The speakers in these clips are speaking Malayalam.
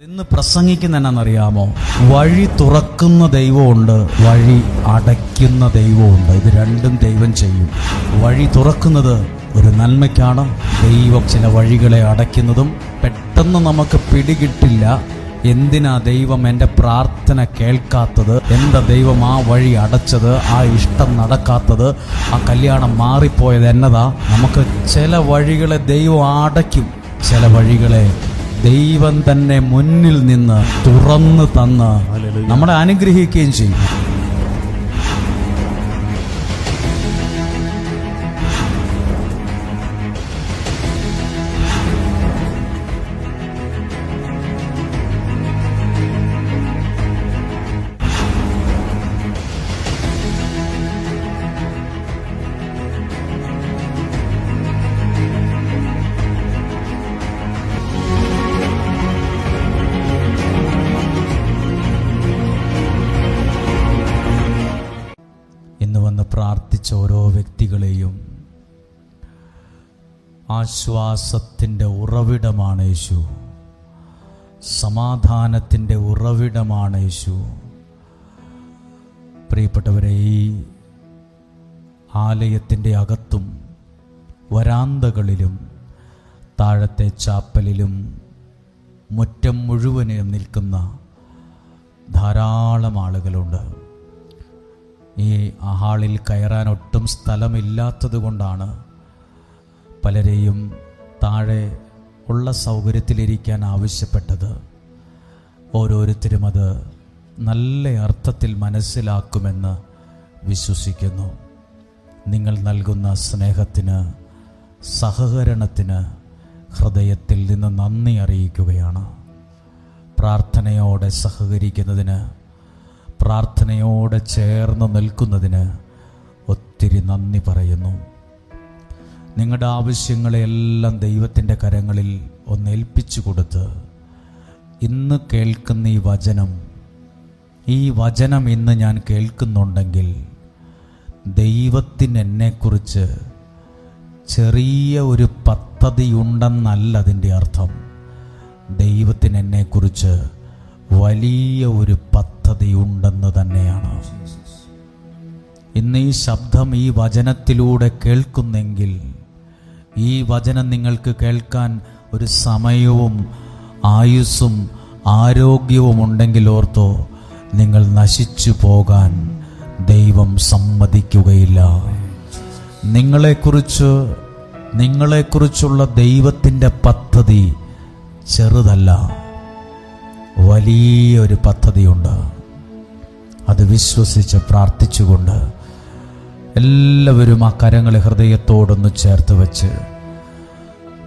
ഇന്ന് പ്രസംഗിക്കുന്ന എന്നാണെന്നറിയാമോ? വഴി തുറക്കുന്ന ദൈവമുണ്ട്, വഴി അടയ്ക്കുന്ന ദൈവമുണ്ട്. ഇത് രണ്ടും ദൈവം ചെയ്യും. വഴി തുറക്കുന്നത് ഒരു നന്മയ്ക്കാണ്. ദൈവം ചില വഴികളെ അടയ്ക്കുന്നതും പെട്ടെന്ന് നമുക്ക് പിടികിട്ടില്ല. എന്തിനാ ദൈവം എൻ്റെ പ്രാർത്ഥന കേൾക്കാത്തത്, എന്താ ദൈവം ആ വഴി അടച്ചത്, ആ ഇഷ്ടം നടക്കാത്തത്, ആ കല്യാണം മാറിപ്പോയത് എന്നതാ? നമുക്ക് ചില വഴികളെ ദൈവം അടയ്ക്കും, ചില വഴികളെ ദൈവം തന്നെ മുന്നിൽ നിന്ന് തുറന്നു തന്ന് നമ്മളെ അനുഗ്രഹിക്കുകയും ചെയ്യും. പ്രാർത്ഥിച്ച ഓരോ വ്യക്തികളെയും ആശ്വാസത്തിൻ്റെ ഉറവിടമാണ് യേശു, സമാധാനത്തിൻ്റെ ഉറവിടമാണ് യേശു. പ്രിയപ്പെട്ടവരെ, ഈ ആലയത്തിൻ്റെ അകത്തും വരാന്തകളിലും താഴത്തെ ചാപ്പലിലും മുറ്റം മുഴുവനും നിൽക്കുന്ന ധാരാളം ആളുകളുണ്ട്. ഈ ഹാളിൽ കയറാൻ ഒട്ടും സ്ഥലമില്ലാത്തത് കൊണ്ടാണ് പലരെയും താഴെ ഉള്ള സൗകര്യത്തിലിരിക്കാൻ ആവശ്യപ്പെട്ടത്. ഓരോരുത്തരും അത് നല്ല അർത്ഥത്തിൽ മനസ്സിലാക്കുമെന്ന് വിശ്വസിക്കുന്നു. നിങ്ങൾ നൽകുന്ന സ്നേഹത്തിന്, സഹകരണത്തിന് ഹൃദയത്തിൽ നിന്ന് നന്ദി അറിയിക്കുകയാണ്. പ്രാർത്ഥനയോടെ സഹകരിക്കുന്നതിന്, പ്രാർത്ഥനയോടെ ചേർന്ന് നിൽക്കുന്നതിന് ഒത്തിരി നന്ദി പറയുന്നു. നിങ്ങളുടെ ആവശ്യങ്ങളെയെല്ലാം ദൈവത്തിൻ്റെ കരങ്ങളിൽ ഒന്ന് ഏൽപ്പിച്ചു കൊടുത്ത്, ഇന്ന് കേൾക്കുന്ന ഈ വചനം ഇന്ന് ഞാൻ കേൾക്കുന്നുണ്ടെങ്കിൽ ദൈവത്തിന് എന്നെക്കുറിച്ച് ചെറിയ ഒരു പദ്ധതിയുണ്ടെന്നല്ല അതിൻ്റെ അർത്ഥം. ദൈവത്തിന് എന്നെക്കുറിച്ച് വലിയ ഒരു പദ്ധതിയുണ്ടെന്ന് തന്നെയാണ്. ഇന്ന് ഈ ശബ്ദം ഈ വചനത്തിലൂടെ കേൾക്കുന്നെങ്കിൽ, ഈ വചനം നിങ്ങൾക്ക് കേൾക്കാൻ ഒരു സമയവും ആയുസ്സും ആരോഗ്യവും ഉണ്ടെങ്കിൽ ഓർത്തോ, നിങ്ങൾ നശിച്ചു പോകാൻ ദൈവം സമ്മതിക്കുകയില്ല. നിങ്ങളെക്കുറിച്ചുള്ള ദൈവത്തിൻ്റെ പദ്ധതി ചെറുതല്ല, വലിയൊരു പദ്ധതിയുണ്ട്. അത് വിശ്വസിച്ച് പ്രാർത്ഥിച്ചുകൊണ്ട് എല്ലാവരും ആ കരങ്ങളെ ഹൃദയത്തോടൊന്ന് ചേർത്ത് വെച്ച്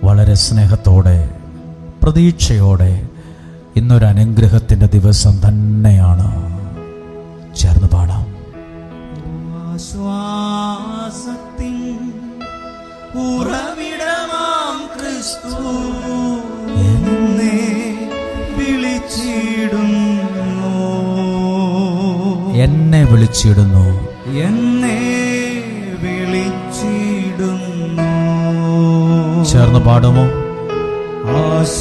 വളരെ സ്നേഹത്തോടെ, പ്രതീക്ഷയോടെ, ഇന്നൊരു അനുഗ്രഹത്തിൻ്റെ ദിവസം തന്നെയാണ്. ചേർന്ന് പാടാം. ആശ്വാസത്തിൻ ഉറവിടമാം ക്രിസ്തു എന്നെ വിളിച്ചിടുന്നു, എന്നെ വിളിച്ചിടുന്നു. ചേർന്ന് പാടുമോ? ആശ്വാസത്തിൻ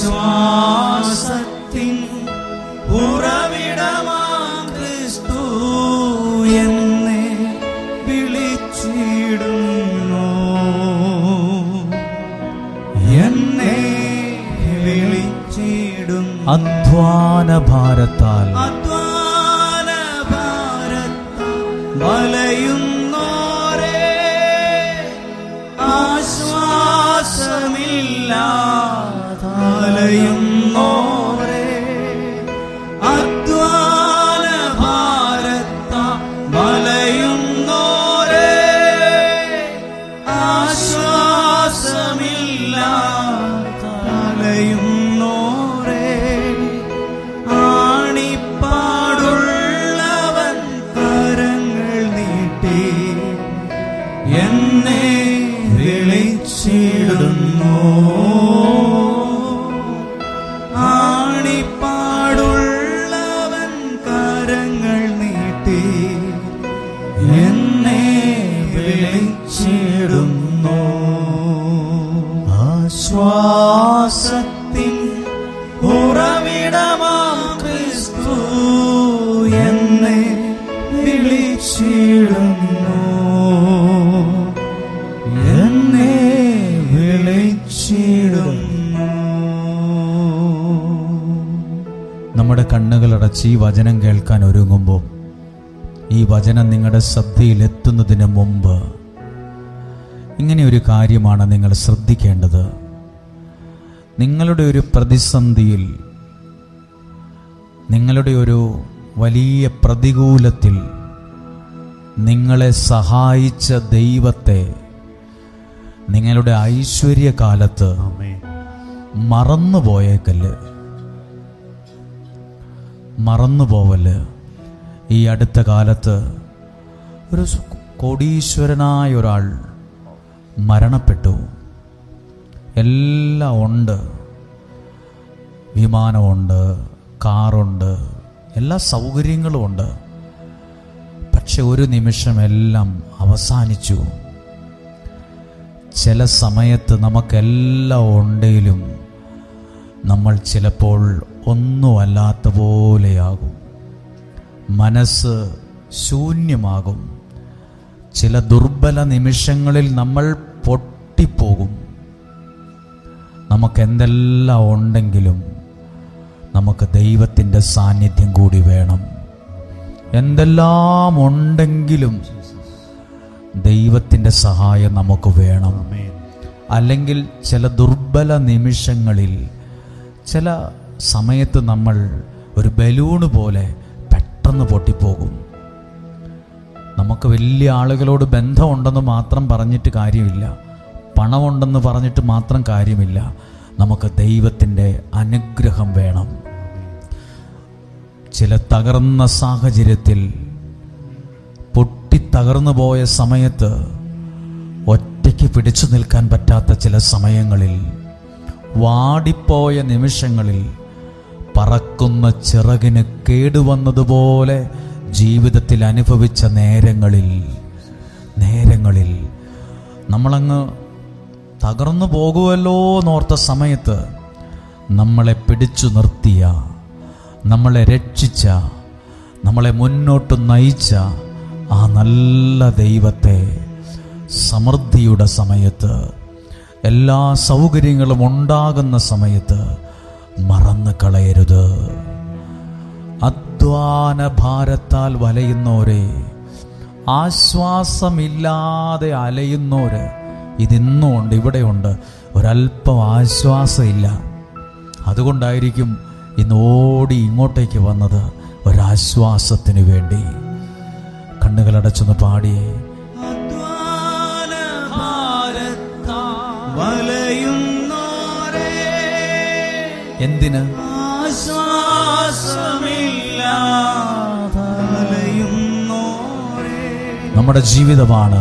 ഉറവിടമാം ക്രിസ്തു എന്നെ വിളിച്ചിടുന്നു, എന്നെ വിളിച്ചിടുന്നു. അധ്വാന ഭാരത്താൽ വലയുന്നോരേ, ആശ്വാസമില്ലാതലയുന്നോരേ, അധ്വാന ഭാരത്താൽ വലയുന്നോരേ, ആശ്വാസമില്ലാതലയുന്നോരേ, എന്നെ വിളിച്ചിടുന്നു. ആണിപ്പാടുള്ളവൻ കരങ്ങൾ നീട്ടി എന്നെ വിളിച്ചിടുന്നു. ആശ്വാസത്തിൻ ഉറവിടമ നമ്മുടെ കണ്ണുകളടച്ച് ഈ വചനം കേൾക്കാൻ ഒരുങ്ങുമ്പോൾ, ഈ വചനം നിങ്ങളുടെ ശ്രദ്ധയിലെത്തുന്നതിന് മുമ്പ് ഇങ്ങനെ ഒരു കാര്യമാണ് നിങ്ങൾ ശ്രദ്ധിക്കേണ്ടത്. നിങ്ങളുടെ ഒരു പ്രതിസന്ധിയിൽ, നിങ്ങളുടെ ഒരു വലിയ പ്രതികൂലത്തിൽ നിങ്ങളെ സഹായിച്ച ദൈവത്തെ നിങ്ങളുടെ ഐശ്വര്യകാലത്ത് മറന്നുപോയേക്കല്ല്, മറന്നുപോവല്ല്. ഈ അടുത്ത കാലത്ത് ഒരു കോടീശ്വരനായ ഒരാൾ മരണപ്പെട്ടു. എല്ലാം ഉണ്ട്, വിമാനമുണ്ട്, കാറുണ്ട്, എല്ലാ സൗകര്യങ്ങളും ഉണ്ട്. പക്ഷെ ഒരു നിമിഷം എല്ലാം അവസാനിച്ചു. ചില സമയത്ത് നമുക്കെല്ലാം ഉണ്ടെങ്കിലും നമ്മൾ ചിലപ്പോൾ ഒന്നുമല്ലാത്ത പോലെയാകും. മനസ്സ് ശൂന്യമാകും. ചില ദുർബല നിമിഷങ്ങളിൽ നമ്മൾ പൊട്ടിപ്പോകും. നമുക്കെന്തെല്ലാം ഉണ്ടെങ്കിലും നമുക്ക് ദൈവത്തിൻ്റെ സാന്നിധ്യം കൂടി വേണം. എന്തെല്ലാം ഉണ്ടെങ്കിലും ദൈവത്തിൻ്റെ സഹായം നമുക്ക് വേണം. അല്ലെങ്കിൽ ചില ദുർബല നിമിഷങ്ങളിൽ, ചില സമയത്ത് നമ്മൾ ഒരു ബലൂണ് പോലെ പെട്ടെന്ന് പൊട്ടിപ്പോകും. നമുക്ക് വലിയ ആളുകളോട് ബന്ധമുണ്ടെന്ന് മാത്രം പറഞ്ഞിട്ട് കാര്യമില്ല, പണമുണ്ടെന്ന് പറഞ്ഞിട്ട് മാത്രം കാര്യമില്ല. നമുക്ക് ദൈവത്തിൻ്റെ അനുഗ്രഹം വേണം. ചില തകർന്ന സാഹചര്യത്തിൽ, പൊട്ടിത്തകർന്നു പോയ സമയത്ത്, ഒറ്റയ്ക്ക് പിടിച്ചു നിൽക്കാൻ പറ്റാത്ത ചില സമയങ്ങളിൽ, വാടിപ്പോയ നിമിഷങ്ങളിൽ, പറക്കുന്ന ചിറകിന് കേടുവന്നതുപോലെ ജീവിതത്തിൽ അനുഭവിച്ച നേരങ്ങളിൽ നമ്മളങ്ങ് തകർന്നു പോകുമല്ലോ എന്നോർത്ത സമയത്ത് നമ്മളെ പിടിച്ചു നിർത്തിയ, നമ്മളെ രക്ഷിച്ച, നമ്മളെ മുന്നോട്ട് നയിച്ച ആ നല്ല ദൈവത്തെ സമൃദ്ധിയുടെ സമയത്ത്, എല്ലാ സൗകര്യങ്ങളും ഉണ്ടാകുന്ന സമയത്ത് മറന്നു കളയരുത്. അധ്വാന ഭാരത്താൽ വലയുന്നോരെ, ആശ്വാസമില്ലാതെ അലയുന്നോര് ഇതിന്നും ഉണ്ട്, ഇവിടെയുണ്ട്. ഒരല്പം ആശ്വാസമില്ല. അതുകൊണ്ടായിരിക്കും ഇന്ന് ഓടി ഇങ്ങോട്ടേക്ക് വന്നത്, ഒരാശ്വാസത്തിന് വേണ്ടി. കണ്ണുകളടച്ചൊന്ന് പാടിയേ. എന്തിന്? നമ്മുടെ ജീവിതമാണ്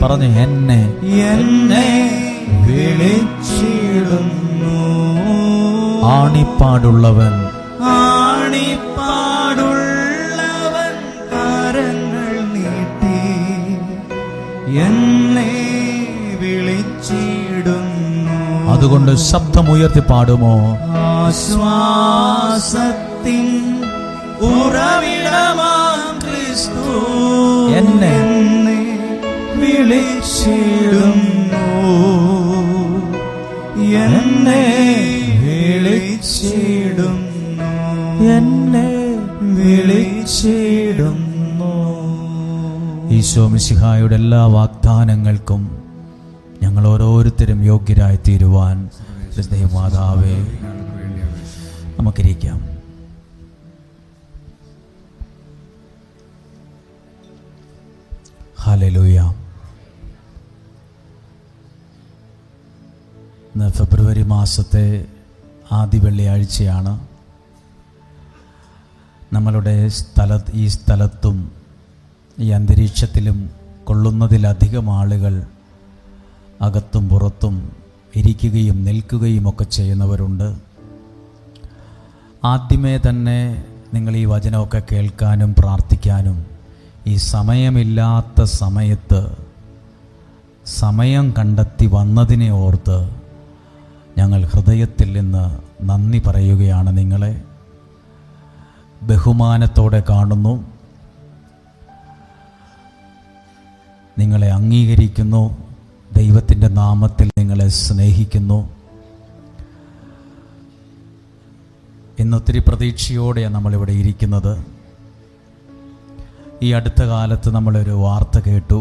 പറഞ്ഞു, എന്നെ വിളിച്ചിടുന്നു. ആണിപ്പാടുള്ളവൻ കരങ്ങൾ നീട്ടി എന്നെ വിളിച്ചിടുന്നു. അതുകൊണ്ട് ശബ്ദമുയർത്തി പാടുമോ? ആശ്വാസത്തിൻ ഉറവിടമാം ക്രിസ്തു എന്നെ വിളിച്ചിടുന്നു. എന്നെ വിളിച്ചിടുന്നു. എന്നെ വിളിച്ചിടുന്നു. ഈശോ മിശിഹായുടെ എല്ലാ വാഗ്ദാനങ്ങൾക്കും ഞങ്ങൾ ഓരോരുത്തരും യോഗ്യരായി തീരുവാൻ ദൈവമാതാവേ നമുക്കിരിക്കാം. ഹല്ലേലൂയ. ഇന്ന് ഫെബ്രുവരി മാസത്തെ ആദ്യ വെള്ളിയാഴ്ചയാണ്. നമ്മളുടെ ഈ സ്ഥലത്തും ഈ അന്തരീക്ഷത്തിലും കൊള്ളുന്നതിലധികം ആളുകൾ അകത്തും പുറത്തും ഇരിക്കുകയും നിൽക്കുകയും ഒക്കെ ചെയ്യുന്നവരുണ്ട്. ആദ്യമേ തന്നെ നിങ്ങൾ ഈ വചനമൊക്കെ കേൾക്കാനും പ്രാർത്ഥിക്കാനും ഈ സമയമില്ലാത്ത സമയത്ത് സമയം കണ്ടെത്തി വന്നതിനെ ഓർത്ത് ഞങ്ങൾ ഹൃദയത്തിൽ നിന്ന് നന്ദി പറയുകയാണ്. നിങ്ങളെ ബഹുമാനത്തോടെ കാണുന്നു, നിങ്ങളെ അംഗീകരിക്കുന്നു, ദൈവത്തിൻ്റെ നാമത്തിൽ നിങ്ങളെ സ്നേഹിക്കുന്നു. ഇന്നൊത്തിരി പ്രതീക്ഷയോടെയാണ് നമ്മളിവിടെ ഇരിക്കുന്നത്. ഈ അടുത്ത കാലത്ത് നമ്മളൊരു വാർത്ത കേട്ടു.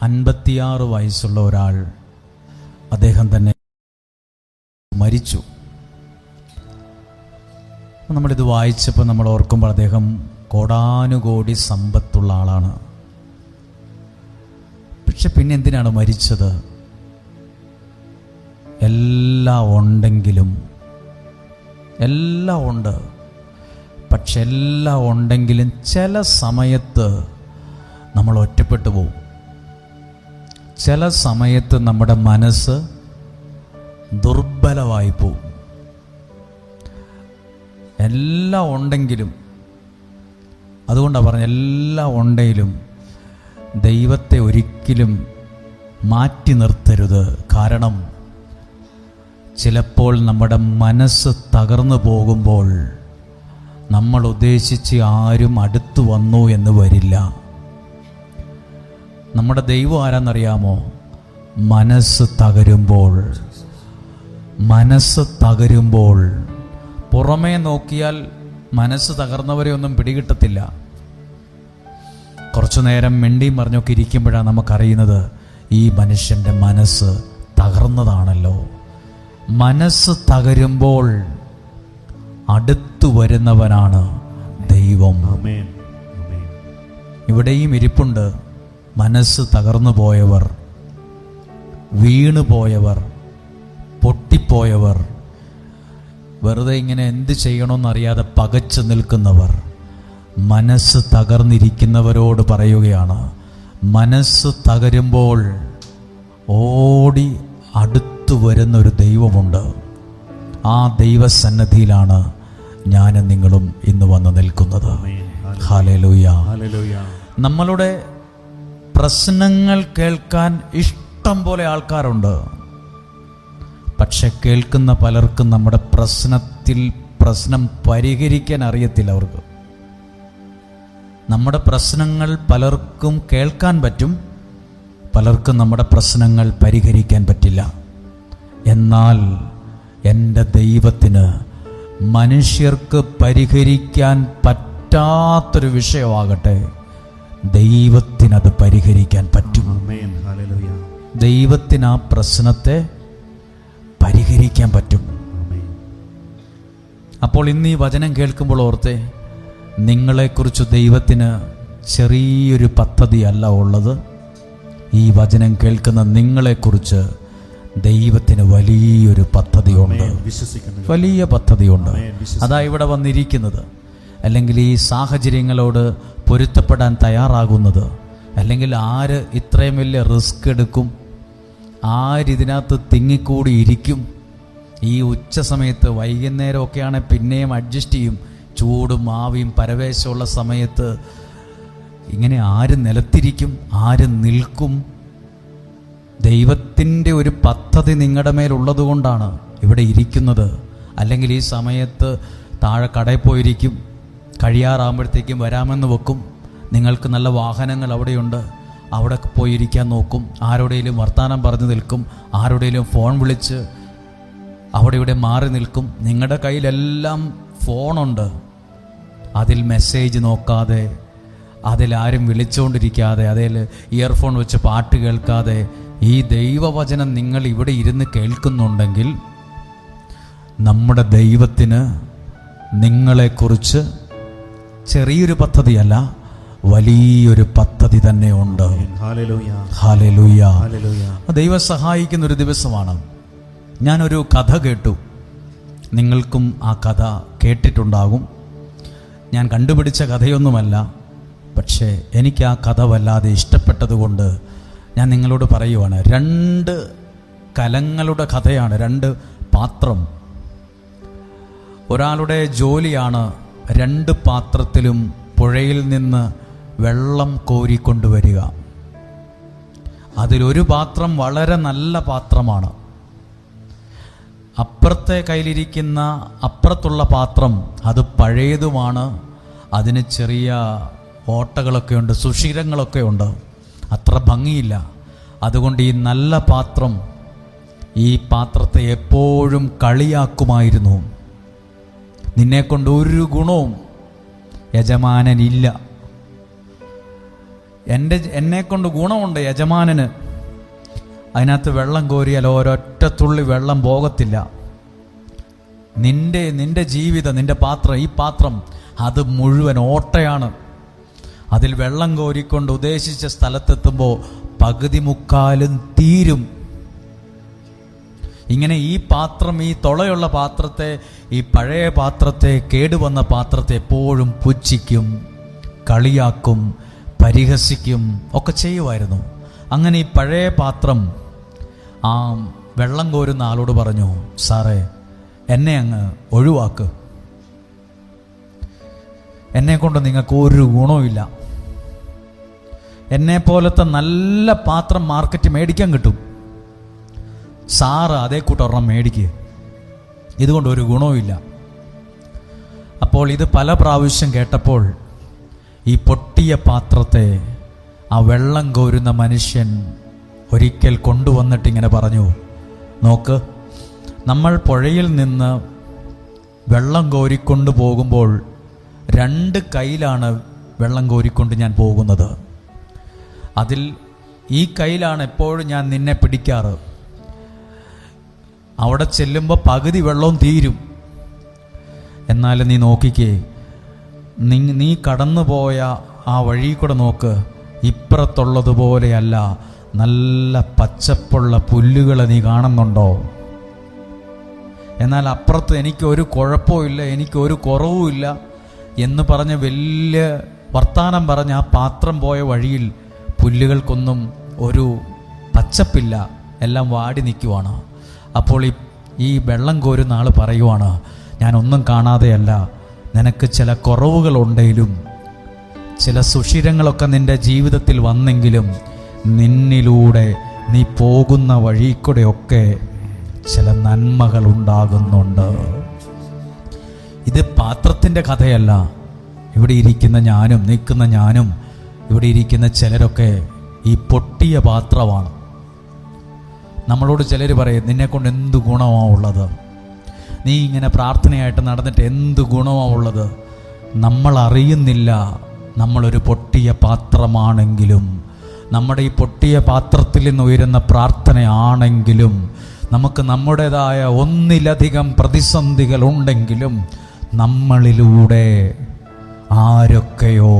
56 വയസ്സുള്ള ഒരാൾ, അദ്ദേഹം തന്നെ മരിച്ചു. നമ്മളിത് വായിച്ചപ്പോൾ നമ്മൾ ഓർക്കുമ്പോൾ അദ്ദേഹം കോടാനുകോടി സമ്പത്തുള്ള ആളാണ്. പക്ഷെ പിന്നെ എന്തിനാണ് മരിച്ചത്? എല്ലാം ഉണ്ടെങ്കിലും, എല്ലാം ഉണ്ട്, പക്ഷെ എല്ലാം ഉണ്ടെങ്കിലും ചില സമയത്ത് നമ്മൾ ഒറ്റപ്പെട്ടു പോകും. ചില സമയത്ത് നമ്മുടെ മനസ്സ് ദുർബലമായി പോകും. എല്ലാം ഉണ്ടെങ്കിലും, അതുകൊണ്ടാണ് പറഞ്ഞ എല്ലാം ഉണ്ടെങ്കിലും ദൈവത്തെ ഒരിക്കലും മാറ്റി നിർത്തരുത്. കാരണം ചിലപ്പോൾ നമ്മുടെ മനസ്സ് തകർന്നു പോകുമ്പോൾ നമ്മൾ ഉദ്ദേശിച്ച് ആരും അടുത്തു വന്നു എന്ന് വരില്ല. നമ്മുടെ ദൈവം ആരാന്നറിയാമോ? മനസ്സ് തകരുമ്പോൾ പുറമേ നോക്കിയാൽ മനസ്സ് തകർന്നവരെ ഒന്നും പിടികിട്ടത്തില്ല. കുറച്ചു നേരം മിണ്ടിയും പറഞ്ഞൊക്കെ ഇരിക്കുമ്പോഴാണ് നമുക്കറിയുന്നത് ഈ മനുഷ്യൻ്റെ മനസ്സ് തകർന്നതാണല്ലോ. മനസ്സ് തകരുമ്പോൾ അടുത്തു വരുന്നവനാണ് ദൈവം. ഇവിടെയും ഇരിപ്പുണ്ട് മനസ്സ് തകർന്നു പോയവർ, വീണുപോയവർ, പൊട്ടിപ്പോയവർ, വെറുതെ ഇങ്ങനെ എന്ത് ചെയ്യണമെന്നറിയാതെ പകച്ചു നിൽക്കുന്നവർ. മനസ്സ് തകർന്നിരിക്കുന്നവരോട് പറയുകയാണ്, മനസ്സ് തകരുമ്പോൾ ഓടി അടുത്തു വരുന്നൊരു ദൈവമുണ്ട്. ആ ദൈവസന്നിധിയിലാണ് ഞാനും നിങ്ങളും ഇന്ന് വന്ന് നിൽക്കുന്നത്. ഹല്ലേലൂയ. നമ്മളുടെ പ്രശ്നങ്ങൾ കേൾക്കാൻ ഇഷ്ടം പോലെ ആൾക്കാരുണ്ട്. പക്ഷെ കേൾക്കുന്ന പലർക്കും നമ്മുടെ പ്രശ്നം പരിഹരിക്കാൻ അറിയത്തില്ല. അവർക്ക് നമ്മുടെ പ്രശ്നങ്ങൾ പലർക്കും കേൾക്കാൻ പറ്റും, പലർക്കും നമ്മുടെ പ്രശ്നങ്ങൾ പരിഹരിക്കാൻ പറ്റില്ല. എന്നാൽ എൻ്റെ ദൈവത്തിന് മനുഷ്യർക്ക് പരിഹരിക്കാൻ പറ്റാത്തൊരു വിഷയമാകട്ടെ, ദൈവത്തിനത് പരിഹരിക്കാൻ പറ്റും. ദൈവത്തിന് ആ പ്രശ്നത്തെ പരിഹരിക്കാൻ പറ്റും. അപ്പോൾ ഇന്ന് ഈ വചനം കേൾക്കുമ്പോൾ ഓർത്തേ, നിങ്ങളെക്കുറിച്ച് ദൈവത്തിന് ചെറിയൊരു പദ്ധതിയല്ല ഉള്ളത്. ഈ വചനം കേൾക്കുന്ന നിങ്ങളെക്കുറിച്ച് ദൈവത്തിന് വലിയൊരു പദ്ധതിയുണ്ട്, വലിയ പദ്ധതിയുണ്ട്. അതാ ഇവിടെ വന്നിരിക്കുന്നത്, അല്ലെങ്കിൽ ഈ സാഹചര്യങ്ങളോട് പൊരുത്തപ്പെടാൻ തയ്യാറാകുന്നത്, അല്ലെങ്കിൽ ആര് ഇത്രയും വലിയ റിസ്ക് എടുക്കും, ആരിതിനകത്ത് തിങ്ങിക്കൂടി ഇരിക്കും. ഈ ഉച്ച സമയത്ത് വൈകുന്നേരമൊക്കെയാണെങ്കിൽ പിന്നെയും അഡ്ജസ്റ്റ് ചെയ്യും. ചൂടും ആവിയും പരവേശമുള്ള സമയത്ത് ഇങ്ങനെ ആര് നിലത്തിരിക്കും, ആര് നിൽക്കും? ദൈവത്തിൻ്റെ ഒരു പദ്ധതി നിങ്ങളുടെ മേലുള്ളത് കൊണ്ടാണ് ഇവിടെ ഇരിക്കുന്നത്. അല്ലെങ്കിൽ ഈ സമയത്ത് താഴെ കടയിൽ പോയിരിക്കും, കഴിയാറാകുമ്പോഴത്തേക്കും വരാമെന്ന് വെക്കും. നിങ്ങൾക്ക് നല്ല വാഹനങ്ങൾ അവിടെയുണ്ട്, അവിടെ പോയിരിക്കാൻ നോക്കും. ആരോടെങ്കിലും വർത്തമാനം പറഞ്ഞു നിൽക്കും, ആരോടെങ്കിലും ഫോൺ വിളിച്ച് അവിടെ ഇവിടെ മാറി നിൽക്കും. നിങ്ങളുടെ കയ്യിലെല്ലാം ഫോണുണ്ട്, അതിൽ മെസ്സേജ് നോക്കാതെ, അതിലാരും വിളിച്ചുകൊണ്ടിരിക്കാതെ, അതിൽ ഇയർഫോൺ വെച്ച് പാട്ട് കേൾക്കാതെ ഈ ദൈവവചനം നിങ്ങൾ ഇവിടെ ഇരുന്ന് കേൾക്കുന്നുണ്ടെങ്കിൽ നമ്മുടെ ദൈവത്തിന് നിങ്ങളെക്കുറിച്ച് ചെറിയൊരു പദ്ധതിയല്ല, വലിയൊരു പദ്ധതി തന്നെ ഉണ്ട്. ഹല്ലേലൂയ. ദൈവം സഹായിക്കുന്ന ഒരു ദിവസമാണ്. ഞാനൊരു കഥ കേട്ടു, നിങ്ങൾക്കും ആ കഥ കേട്ടിട്ടുണ്ടാകും. ഞാൻ കണ്ടുപിടിച്ച കഥയൊന്നുമല്ല, പക്ഷേ എനിക്ക് ആ കഥ വല്ലാതെ ഇഷ്ടപ്പെട്ടതുകൊണ്ട് ഞാൻ നിങ്ങളോട് പറയുവാണ്. 2 കലങ്ങളുടെ കഥയാണ്, 2 പാത്രം. ഒരാളുടെ ജോലിയാണ് 2 പാത്രത്തിലും പുഴയിൽ നിന്ന് വെള്ളം കോരിക്കൊണ്ടുവരിക. അതിലൊരു പാത്രം വളരെ നല്ല പാത്രമാണ്. അപ്പുറത്തെ കയ്യിലിരിക്കുന്ന അപ്പുറത്തുള്ള പാത്രം അത് പഴയതുമാണ്. അതിന് ചെറിയ ഓട്ടകളൊക്കെ ഉണ്ട്, സുഷിരങ്ങളൊക്കെ ഉണ്ട്, അത്ര ഭംഗിയില്ല. അതുകൊണ്ട് ഈ നല്ല പാത്രം ഈ പാത്രത്തെ എപ്പോഴും കളിയാക്കുമായിരുന്നു. നിന്നെക്കൊണ്ട് ഒരു ഗുണവും യജമാനനില്ല. എന്നെക്കൊണ്ട് ഗുണമുണ്ട് യജമാനന്. അതിനകത്ത് വെള്ളം കോരിയാൽ ഒരൊറ്റ തുള്ളി വെള്ളം പോകത്തില്ല. നിന്റെ ജീവിതം, നിന്റെ പാത്രം, ഈ പാത്രം അത് മുഴുവൻ ഓട്ടയാണ്. അതിൽ വെള്ളം കോരിക്കൊണ്ട് ഉദ്ദേശിച്ച സ്ഥലത്തെത്തുമ്പോൾ പകുതി മുക്കാലും തീരും. ഇങ്ങനെ ഈ പാത്രം, ഈ തുളയുള്ള പാത്രത്തെ, ഈ പഴയ പാത്രത്തെ, കേടുവന്ന പാത്രത്തെ എപ്പോഴും പുച്ഛിക്കും, കളിയാക്കും, പരിഹസിക്കും ഒക്കെ ചെയ്യുമായിരുന്നു. അങ്ങനെ ഈ പഴയ പാത്രം ആ വെള്ളം കോരുന്ന ആളോട് പറഞ്ഞു, സാറേ എന്നെ അങ്ങ് ഒഴിവാക്ക്, എന്നെക്കൊണ്ട് നിങ്ങൾക്ക് ഒരു ഗുണവുമില്ല. എന്നെപ്പോലത്തെ നല്ല പാത്രം മാർക്കറ്റ് മേടിക്കാൻ കിട്ടും, സാറ് അതേ കൂട്ടൊരെണ്ണം മേടിക്കുക, ഇതുകൊണ്ട് ഒരു ഗുണവുമില്ല. അപ്പോൾ ഇത് പല പ്രാവശ്യം കേട്ടപ്പോൾ ഈ പൊട്ടിയ പാത്രത്തെ ആ വെള്ളം കോരുന്ന മനുഷ്യൻ ഒരിക്കൽ കൊണ്ടുവന്നിട്ട് ഇങ്ങനെ പറഞ്ഞു, നോക്ക്, നമ്മൾ പുഴയിൽ നിന്ന് വെള്ളം കോരിക്കൊണ്ട് പോകുമ്പോൾ 2 കൈയിലാണ് വെള്ളം കോരിക്കൊണ്ട് ഞാൻ പോകുന്നത്. അതിൽ ഈ കൈയിലാണ് എപ്പോഴും ഞാൻ നിന്നെ പിടിക്കാറ്. അവിടെ ചെല്ലുമ്പോൾ പകുതി വെള്ളവും തീരും. എന്നാൽ നീ നോക്കിക്കേ, നീ കടന്നു പോയ ആ വഴി കൂടെ നോക്ക്, ഇപ്പുറത്തുള്ളതുപോലെയല്ല, നല്ല പച്ചപ്പുള്ള പുല്ലുകൾ നീ കാണുന്നുണ്ടോ? എന്നാൽ അപ്പുറത്ത് എനിക്കൊരു കുഴപ്പമില്ല, എനിക്കൊരു കുറവുമില്ല എന്ന് പറഞ്ഞ് വലിയ വർത്താനം പറഞ്ഞ് ആ പാത്രം പോയ വഴിയിൽ പുല്ലുകൾക്കൊന്നും ഒരു പച്ചപ്പില്ല, എല്ലാം വാടി നിൽക്കുവാണ്. അപ്പോൾ ഈ വെള്ളം കോരുന്ന ആൾ പറയുവാണ്, ഞാനൊന്നും കാണാതെയല്ല, നിനക്ക് ചില കുറവുകളുണ്ടെങ്കിലും ചില സുഷിരങ്ങളൊക്കെ നിൻ്റെ ജീവിതത്തിൽ വന്നെങ്കിലും നിന്നിലൂടെ നീ പോകുന്ന വഴി കൂടെയൊക്കെ ചില നന്മകൾ ഉണ്ടാകുന്നുണ്ട്. ഇത് പാത്രത്തിൻ്റെ കഥയല്ല. ഇവിടെ ഇരിക്കുന്ന ഞാനും, നിൽക്കുന്ന ഞാനും, ഇവിടെ ഇരിക്കുന്ന ചിലരൊക്കെ ഈ പൊട്ടിയ പാത്രമാണ്. നമ്മളോട് ചിലർ പറയും, നിന്നെക്കൊണ്ട് എന്ത് ഗുണമാണ് ഉള്ളത്, നീ ഇങ്ങനെ പ്രാർത്ഥനയായിട്ട് നടന്നിട്ട് എന്ത് ഗുണമാണ് ഉള്ളത്. നമ്മൾ അറിയുന്നില്ല നമ്മളൊരു പൊട്ടിയ പാത്രമാണെങ്കിലും, നമ്മുടെ ഈ പൊട്ടിയ പാത്രത്തിൽ നിന്ന് ഉയരുന്ന പ്രാർത്ഥനയാണെങ്കിലും, നമുക്ക് നമ്മുടേതായ ഒന്നിലധികം പ്രതിസന്ധികൾ ഉണ്ടെങ്കിലും നമ്മളിലൂടെ ആരൊക്കെയോ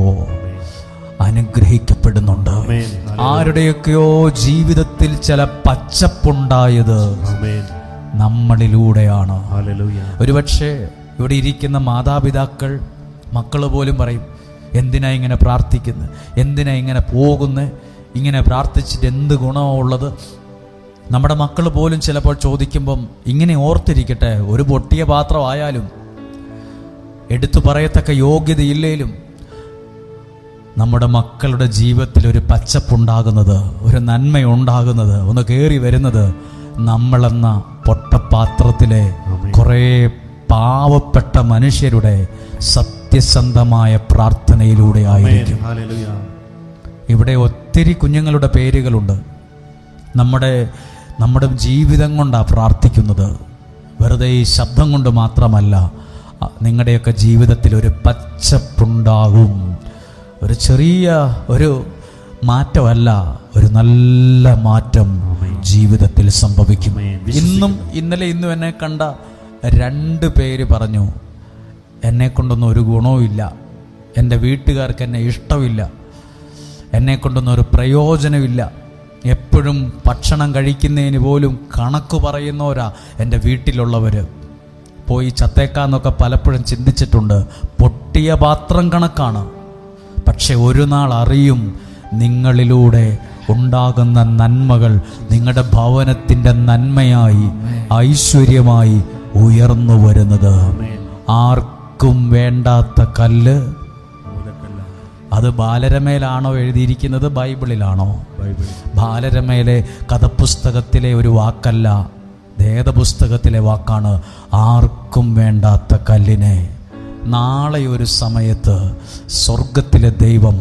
അനുഗ്രഹിക്കപ്പെടുന്നുണ്ട്. ആരുടെയൊക്കെയോ ജീവിതത്തിൽ ചില പച്ചപ്പുണ്ടായത് നമ്മളിലൂടെയാണ്. ഒരുപക്ഷെ ഇവിടെ ഇരിക്കുന്ന മാതാപിതാക്കൾ, മക്കൾ പോലും പറയും, എന്തിനാ ഇങ്ങനെ പ്രാർത്ഥിക്കുന്നത്, എന്തിനാ ഇങ്ങനെ പോകുന്നത്, ഇങ്ങനെ പ്രാർത്ഥിച്ചിട്ട് എന്ത് ഗുണമാണ് ഉള്ളത്. നമ്മുടെ മക്കൾ പോലും ചിലപ്പോൾ ചോദിക്കുമ്പം ഇങ്ങനെ ഓർത്തിരിക്കട്ടെ, ഒരു പൊട്ടിയ പാത്രമായാലും എടുത്തു പറയത്തക്ക യോഗ്യതയില്ലേലും നമ്മുടെ മക്കളുടെ ജീവിതത്തിൽ ഒരു പച്ചപ്പുണ്ടാകുന്നത്, ഒരു നന്മയുണ്ടാകുന്നത്, ഒന്ന് കയറി വരുന്നത് നമ്മളെന്ന പൊട്ടപാത്രത്തിലെ കുറേ പാവപ്പെട്ട മനുഷ്യരുടെ സത്യസന്ധമായ പ്രാർത്ഥനയിലൂടെ ആയിരിക്കും. ഇവിടെ ഒത്തിരി കുഞ്ഞുങ്ങളുടെ പേരുകളുണ്ട്. നമ്മുടെ ജീവിതം കൊണ്ടാണ് പ്രാർത്ഥിക്കുന്നത്. വെറുതെ ഈ ശബ്ദം കൊണ്ട് മാത്രമല്ല, നിങ്ങളുടെയൊക്കെ ജീവിതത്തിൽ ഒരു പച്ചപ്പുണ്ടാകും. ഒരു ചെറിയ ഒരു മാറ്റമല്ല, ഒരു നല്ല മാറ്റം ജീവിതത്തിൽ സംഭവിക്കും. ഇന്നും എന്നെ കണ്ട 2 പേര് പറഞ്ഞു, എന്നെക്കൊണ്ടൊന്നും ഒരു ഗുണവും ഇല്ല, എൻ്റെ വീട്ടുകാർക്ക് എന്നെ ഇഷ്ടമില്ല, എന്നെക്കൊണ്ടൊന്നും ഒരു പ്രയോജനമില്ല, എപ്പോഴും ഭക്ഷണം കഴിക്കുന്നതിന് പോലും കണക്ക് പറയുന്നവരാ എൻ്റെ വീട്ടിലുള്ളവർ. പോയി ചത്തേക്കാന്നൊക്കെ പലപ്പോഴും ചിന്തിച്ചിട്ടുണ്ട്. പൊട്ടിയ പാത്രം കണക്കാണ്. പക്ഷെ ഒരു നാൾ അറിയും, നിങ്ങളിലൂടെ ഉണ്ടാകുന്ന നന്മകൾ നിങ്ങളുടെ ഭവനത്തിൻ്റെ നന്മയായി, ഐശ്വര്യമായി ഉയർന്നു വരുന്നത്. ആർക്കും വേണ്ടാത്ത കല്ല് അത് ബാലരമയിലാണോ എഴുതിയിരിക്കുന്നത്, ബൈബിളിലാണോ? ബാലരമയിലെ കഥപുസ്തകത്തിലെ ഒരു വാക്കല്ല, വേദപുസ്തകത്തിലെ വാക്കാണ്. ആർക്കും വേണ്ടാത്ത കല്ലിനെ നാളെ ഒരു സമയത്ത് സ്വർഗത്തിലെ ദൈവം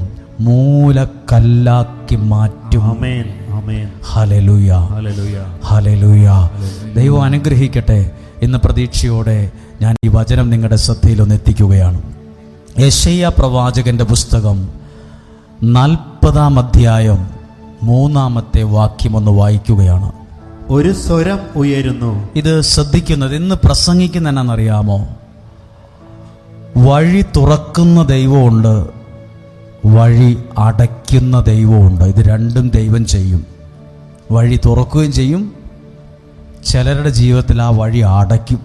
മൂലക്കല്ലാക്കി മാറ്റും. Hallelujah, hallelujah. ദൈവം അനുഗ്രഹിക്കട്ടെ. ഇന്ന് പ്രതീക്ഷയോടെ ഞാൻ ഈ വചനം നിങ്ങളുടെ ശ്രദ്ധയിലൊന്ന് എത്തിക്കുകയാണ്. യെശയ്യാ പ്രവാചകന്റെ പുസ്തകം 40-ാം അധ്യായം 3-ാമത്തെ വാക്യം ഒന്ന് വായിക്കുകയാണ്. ഒരു സ്വരം ഉയരുന്നു. ഇത് ശ്രദ്ധിക്കുന്നത്, ഇന്ന് പ്രസംഗിക്കുന്ന എന്നാണെന്നറിയാമോ? വഴി തുറക്കുന്ന ദൈവമുണ്ട്, വഴി അടയ്ക്കുന്ന ദൈവമുണ്ട്. ഇത് രണ്ടും ദൈവം ചെയ്യും. വഴി തുറക്കുകയും ചെയ്യും, ചിലരുടെ ജീവിതത്തിൽ ആ വഴി അടയ്ക്കും.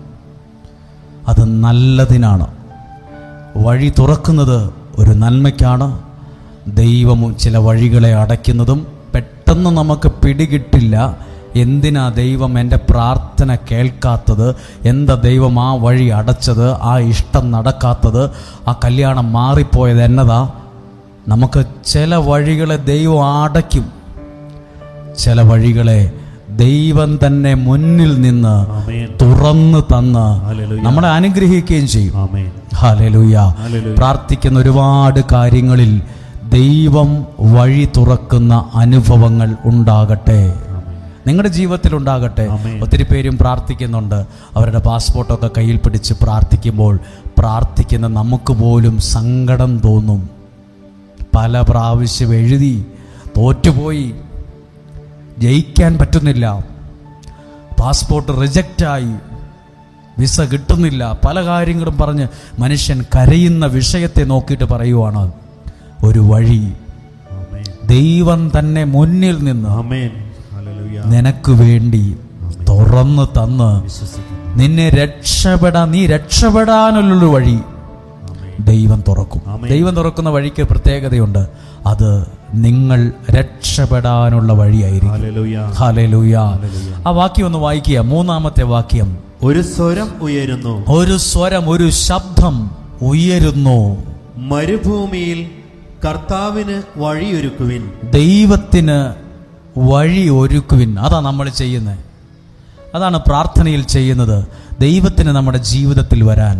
അത് നല്ലതിനാണ്. വഴി തുറക്കുന്നത് ഒരു നന്മയ്ക്കാണ്. ദൈവവും ചില വഴികളെ അടയ്ക്കുന്നതും പെട്ടെന്ന് നമുക്ക് പിടികിട്ടില്ല. എന്തിനാ ദൈവം എൻ്റെ പ്രാർത്ഥന കേൾക്കാത്തത്, എന്താ ദൈവം ആ വഴി അടച്ചത്, ആ ഇഷ്ടം നടക്കാത്തത്, ആ കല്യാണം മാറിപ്പോയത് എന്നതാ? നമുക്ക് ചില വഴികളെ ദൈവം അടയ്ക്കും, ചില വഴികളെ ദൈവം തന്നെ മുന്നിൽ നിന്ന് തുറന്നു തന്ന് നമ്മളെ അനുഗ്രഹിക്കുകയും ചെയ്യും. ഹല്ലേലൂയ. പ്രാർത്ഥിക്കുന്ന ഒരുപാട് കാര്യങ്ങളിൽ ദൈവം വഴി തുറക്കുന്ന അനുഭവങ്ങൾ ഉണ്ടാകട്ടെ, നിങ്ങളുടെ ജീവിതത്തിൽ ഉണ്ടാകട്ടെ. ഒത്തിരി പേരും പ്രാർത്ഥിക്കുന്നുണ്ട്. അവരുടെ പാസ്പോർട്ടൊക്കെ കയ്യിൽ പിടിച്ച് പ്രാർത്ഥിക്കുമ്പോൾ പ്രാർത്ഥിക്കുന്ന നമുക്ക് പോലും സങ്കടം തോന്നും. പല പ്രാവശ്യം എഴുതി തോറ്റുപോയി, ജയിക്കാൻ പറ്റുന്നില്ല, പാസ്പോർട്ട് റിജക്റ്റായി, വിസ കിട്ടുന്നില്ല, പല കാര്യങ്ങളും പറഞ്ഞ് മനുഷ്യൻ കരയുന്ന വിഷയത്തെ നോക്കിയിട്ട് പറയുവാണ്, ഒരു വഴി ദൈവം തന്നെ മുന്നിൽ നിന്ന് നിനക്ക് വേണ്ടി തുറന്നു തന്ന് നിന്നെ നീ രക്ഷപ്പെടാനുള്ളൊരു വഴി ദൈവം തുറക്കും. ദൈവം തുറക്കുന്ന വഴിക്ക് പ്രത്യേകതയുണ്ട്. അത് നിങ്ങൾ രക്ഷപ്പെടാനുള്ള വഴിയായിരിക്കും. ഹല്ലേലൂയ. ആ വാക്യം ഒന്ന് വായിക്കുക. 3-ാമത്തെ വാക്യം. ഒരു സ്വരം ഉയരുന്നു. ഒരു സ്വരം, ഒരു ശബ്ദം ഉയരുന്നു. മരുഭൂമിയിൽ കർത്താവിന് വഴിയൊരുക്കുവിൻ. ദൈവത്തിന് വഴി ഒരുക്കുവിൻ. അതാ നമ്മൾ ചെയ്യുന്നത്, അതാണ് പ്രാർത്ഥനയിൽ ചെയ്യുന്നത്. ദൈവത്തിന് നമ്മുടെ ജീവിതത്തിൽ വരാൻ,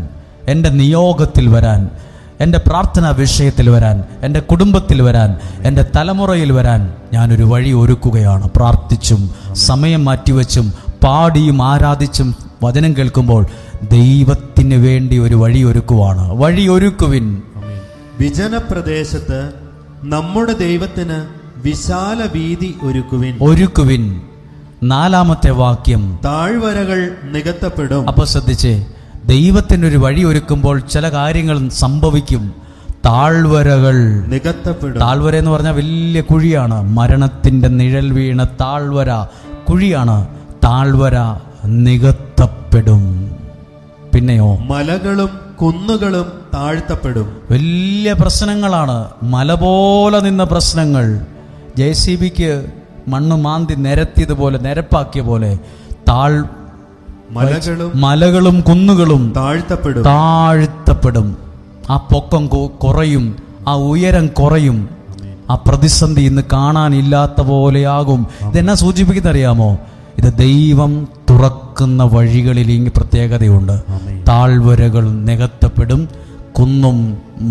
എൻ്റെ നിയോഗത്തിൽ വരാൻ, എൻ്റെ പ്രാർത്ഥനാ വിഷയത്തിൽ വരാൻ, എൻ്റെ കുടുംബത്തിൽ വരാൻ, എൻ്റെ തലമുറയിൽ വരാൻ ഞാനൊരു വഴി ഒരുക്കുകയാണ്. പ്രാർത്ഥിച്ചും സമയം മാറ്റിവെച്ചും പാടിയും ആരാധിച്ചും വചനം കേൾക്കുമ്പോൾ ദൈവത്തിന് വേണ്ടി ഒരു വഴി ഒരുക്കുവാണ്. വഴി ഒരുക്കുവിൻ. വിജനപ്രദേശത്ത് നമ്മുടെ ദൈവത്തിന് വിശാല വീതി ഒരുക്കുവിൻ. 4-ാമത്തെ വാക്യം. താഴ്വരകൾ നികത്തപ്പെടും. അപ്പൊ ശ്രദ്ധിച്ചേ, ദൈവത്തിനൊരു വഴി ഒരുക്കുമ്പോൾ ചില കാര്യങ്ങൾ സംഭവിക്കും. താഴ്വരകൾ നികത്തപ്പെടും. താഴ്വര എന്ന് പറഞ്ഞാൽ വലിയ കുഴിയാണ്. മരണത്തിന്റെ നിഴൽ വീണ താഴ്വര കുഴിയാണ്. താഴ്വര നികത്തപ്പെടും. പിന്നെയോ മലകളും കുന്നുകളും താഴ്ത്തപ്പെടും. വലിയ പ്രശ്നങ്ങളാണ്. മല പോലെ നിന്ന പ്രശ്നങ്ങൾ JCBക്ക് മണ്ണ് മാന്തി നിരത്തിയതുപോലെ, നിരപ്പാക്കിയ പോലെ മലകളും കുന്നുകളും താഴ്ത്തപ്പെടും. ആ പൊക്കം കുറയും, ആ ഉയരം കുറയും, ആ പ്രതിസന്ധി ഇന്ന് കാണാനില്ലാത്ത പോലെയാകും. ഇതെന്നാ സൂചിപ്പിക്കുന്ന അറിയാമോ? ഇത് ദൈവം തുറക്കുന്ന വഴികളിൽ ഈ പ്രത്യേകതയുണ്ട്. താഴ്വരകൾ നികത്തപ്പെടും, കുന്നും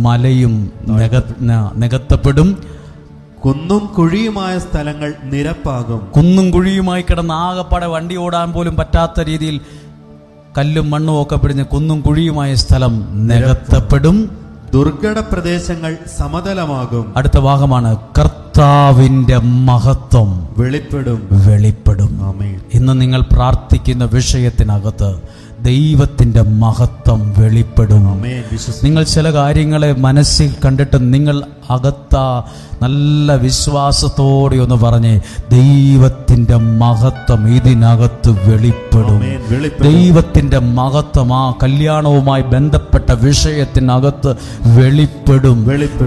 മലയും നികത്തപ്പെടും, കുന്നും കുഴിയുമായ സ്ഥലങ്ങൾ നിരപ്പാകും. കുന്നും കുഴിയുമായി കിടന്ന് ആകപ്പാടെ വണ്ടി ഓടാൻ പോലും പറ്റാത്ത രീതിയിൽ കല്ലും മണ്ണും ഒക്കെ പിടിഞ്ഞ് കുന്നും കുഴിയുമായ സ്ഥലം നികത്തപ്പെടും. ദുർഘട പ്രദേശങ്ങൾ സമതലമാകും. അടുത്ത ഭാഗമാണ് കർത്താവിന്റെ മഹത്വം വെളിപ്പെടും. ഇന്ന് നിങ്ങൾ പ്രാർത്ഥിക്കുന്ന വിഷയത്തിനകത്ത് ദൈവത്തിന്റെ മഹത്വം വെളിപ്പെടും. നിങ്ങൾ ചില കാര്യങ്ങളെ മനസ്സിൽ കണ്ടിട്ട് നിങ്ങൾ അകത്ത നല്ല വിശ്വാസത്തോടെ ഒന്ന് പറഞ്ഞേ, ദൈവത്തിന്റെ മഹത്വം ഇതിനകത്ത് വെളിപ്പെടും. ദൈവത്തിന്റെ മഹത്വം ആ കല്യാണവുമായി ബന്ധപ്പെട്ട വിഷയത്തിനകത്ത് വെളിപ്പെടും.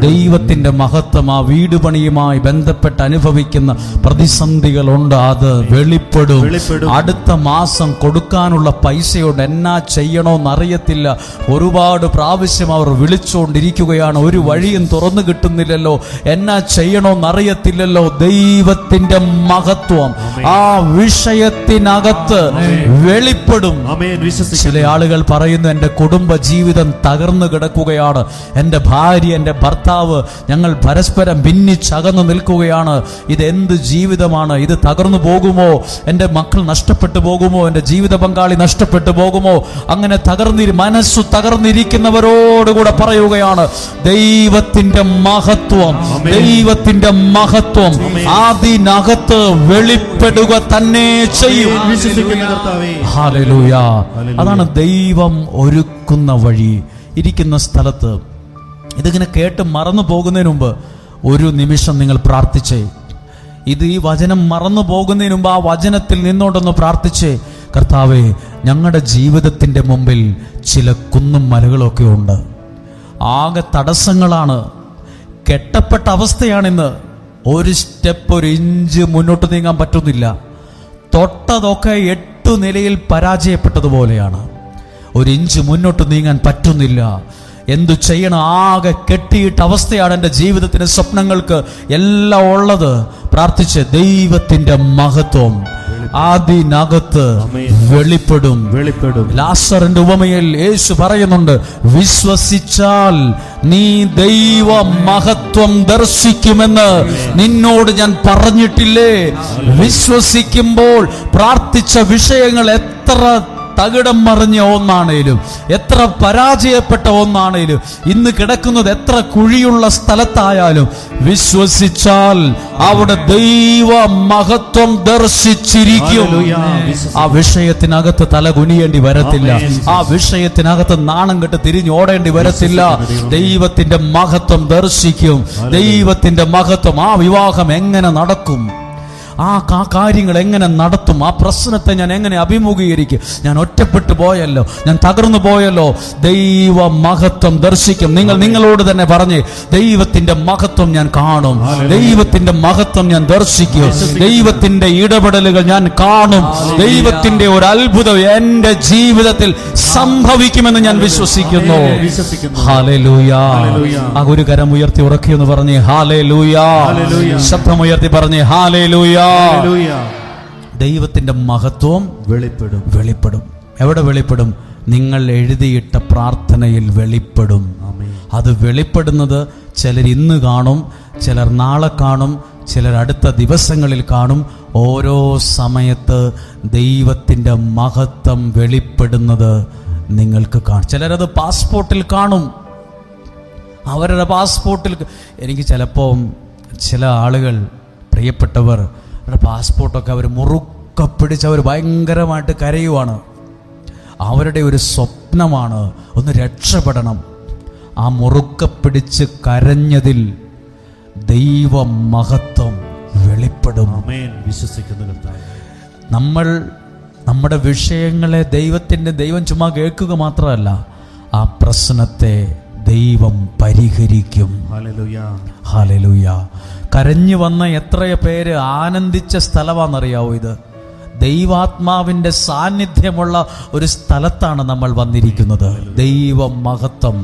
ദൈവത്തിന്റെ മഹത്വം ആ വീട് പണിയുമായി ബന്ധപ്പെട്ട് അനുഭവിക്കുന്ന പ്രതിസന്ധികളുണ്ട്, അത് വെളിപ്പെടും. അടുത്ത മാസം കൊടുക്കാനുള്ള പൈസയോട് എന്നാ ചെയ്യണോന്നറിയത്തില്ല. ഒരുപാട് പ്രാവശ്യം അവർ വിളിച്ചുകൊണ്ടിരിക്കുകയാണ്, ഒരു വഴിയും തുറന്നു കിട്ടും കിട്ടുന്നില്ലല്ലോ, എന്നാ ചെയ്യണോന്നറിയത്തില്ലല്ലോ. ദൈവത്തിന്റെ മഹത്വം ആ വിഷയത്തിനകത്ത് വെളിപ്പെടും. ചില ആളുകൾ പറയുന്നു, എൻ്റെ കുടുംബ ജീവിതം തകർന്നു കിടക്കുകയാണ്, എൻ്റെ ഭാര്യ എൻ്റെ ഭർത്താവ് ഞങ്ങൾ പരസ്പരം ഭിന്നിച്ചകന്നു നിൽക്കുകയാണ്, ഇത് എന്ത് ജീവിതമാണ്, ഇത് തകർന്നു പോകുമോ, എൻ്റെ മക്കൾ നഷ്ടപ്പെട്ടു പോകുമോ, എൻ്റെ ജീവിത പങ്കാളി നഷ്ടപ്പെട്ടു പോകുമോ? അങ്ങനെ മനസ്സു തകർന്നിരിക്കുന്നവരോടുകൂടെ പറയുകയാണ്, ദൈവത്തിന്റെ മഹത്വം, ദൈവത്തിന്റെ മഹത്വം അതിനകത്ത് വെളിപ്പെടുക തന്നെ ചെയ്യും. ഹല്ലേലൂയ. അതാണ് ദൈവം ഒരുക്കുന്ന വഴി. ഇരിക്കുന്ന സ്ഥലത്ത് ഇതിങ്ങനെ കേട്ട് മറന്നു പോകുന്നതിന് മുമ്പ് ഒരു നിമിഷം നിങ്ങൾ പ്രാർത്ഥിച്ചേ. ഈ വചനം മറന്നു പോകുന്നതിന് മുമ്പ് ആ വചനത്തിൽ നിന്നോണ്ടൊന്ന് പ്രാർത്ഥിച്ചേ. കർത്താവേ, ഞങ്ങളുടെ ജീവിതത്തിൻ്റെ മുമ്പിൽ ചില കുന്നും മലകളൊക്കെ ഉണ്ട്, ആകെ തടസ്സങ്ങളാണ്, കെട്ടപ്പെട്ട അവസ്ഥയാണിന്ന്. ഒരു സ്റ്റെപ്പ്, ഒരു ഇഞ്ച് മുന്നോട്ട് നീങ്ങാൻ പറ്റുന്നില്ല. തൊട്ടതൊക്കെ 8 നിലയിൽ പരാജയപ്പെട്ടതുപോലെയാണ്. ഒരു ഇഞ്ച് മുന്നോട്ട് നീങ്ങാൻ പറ്റുന്നില്ല. എന്തു ചെയ്യണം? ആകെ കെട്ടിയിട്ട അവസ്ഥയാണ് എൻ്റെ ജീവിതത്തിന്റെ സ്വപ്നങ്ങൾക്ക് എല്ലാം ഉള്ളത്. പ്രാർത്ഥിച്ച് ദൈവത്തിന്റെ മഹത്വം അതിനകത്ത് വെളിപ്പെടും. ലാസറിന്റെ ഉപമയിൽ യേശു പറയുന്നുണ്ട്, വിശ്വസിച്ചാൽ നീ ദൈവ മഹത്വം ദർശിക്കുമെന്ന് നിന്നോട് ഞാൻ പറഞ്ഞിട്ടില്ലേ? വിശ്വസിക്കുമ്പോൾ പ്രാർത്ഥിച്ച വിഷയങ്ങൾ എത്ര തകിടം മറിഞ്ഞ ഒന്നാണേലും, എത്ര പരാജയപ്പെട്ട ഒന്നാണേലും, ഇന്ന് കിടക്കുന്നത് എത്ര കുഴിയുള്ള സ്ഥലത്തായാലും, വിശ്വസിച്ചാൽ അവിടെ ദൈവ മഹത്വം ദർശിച്ചിരിക്കും. ആ വിഷയത്തിനകത്ത് തല കുനിയേണ്ടി വരത്തില്ല, ആ വിഷയത്തിനകത്ത് നാണം കെട്ട് തിരിഞ്ഞോടേണ്ടി വരത്തില്ല. ദൈവത്തിന്റെ മഹത്വം ദർശിക്കും. ദൈവത്തിന്റെ മഹത്വം. ആ വിവാഹം എങ്ങനെ നടക്കും? ആ കാര്യങ്ങൾ എങ്ങനെ നടത്തും? ആ പ്രശ്നത്തെ ഞാൻ എങ്ങനെ അഭിമുഖീകരിക്കും? ഞാൻ ഒറ്റപ്പെട്ടു പോയല്ലോ, ഞാൻ തകർന്നു പോയല്ലോ. ദൈവ മഹത്വം ദർശിക്കും. നിങ്ങളോട് തന്നെ പറഞ്ഞ്, ദൈവത്തിന്റെ മഹത്വം ഞാൻ കാണും, ദൈവത്തിന്റെ മഹത്വം ഞാൻ ദർശിക്കും, ദൈവത്തിന്റെ ഇടപെടലുകൾ ഞാൻ കാണും, ദൈവത്തിന്റെ ഒരു അത്ഭുതം എന്റെ ജീവിതത്തിൽ സംഭവിക്കുമെന്ന് ഞാൻ വിശ്വസിക്കുന്നു. ഹല്ലേലൂയ. ആ ഒരു കരം ഉയർത്തി ഉറക്കിയെന്ന് പറഞ്ഞ് ഹല്ലേലൂയ. ശബ്ദമുയർത്തി പറഞ്ഞ് ഹല്ലേലൂയ. ദൈവത്തിന്റെ മഹത്വം വെളിപ്പെടും. എവിടെ വെളിപ്പെടും? നിങ്ങൾ എഴുതിയിട്ട പ്രാർത്ഥനയിൽ വെളിപ്പെടും. അത് വെളിപ്പെടുന്നത് ചിലർ ഇന്ന് കാണും, ചിലർ നാളെ കാണും, ചിലർ അടുത്ത ദിവസങ്ങളിൽ കാണും. ഓരോ സമയത്ത് ദൈവത്തിന്റെ മഹത്വം വെളിപ്പെടുന്നത് നിങ്ങൾക്ക് കാണും. ചിലരത് പാസ്പോർട്ടിൽ കാണും. അവരുടെ പാസ്പോർട്ടിൽ എനിക്ക് ചിലപ്പോൾ ചില ആളുകൾ, പ്രിയപ്പെട്ടവർ, പാസ്പോർട്ടൊക്കെ അവർ മുറുക്ക പിടിച്ച് അവർ ഭയങ്കരമായിട്ട് കരയുവാണ്. അവരുടെ ഒരു സ്വപ്നമാണ് ഒന്ന് രക്ഷപ്പെടണം. ആ മുറുക്ക പിടിച്ച് കരഞ്ഞതിൽ ദൈവ മഹത്വം വെളിപ്പെടും. നമ്മൾ നമ്മുടെ വിഷയങ്ങളെ ദൈവം ചുമ്മാ കേൾക്കുക മാത്രമല്ല, ആ പ്രശ്നത്തെ ദൈവം പരിഹരിക്കും. ഹല്ലേലൂയ. കരഞ്ഞു വന്ന എത്രയോ പേര് ആനന്ദിച്ച സ്ഥലമാണെന്നറിയാവോ? ഇത് ദൈവാത്മാവിന്റെ സാന്നിധ്യമുള്ള ഒരു സ്ഥലത്താണ് നമ്മൾ വന്നിരിക്കുന്നത്. ദൈവ മഹത്വം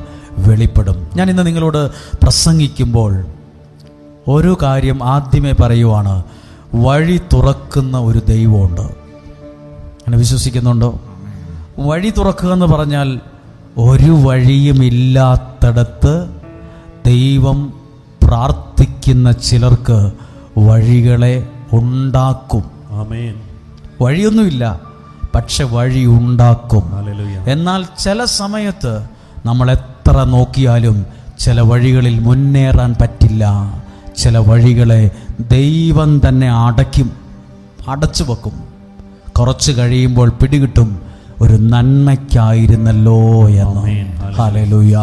വെളിപ്പെടും. ഞാൻ ഇന്ന് നിങ്ങളോട് പ്രസംഗിക്കുമ്പോൾ ഒരു കാര്യം ആദ്യമേ പറയുവാണ്, വഴി തുറക്കുന്ന ഒരു ദൈവമുണ്ട്. അങ്ങനെ വിശ്വസിക്കുന്നുണ്ടോ? വഴി തുറക്കുക എന്ന് പറഞ്ഞാൽ ഒരു വഴിയുമില്ലാത്തിടത്ത് ദൈവം പ്രാർത്ഥിക്കുന്ന ചിലർക്ക് വഴികളെ ഉണ്ടാക്കും. വഴിയൊന്നുമില്ല, പക്ഷെ വഴി ഉണ്ടാക്കും. എന്നാൽ ചില സമയത്ത് നമ്മൾ എത്ര നോക്കിയാലും ചില വഴികളിൽ മുന്നേറാൻ പറ്റില്ല. ചില വഴികളെ ദൈവം തന്നെ അടച്ചു വെക്കും. കുറച്ച് കഴിയുമ്പോൾ പിടികിട്ടും, ഒരു നന്മയ്ക്കായിരുന്നല്ലോ എന്ന്. ഹല്ലേലൂയ.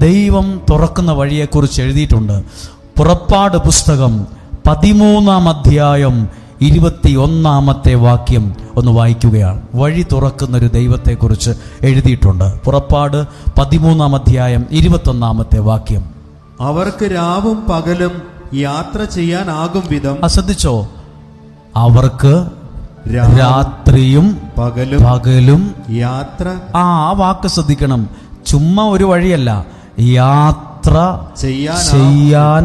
ദൈവം തുറക്കുന്ന വഴിയെക്കുറിച്ച് എഴുതിയിട്ടുണ്ട്. പുറപ്പാട് പുസ്തകം 13-ാം അധ്യായം 21-ാമത്തെ വാക്യം ഒന്ന് വായിക്കുകയാണ്. വഴി തുറക്കുന്നൊരു ദൈവത്തെക്കുറിച്ച് എഴുതിയിട്ടുണ്ട്. പുറപ്പാട് 13-ാം അധ്യായം 21-ാമത്തെ വാക്യം. അവർക്ക് രാവും പകലും യാത്ര ചെയ്യാനാകും വിധം. ശ്രദ്ധിച്ചോ? അവർക്ക് രാത്രിയും പകലും യാത്ര. ആ വാക്ക് ശ്രദ്ധിക്കണം. ചുമ്മാ ഒരു വഴിയല്ല, യാത്ര യാത്ര ചെയ്യാൻ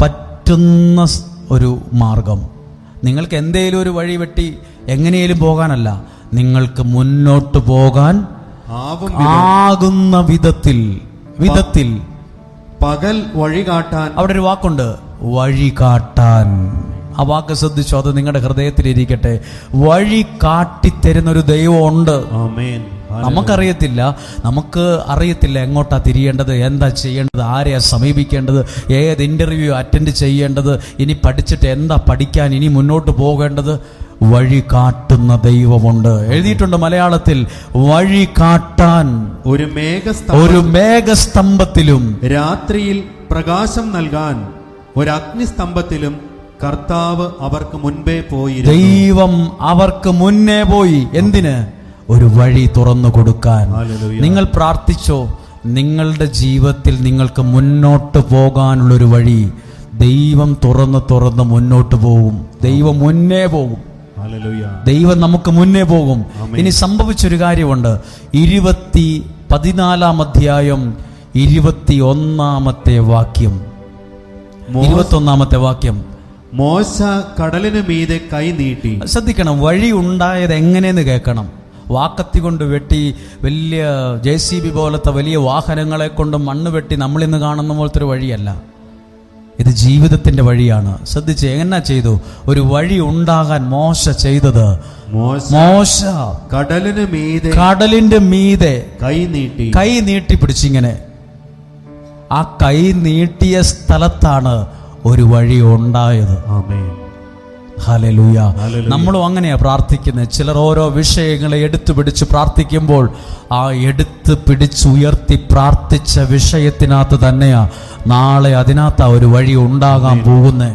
പറ്റുന്ന ഒരു മാർഗം. നിങ്ങൾക്ക് എന്തേലും ഒരു വഴി വെട്ടി എങ്ങനെയും പോകാനല്ല, നിങ്ങൾക്ക് മുന്നോട്ട് പോകാൻ ആകുന്ന വിധത്തിൽ പകൽ വഴി കാട്ടാൻ. അവിടെ ഒരു വാക്കുണ്ട്, വഴി കാട്ടാൻ. ആ വാക്ക് ശ്രദ്ധിച്ചോ, അത് നിങ്ങളുടെ ഹൃദയത്തിലിരിക്കട്ടെ. വഴി കാട്ടിത്തരുന്ന ഒരു ദൈവം ഉണ്ട്. നമുക്ക് അറിയത്തില്ല എങ്ങോട്ടാ തിരിയേണ്ടത്, എന്താ ചെയ്യേണ്ടത്, ആരെയാ സമീപിക്കേണ്ടത്, ഏത് ഇന്റർവ്യൂ അറ്റൻഡ് ചെയ്യേണ്ടത്, ഇനി പഠിച്ചിട്ട് എന്താ പഠിക്കാൻ, ഇനി മുന്നോട്ട് പോകേണ്ടത്. വഴി കാട്ടുന്ന ദൈവമുണ്ട്. എഴുതിയിട്ടുണ്ട് മലയാളത്തിൽ, വഴി കാട്ടാൻ ഒരു മേഘസ്തംഭത്തിലും രാത്രിയിൽ പ്രകാശം നൽകാൻ ഒരു അഗ്നിസ്തംഭത്തിലും കർത്താവ് അവർക്ക് മുൻപേ പോയി. ദൈവം അവർക്ക് മുന്നേ പോയി. എന്തിന്? ഒരു വഴി തുറന്നു കൊടുക്കാൻ. നിങ്ങൾ പ്രാർത്ഥിച്ചോ, നിങ്ങളുടെ ജീവിതത്തിൽ നിങ്ങൾക്ക് മുന്നോട്ട് പോകാനുള്ളൊരു വഴി ദൈവം തുറന്ന് മുന്നോട്ട് പോകും. ദൈവം മുന്നേ പോകും. ദൈവം നമുക്ക് മുന്നേ പോകും. ഇനി സംഭവിച്ചൊരു കാര്യമുണ്ട്. 14 അധ്യായം 21 വാക്യം. മോശ കടലിന് മീതെ കൈ നീട്ടി. ശ്രദ്ധിക്കണം, വഴി ഉണ്ടായത് എങ്ങനെയെന്ന് കേൾക്കണം. വാക്കത്തി കൊണ്ട് വെട്ടി, വലിയ JCB പോലത്തെ വലിയ വാഹനങ്ങളെ കൊണ്ട് മണ്ണ് വെട്ടി നമ്മളിന്ന് കാണുന്ന പോലത്തെ ഒരു വഴിയല്ല. ഇത് ജീവിതത്തിന്റെ വഴിയാണ്. ശ്രദ്ധിച്ച്, എങ്ങനെ ചെയ്തു? ഒരു വഴി ഉണ്ടാകാൻ മോശ ചെയ്തത്, മോശ കടലിന്റെ മീതെ കൈ നീട്ടി പിടിച്ചിങ്ങനെ. ആ കൈ നീട്ടിയ സ്ഥലത്താണ് ഒരു വഴി ഉണ്ടായത്. ഹല്ലേലൂയ. നമ്മളും അങ്ങനെയാ പ്രാർത്ഥിക്കുന്നത്. ചിലർ ഓരോ വിഷയങ്ങളെ എടുത്തു പിടിച്ച് പ്രാർത്ഥിക്കുമ്പോൾ ആ എടുത്ത് പിടിച്ചുയർത്തി പ്രാർത്ഥിച്ച വിഷയത്തിനകത്ത് തന്നെയാ നാളെ അതിനകത്ത് ഒരു വഴി ഉണ്ടാകാൻ പോകുന്നത്.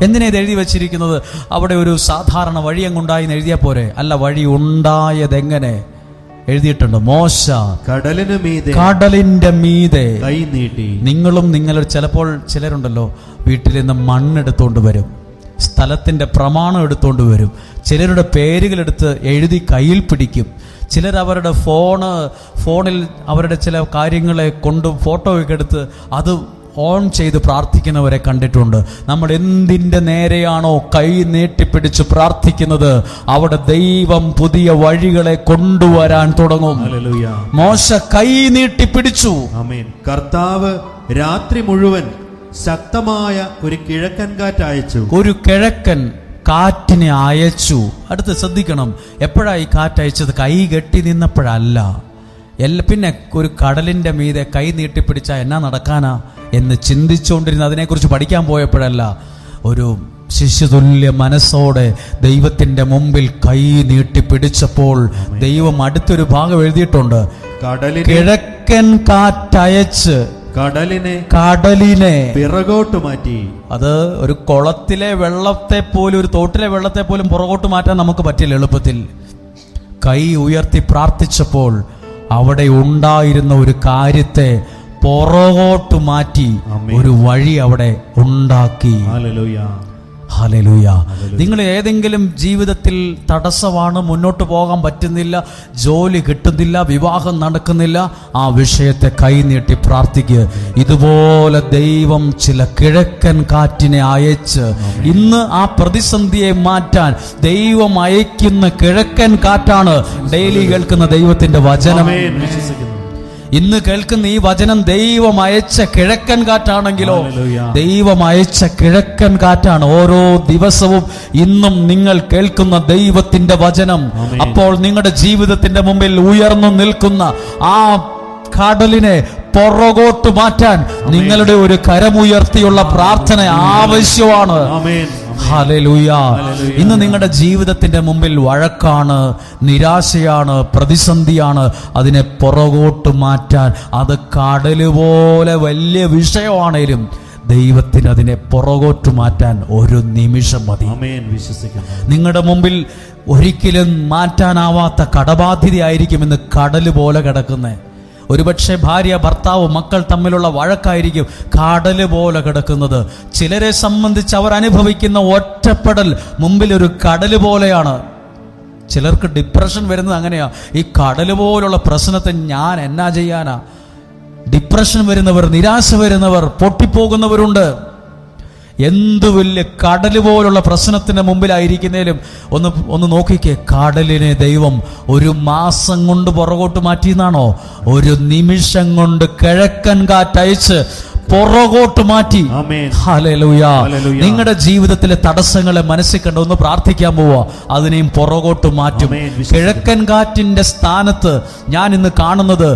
എന്തിനാ ഇത് എഴുതി വെച്ചിരിക്കുന്നത്? അവിടെ ഒരു സാധാരണ വഴി അങ്ങുണ്ടായി എന്ന് എഴുതിയാ പോരെ? അല്ല, വഴി ഉണ്ടായത് എങ്ങനെ എഴുതിയിട്ടുണ്ട്. മോശ കടലിന്റെ മീതെ കൈ നീട്ടി. നിങ്ങളുടെ ചിലപ്പോൾ ചിലരുണ്ടല്ലോ, വീട്ടിൽ നിന്ന് മണ്ണെടുത്തോണ്ട് വരും, സ്ഥലത്തിന്റെ പ്രമാണം എടുത്തോണ്ട് വരും, ചിലരുടെ പേരുകളെടുത്ത് എഴുതി കയ്യിൽ പിടിക്കും, ചിലർ അവരുടെ ഫോണിൽ അവരുടെ ചില കാര്യങ്ങളെ കൊണ്ട് ഫോട്ടോയൊക്കെ എടുത്ത് അത് ഓൺ ചെയ്ത് പ്രാർത്ഥിക്കുന്നവരെ കണ്ടിട്ടുണ്ട്. നമ്മൾ എന്തിൻ്റെ നേരെയാണോ കൈ നീട്ടിപ്പിടിച്ച് പ്രാർത്ഥിക്കുന്നത്, അവിടെ ദൈവം പുതിയ വഴികളെ കൊണ്ടുവരാൻ തുടങ്ങും. മോശ കൈ നീട്ടിപ്പിടിച്ചു. കർത്താവ് രാത്രി മുഴുവൻ ശക്തമായ ഒരു കിഴക്കൻ കാറ്റ് അയച്ചു. ഒരു കിഴക്കൻ കാറ്റിനെ അയച്ചു. അടുത്ത് ശ്രദ്ധിക്കണം, എപ്പോഴായി കാറ്റ് അയച്ചത്? കൈ കെട്ടി നിന്നപ്പോഴല്ല. പിന്നെ ഒരു കടലിന്റെ മീതെ കൈ നീട്ടിപ്പിടിച്ചാ എന്നാ നടക്കാനാ എന്ന് ചിന്തിച്ചുകൊണ്ടിരുന്ന, അതിനെക്കുറിച്ച് പഠിക്കാൻ പോയപ്പോഴല്ല. ഒരു ശിശുതുല്യ മനസ്സോടെ ദൈവത്തിന്റെ മുമ്പിൽ കൈ നീട്ടിപ്പിടിച്ചപ്പോൾ ദൈവം അടുത്തൊരു ഭാഗം എഴുതിയിട്ടുണ്ട്. കിഴക്കൻ കാറ്റയച്ച് കടലിനെ പിറകോട്ട് മാറ്റി. അത് ഒരു കുളത്തിലെ വെള്ളത്തെ പോലും, ഒരു തോട്ടിലെ വെള്ളത്തെ പോലും പുറകോട്ട് മാറ്റാൻ നമുക്ക് പറ്റില്ല എളുപ്പത്തിൽ. കൈ ഉയർത്തി പ്രാർത്ഥിച്ചപ്പോൾ അവിടെ ഉണ്ടായിരുന്ന ഒരു കാര്യത്തെ പുറകോട്ട് മാറ്റി ഒരു വഴി അവിടെ ഉണ്ടാക്കി. ഹല്ലേലൂയ. നിങ്ങൾ ഏതെങ്കിലും ജീവിതത്തിൽ തടസ്സമാണ്, മുന്നോട്ട് പോകാൻ പറ്റുന്നില്ല, ജോലി കിട്ടുന്നില്ല, വിവാഹം നടക്കുന്നില്ല, ആ വിഷയത്തെ കൈനീട്ടി പ്രാർത്ഥിക്കുക. ഇതുപോലെ ദൈവം ചില കിഴക്കൻ കാറ്റിനെ അയച്ച് ഇന്ന് ആ പ്രതിസന്ധിയെ മാറ്റാൻ ദൈവം അയക്കുന്ന കിഴക്കൻ കാറ്റാണ് ഡെയിലി കേൾക്കുന്ന ദൈവത്തിന്റെ വചനം. ഇന്ന് കേൾക്കുന്ന ഈ വചനം ദൈവം അയച്ച കിഴക്കൻ കാറ്റാണെങ്കിലോ, ദൈവം അയച്ച കിഴക്കൻ കാറ്റാണ് ഓരോ ദിവസവും ഇന്നും നിങ്ങൾ കേൾക്കുന്ന ദൈവത്തിന്റെ വചനം. അപ്പോൾ നിങ്ങളുടെ ജീവിതത്തിന്റെ മുമ്പിൽ ഉയർന്നു നിൽക്കുന്ന ആ കടലിനെ പുറകോട്ട് മാറ്റാൻ നിങ്ങളുടെ ഒരു കരമുയർത്തിയുള്ള പ്രാർത്ഥന ആവശ്യമാണ്. ഹല്ലേലൂയ. ഇന്ന് നിങ്ങളുടെ ജീവിതത്തിന്റെ മുമ്പിൽ വഴക്കാണ്, നിരാശയാണ്, പ്രതിസന്ധിയാണ്. അതിനെ പുറകോട്ട് മാറ്റാൻ, അത് കടല് പോലെ വലിയ വിഷയമാണേലും ദൈവത്തിന് അതിനെ പുറകോട്ട് മാറ്റാൻ ഒരു നിമിഷം മതി. നിങ്ങളുടെ മുമ്പിൽ ഒരിക്കലും മാറ്റാനാവാത്ത കടബാധ്യതയായിരിക്കും ഇന്ന് കടല് പോലെ കിടക്കുന്നത്. ഒരുപക്ഷെ ഭാര്യ, ഭർത്താവ്, മക്കൾ തമ്മിലുള്ള വഴക്കായിരിക്കും കടല് പോലെ കിടക്കുന്നത്. ചിലരെ സംബന്ധിച്ച് അവർ അനുഭവിക്കുന്ന ഒറ്റപ്പെടൽ മുമ്പിൽ ഒരു കടല് പോലെയാണ്. ചിലർക്ക് ഡിപ്രഷൻ വരുന്നത് അങ്ങനെയാ. ഈ കടല് പോലുള്ള പ്രശ്നത്തെ ഞാൻ എന്നാ ചെയ്യാനാ? ഡിപ്രഷൻ വരുന്നവർ, നിരാശ വരുന്നവർ, പൊട്ടിപ്പോകുന്നവരുണ്ട്. എന്തു വലിയ കടല് പോലുള്ള പ്രശ്നത്തിന്റെ മുമ്പിലായിരിക്കുന്നതിലും ഒന്ന് നോക്കിക്കേ, കടലിനെ ദൈവം 1 മാസം കൊണ്ട് പുറകോട്ട് മാറ്റിയെന്നാണോ? 1 നിമിഷം കൊണ്ട് കിഴക്കൻ കാറ്റയച്ച് പുറകോട്ട് മാറ്റി. ഹല്ലേലൂയ. നിങ്ങളുടെ ജീവിതത്തിലെ തടസ്സങ്ങളെ മനസ്സിൽ കണ്ട് ഒന്ന് പ്രാർത്ഥിക്കാൻ പോവാ, അതിനെയും പുറകോട്ട് മാറ്റും. കിഴക്കൻ കാറ്റിന്റെ സ്ഥാനത്ത് ഞാൻ ഇന്ന് കാണുന്നത്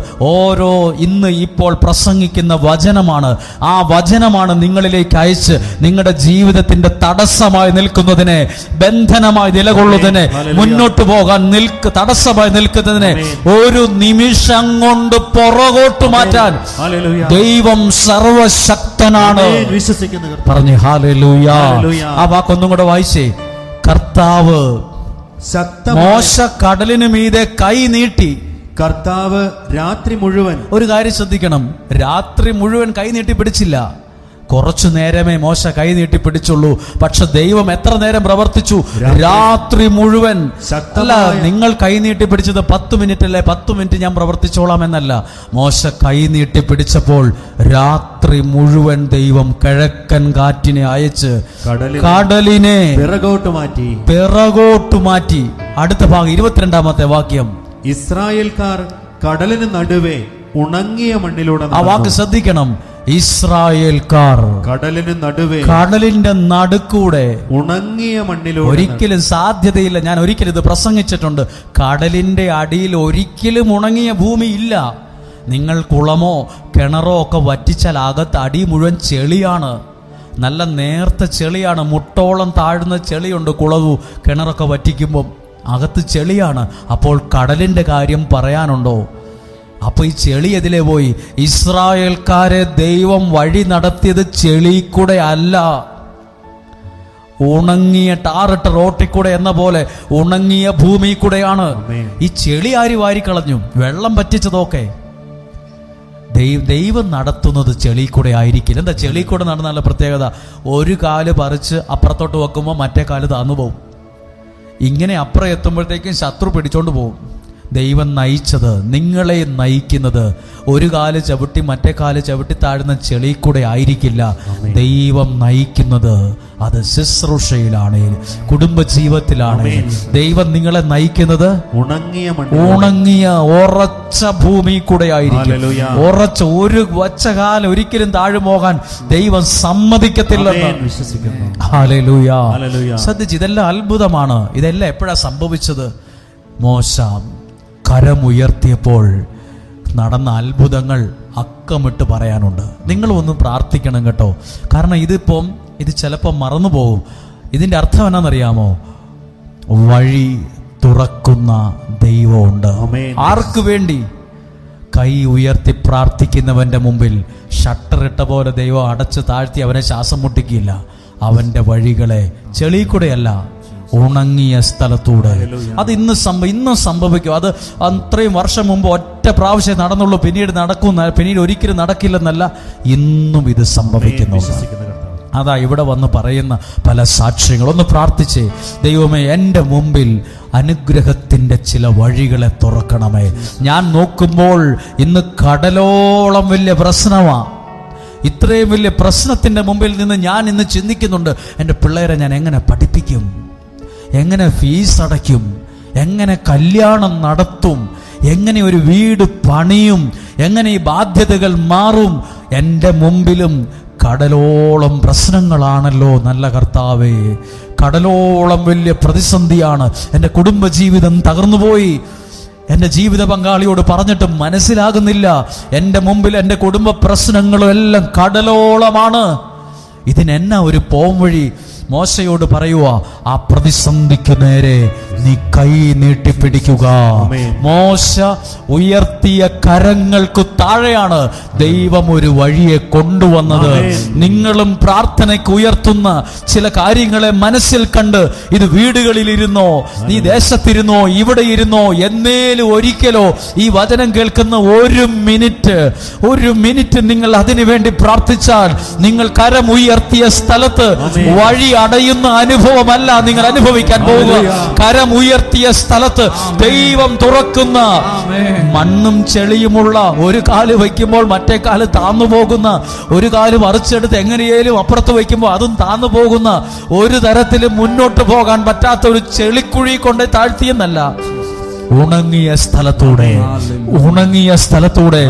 ഇന്ന് ഇപ്പോൾ പ്രസംഗിക്കുന്ന വചനമാണ്. ആ വചനമാണ് നിങ്ങളിലേക്ക് അയച്ച് നിങ്ങളുടെ ജീവിതത്തിന്റെ തടസ്സമായി നിൽക്കുന്നതിനെ, ബന്ധനമായി നിലകൊള്ളുന്നതിനെ, മുന്നോട്ട് പോകാൻ തടസ്സമായി നിൽക്കുന്നതിനെ 1 നിമിഷം കൊണ്ട് പുറകോട്ട് മാറ്റാൻ ദൈവം സർവശക്തനാണ്. പറഞ്ഞു ഹല്ലേലൂയ. ആ വാക്കൊന്നും കൂടെ വായിച്ചേ. കർത്താവ് മോശ കടലിന് മീതെ കൈ നീട്ടി. കർത്താവ് രാത്രി മുഴുവൻ. ഒരു കാര്യം ശ്രദ്ധിക്കണം, രാത്രി മുഴുവൻ കൈ നീട്ടി പിടിച്ചില്ല. കുറച്ചു നേരമേ മോശ കൈ നീട്ടി പിടിച്ചുള്ളൂ. പക്ഷെ ദൈവം എത്ര നേരം പ്രവർത്തിച്ചു? രാത്രി മുഴുവൻ. അല്ല, നിങ്ങൾ കൈ നീട്ടി പിടിച്ചത് 10 മിനിറ്റ് അല്ലേ, 10 മിനിറ്റ് ഞാൻ പ്രവർത്തിച്ചോളാം എന്നല്ല. മോശ കൈ നീട്ടി പിടിച്ചപ്പോൾ രാത്രി മുഴുവൻ ദൈവം കിഴക്കൻ കാറ്റിനെ അയച്ച് കടലിനെ പിറകോട്ട് മാറ്റി. അടുത്ത ഭാഗം 22-ാമത്തെ വാക്യം. ഇസ്രായേൽക്കാർ കടലിന് നടുവേ ഉണങ്ങിയ മണ്ണിലൂടെ. ആ വാക്ക് ശ്രദ്ധിക്കണം. ഇസ്രായേൽക്കാർ കടലിന് നടുവേ, കടലിന്റെ നടുക്കൂടെ ഉണങ്ങിയ മണ്ണിലൂടെ. ഒരിക്കലും സാധ്യതയില്ല. ഞാൻ ഒരിക്കലും ഇത് പ്രസംഗിച്ചിട്ടുണ്ട്. കടലിന്റെ അടിയിൽ ഒരിക്കലും ഉണങ്ങിയ ഭൂമി ഇല്ല. നിങ്ങൾ കുളമോ കിണറോ ഒക്കെ വറ്റിച്ചാൽ അകത്ത് അടി മുഴുവൻ ചെളിയാണ്. നല്ല നേർത്ത ചെളിയാണ്. മുട്ടോളം താഴ്ന്ന ചെളിയുണ്ട്. കുളവും കിണറൊക്കെ വറ്റിക്കുമ്പോൾ അകത്ത് ചെളിയാണ്. അപ്പോൾ കടലിന്റെ കാര്യം പറയാനുണ്ടോ? അപ്പൊ ഈ ചെളി എതിലെ പോയി? ഇസ്രായേൽക്കാരെ ദൈവം വഴി നടത്തിയത് ചെളി കൂടെ അല്ല, ഉണങ്ങിയ ടാറിട്ട റോട്ടിൽ കൂടെ എന്ന പോലെ ഉണങ്ങിയ ഭൂമി കൂടെയാണ്. ഈ ചെളി ആര് വാരിക്കളഞ്ഞു? വെള്ളം പറ്റിച്ചതൊക്കെ ദൈവം നടത്തുന്നത് ചെളി കൂടെ ആയിരിക്കില്ല. എന്താ ചെളി കൂടെ നടന്നുള്ള പ്രത്യേകത? ഒരു കാല് പറിച്ച് അപ്പുറത്തോട്ട് വെക്കുമ്പോൾ മറ്റേ കാല് താന്നു പോകും. ഇങ്ങനെ അപ്പുറം എത്തുമ്പോഴത്തേക്കും ശത്രു പിടിച്ചോണ്ട് പോകും. ദൈവം നയിച്ചത്, നിങ്ങളെ നയിക്കുന്നത് ഒരു കാല് ചവിട്ടി മറ്റേ കാല് ചവിട്ടി താഴുന്ന ചെളി കൂടെ ആയിരിക്കില്ല. ദൈവം നയിക്കുന്നത് അത് ശുശ്രൂഷയിലാണ്, കുടുംബജീവിതത്തിലാണ്. ദൈവം നിങ്ങളെ നയിക്കുന്നത് ഉണങ്ങിയ ഉറച്ച ഭൂമി കൂടെ ആയിരിക്കും. ഉറച്ച ഒരു വച്ച കാലം ഒരിക്കലും താഴുപോകാൻ ദൈവം സമ്മതിക്കത്തില്ലെന്ന് വിശ്വസിക്കുന്നു. ഹല്ലേലൂയ. ശ്രദ്ധിച്ച്, ഇതെല്ലാം അത്ഭുതമാണ്. ഇതെല്ലാം എപ്പോഴാ സംഭവിച്ചത്? മോശ കരമുയർത്തിയപ്പോൾ നടന്ന അത്ഭുതങ്ങൾ അക്കമിട്ട് പറയാനുണ്ട്. നിങ്ങളൊന്ന് പ്രാർത്ഥിക്കണം കേട്ടോ. കാരണം ഇത് ചിലപ്പോൾ മറന്നു പോകും. ഇതിൻ്റെ അർത്ഥം എന്നാണെന്നറിയാമോ? വഴി തുറക്കുന്ന ദൈവമുണ്ട്. ആർക്ക് വേണ്ടി? കൈ ഉയർത്തി പ്രാർത്ഥിക്കുന്നവന്റെ മുമ്പിൽ ഷട്ടറിട്ട പോലെ ദൈവം അടച്ചു താഴ്ത്തി അവനെ ശ്വാസം മുട്ടിക്കില്ല. അവന്റെ വഴികളെ ചെളി കൂടെയല്ല, ഉണങ്ങിയ സ്ഥലത്തൂടെ. അത് ഇന്നും സംഭവിക്കും. അത് അത്രയും വർഷം മുമ്പ് ഒറ്റ പ്രാവശ്യം നടന്നുള്ളൂ, പിന്നീട് ഒരിക്കലും നടക്കില്ലെന്നല്ല, ഇന്നും ഇത് സംഭവിക്കുന്നു. അതാ ഇവിടെ വന്ന് പറയുന്ന പല സാക്ഷ്യങ്ങൾ. ഒന്ന് പ്രാർത്ഥിച്ചേ, ദൈവമേ എൻ്റെ മുമ്പിൽ അനുഗ്രഹത്തിൻ്റെ ചില വഴികളെ തുറക്കണമേ. ഞാൻ നോക്കുമ്പോൾ ഇന്ന് കടലോളം വലിയ പ്രശ്നമാണ്. ഇത്രയും വലിയ പ്രശ്നത്തിൻ്റെ മുമ്പിൽ നിന്ന് ഞാൻ ഇന്ന് ചിന്തിക്കുന്നുണ്ട്, എൻ്റെ പിള്ളേരെ ഞാൻ എങ്ങനെ പഠിപ്പിക്കും, എങ്ങനെ ഫീസ് അടയ്ക്കും, എങ്ങനെ കല്യാണം നടത്തും, എങ്ങനെ ഒരു വീട് പണിയും, എങ്ങനെ ഈ ബാധ്യതകൾ മാറും. എൻ്റെ മുമ്പിലും കടലോളം പ്രശ്നങ്ങളാണല്ലോ നല്ല കർത്താവേ. കടലോളം വലിയ പ്രതിസന്ധിയാണ്. എൻ്റെ കുടുംബജീവിതം തകർന്നുപോയി. എൻ്റെ ജീവിത പങ്കാളിയോട് പറഞ്ഞിട്ട് മനസ്സിലാകുന്നില്ല. എൻ്റെ മുമ്പിൽ എൻ്റെ കുടുംബ പ്രശ്നങ്ങളും എല്ലാം കടലോളമാണ്. ഇതിനെന്നാ ഒരു പോംവഴി? മോശയോട് പറയുക, ആ പ്രതിസന്ധിക്ക് നേരെ നീ കൈ നീട്ടിപ്പിടിക്കുക. മോശ ഉയർത്തിയ കരങ്ങൾക്ക് താഴെയാണ് ദൈവം ഒരു വഴിയെ കൊണ്ടുവന്നത്. നിങ്ങളും പ്രാർത്ഥനയ്ക്ക് ഉയർത്തുന്ന ചില കാര്യങ്ങളെ മനസ്സിൽ കണ്ട്, ഇത് വീടുകളിലിരുന്നോ, നീ ദേശത്തിരുന്നോ, ഇവിടെ ഇരുന്നോ, എന്നേലും ഒരിക്കലോ ഈ വചനം കേൾക്കുന്ന ഒരു മിനിറ്റ് നിങ്ങൾ അതിനു വേണ്ടി പ്രാർത്ഥിച്ചാൽ, നിങ്ങൾ കരം ഉയർത്തിയ സ്ഥലത്ത് വഴി അടയുന്ന അനുഭവമല്ല നിങ്ങൾ അനുഭവിക്കാൻ പോകുക. കരമുയർത്തിയ സ്ഥലത്ത് ദൈവം തുറക്കുന്ന, മണ്ണും ചെളിയുമുള്ള ഒരു കാല് വയ്ക്കുമ്പോൾ മറ്റേ കാല് താന്നു പോകുന്ന, ഒരു കാല് മറിച്ചെടുത്ത് എങ്ങനെയേലും അപ്പുറത്ത് വയ്ക്കുമ്പോൾ അതും താന്നു പോകുന്ന, ഒരു തരത്തിലും മുന്നോട്ട് പോകാൻ പറ്റാത്ത ഒരു ചെളിക്കുഴി കൊണ്ട് താഴ്ത്തിയെന്നല്ല, ഉണങ്ങിയ സ്ഥലത്തൂടെ, ഉണങ്ങിയ സ്ഥലത്തൂടെ.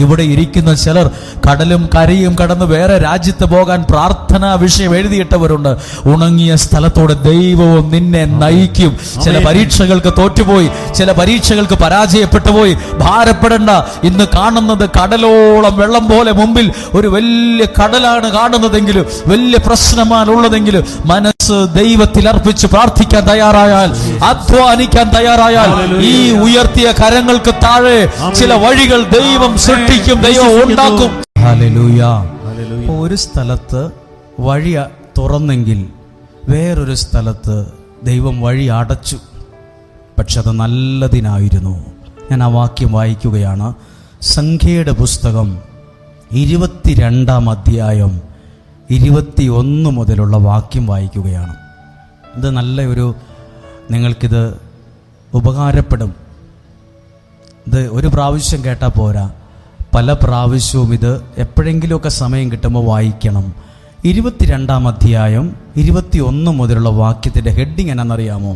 ഇവിടെ ഇരിക്കുന്ന ചിലർ കടലും കരയും കടന്ന് വേറെ രാജ്യത്ത് പോകാൻ പ്രാർത്ഥനാ വിഷയം എഴുതിയിട്ടവരുണ്ട്. ഉണങ്ങിയ സ്ഥലത്തൂടെ ദൈവവും നിന്നെ നയിക്കും. ചില പരീക്ഷകൾക്ക് തോറ്റുപോയി, ചില പരീക്ഷകൾക്ക് പരാജയപ്പെട്ടു പോയി, ഭാരപ്പെടേണ്ട. ഇന്ന് കാണുന്നത് കടലോളം വെള്ളം പോലെ മുമ്പിൽ ഒരു വലിയ കടലാണ് കാണുന്നതെങ്കിലും, വലിയ പ്രശ്നമാണ് ഉള്ളതെങ്കിലും, മനസ്സ് ദൈവത്തിൽ അർപ്പിച്ച് പ്രാർത്ഥിക്കാൻ തയ്യാറായാൽ, അധ്വാനിക്കാൻ തയ്യാറായാൽ, ഈ ഉയർത്തിയ കരങ്ങൾക്ക് താഴെ ചില വഴികൾ ദൈവം സൃഷ്ടിക്കും, ദൈവം ഉണ്ടാക്കും. ഹല്ലേലൂയ. ഒരു സ്ഥലത്ത് വഴി തുറന്നെങ്കിൽ വേറൊരു സ്ഥലത്ത് ദൈവം വഴി അടച്ചു. പക്ഷെ അത് നല്ലതിനായിരുന്നു. ഞാൻ ആ വാക്യം വായിക്കുകയാണ്. സംഖ്യയുടെ പുസ്തകം 22-ാം അധ്യായം 21 മുതലുള്ള വാക്യം വായിക്കുകയാണ്. ഇത് നല്ലൊരു, നിങ്ങൾക്കിത് ഉപകാരപ്പെടും. ഇത് ഒരു പ്രാവശ്യം കേട്ടാൽ പോരാ, പല പ്രാവശ്യവും ഇത് എപ്പോഴെങ്കിലുമൊക്കെ സമയം കിട്ടുമ്പോൾ വായിക്കണം. 22-ാം അധ്യായം 21 മുതലുള്ള വാക്യത്തിന്റെ ഹെഡിങ് എന്നാണെന്നറിയാമോ?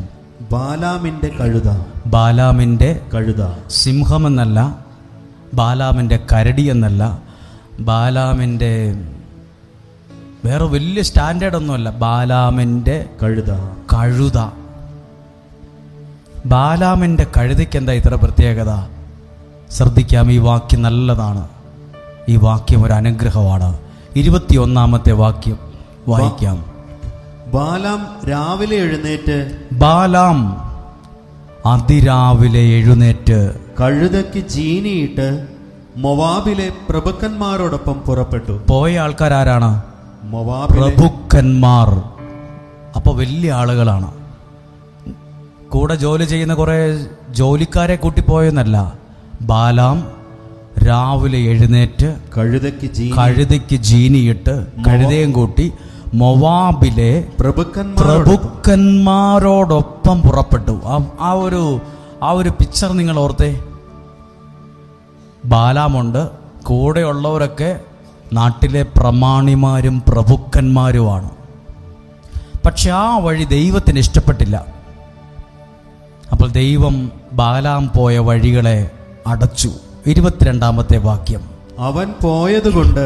ബാലാമിന്റെ കഴുത. ബാലാമിന്റെ കഴുത. സിംഹമെന്നല്ല, ബാലാമിന്റെ കരടി എന്നല്ല, ബാലാമിന്റെ വേറെ വലിയ സ്റ്റാൻഡേർഡ് ഒന്നുമല്ല, ബാലാമിന്റെ കഴുത. കഴുത. ബാലാമിന്റെ കഴുതയ്ക്ക് എന്താ ഇത്ര പ്രത്യേകത? ശ്രദ്ധിക്കാം, ഈ വാക്യം നല്ലതാണ്. ഈ വാക്യം ഒരു അനുഗ്രഹമാണ്. 21-ാമത്തെ വാക്യം വായിക്കാം. ബാലാം രാവിലെ എഴുന്നേറ്റ്, ബാലാം അതിരാവിലെ എഴുന്നേറ്റ് കഴുതയ്ക്ക് ജീനിയിട്ട് മൊവാബിലെ പ്രഭുക്കന്മാരോടൊപ്പം പുറപ്പെട്ടു. പോയ ആൾക്കാരാരാണ്? മൊവാബിലെ പ്രഭുക്കന്മാർ. അപ്പൊ വലിയ ആളുകളാണ്. കൂടെ ജോലി ചെയ്യുന്ന കുറെ ജോലിക്കാരെ കൂട്ടിപ്പോയെന്നല്ല. ബാലാം രാവിലെ എഴുന്നേറ്റ് കഴുതയ്ക്ക് ജീനിയിട്ട് കഴുതയും കൂട്ടി മൊവാബിലെ പ്രഭുക്കന്മാരോടൊപ്പം പുറപ്പെട്ടു. ആ ഒരു പിക്ചർ നിങ്ങൾ ഓർത്തേ. ബാലാമുണ്ട്, കൂടെയുള്ളവരൊക്കെ നാട്ടിലെ പ്രമാണിമാരും പ്രഭുക്കന്മാരുമാണ്. പക്ഷെ ആ വഴി ദൈവത്തിന് ഇഷ്ടപ്പെട്ടില്ല. അപ്പോൾ ദൈവം ബാലാം പോയ വഴികളെ അടച്ചു. 22-ാമത്തെ വാക്യം. അവൻ പോയതുകൊണ്ട്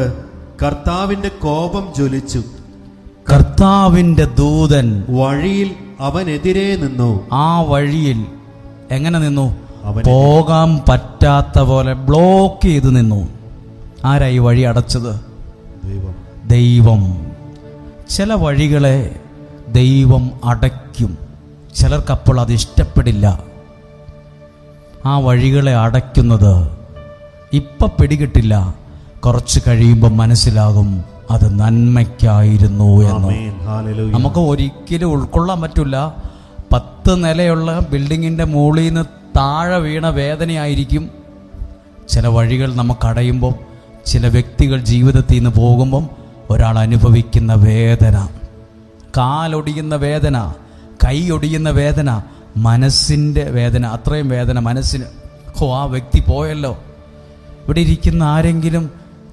കർത്താവിന്റെ കോപം ജ്വലിച്ചു. കർത്താവിന്റെ ദൂതൻ വഴിയിൽ അവനെതിരെ നിന്നു. ആ വഴിയിൽ എങ്ങനെ നിന്നു? പോകാൻ പറ്റാത്ത പോലെ ബ്ലോക്ക് ചെയ്ത് നിന്നു. ആരാ ഈ വഴി അടച്ചത്? ദൈവം. ചില വഴികളെ ദൈവം അടയ്ക്കും. ചിലർക്കപ്പോൾ അത് ഇഷ്ടപ്പെടില്ല. ആ വഴികളെ അടയ്ക്കുന്നത് ഇപ്പം പിടികിട്ടില്ല, കുറച്ച് കഴിയുമ്പോൾ മനസ്സിലാകും അത് നന്മയ്ക്കായിരുന്നു എന്ന്. നമുക്ക് ഒരിക്കലും ഉൾക്കൊള്ളാൻ പറ്റില്ല. 10 നിലയുള്ള ബിൽഡിങ്ങിൻ്റെ മുകളിൽ നിന്ന് താഴെ വീണ വേദനയായിരിക്കും ചില വഴികൾ നമുക്കടയുമ്പം, ചില വ്യക്തികൾ ജീവിതത്തിൽ നിന്ന് പോകുമ്പം ഒരാൾ അനുഭവിക്കുന്ന വേദന, കാലൊടിയുന്ന വേദന, കൈ ഒടിയുന്ന വേദന, മനസ്സിൻ്റെ വേദന. അത്രയും വേദന മനസ്സിന്. ആ വ്യക്തി പോയല്ലോ. ഇവിടെ ഇരിക്കുന്ന ആരെങ്കിലും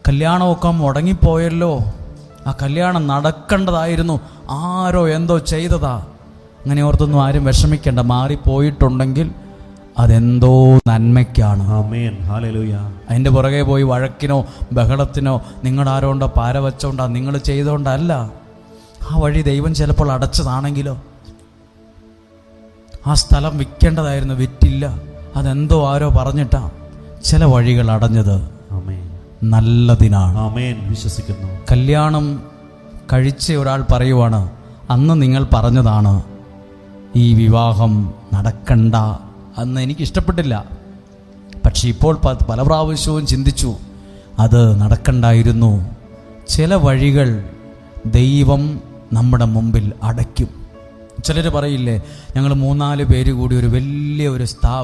കല്യാണമൊക്കെ മുടങ്ങിപ്പോയല്ലോ, ആ കല്യാണം നടക്കേണ്ടതായിരുന്നു, ആരോ എന്തോ ചെയ്തതാ. അങ്ങനെ ഓർത്തൊന്നും ആരും വിഷമിക്കേണ്ട. മാറിപ്പോയിട്ടുണ്ടെങ്കിൽ അതെന്തോ നന്മയ്ക്കാണ്. അതിൻ്റെ പുറകെ പോയി വഴക്കിനോ ബഹളത്തിനോ നിങ്ങളാരോണ്ടോ പാര വച്ചോണ്ടാ നിങ്ങൾ ചെയ്തോണ്ടല്ല. ആ വഴി ദൈവം ചിലപ്പോൾ അടച്ചതാണെങ്കിലോ, ആ സ്ഥലം വിൽക്കേണ്ടതായിരുന്നു, വിറ്റില്ല, അതെന്തോ ആരോ പറഞ്ഞിട്ടാ. ചില വഴികൾ അടഞ്ഞത് നല്ലതിനാണ്. വിശ്വസിക്കുന്നു. കല്യാണം കഴിച്ച ഒരാൾ പറയുവാണ്, അന്ന് നിങ്ങൾ പറഞ്ഞതാണ് ഈ വിവാഹം നടക്കണ്ട, അന്ന് എനിക്കിഷ്ടപ്പെട്ടില്ല. പക്ഷെ ഇപ്പോൾ പല പ്രാവശ്യവും ചിന്തിച്ചു അത് നടക്കണ്ടായിരുന്നു. ചില വഴികൾ ദൈവം നമ്മുടെ മുമ്പിൽ അടയ്ക്കും. ചിലർ പറയില്ലേ, ഞങ്ങൾ 3-4 പേര് കൂടി ഒരു വലിയ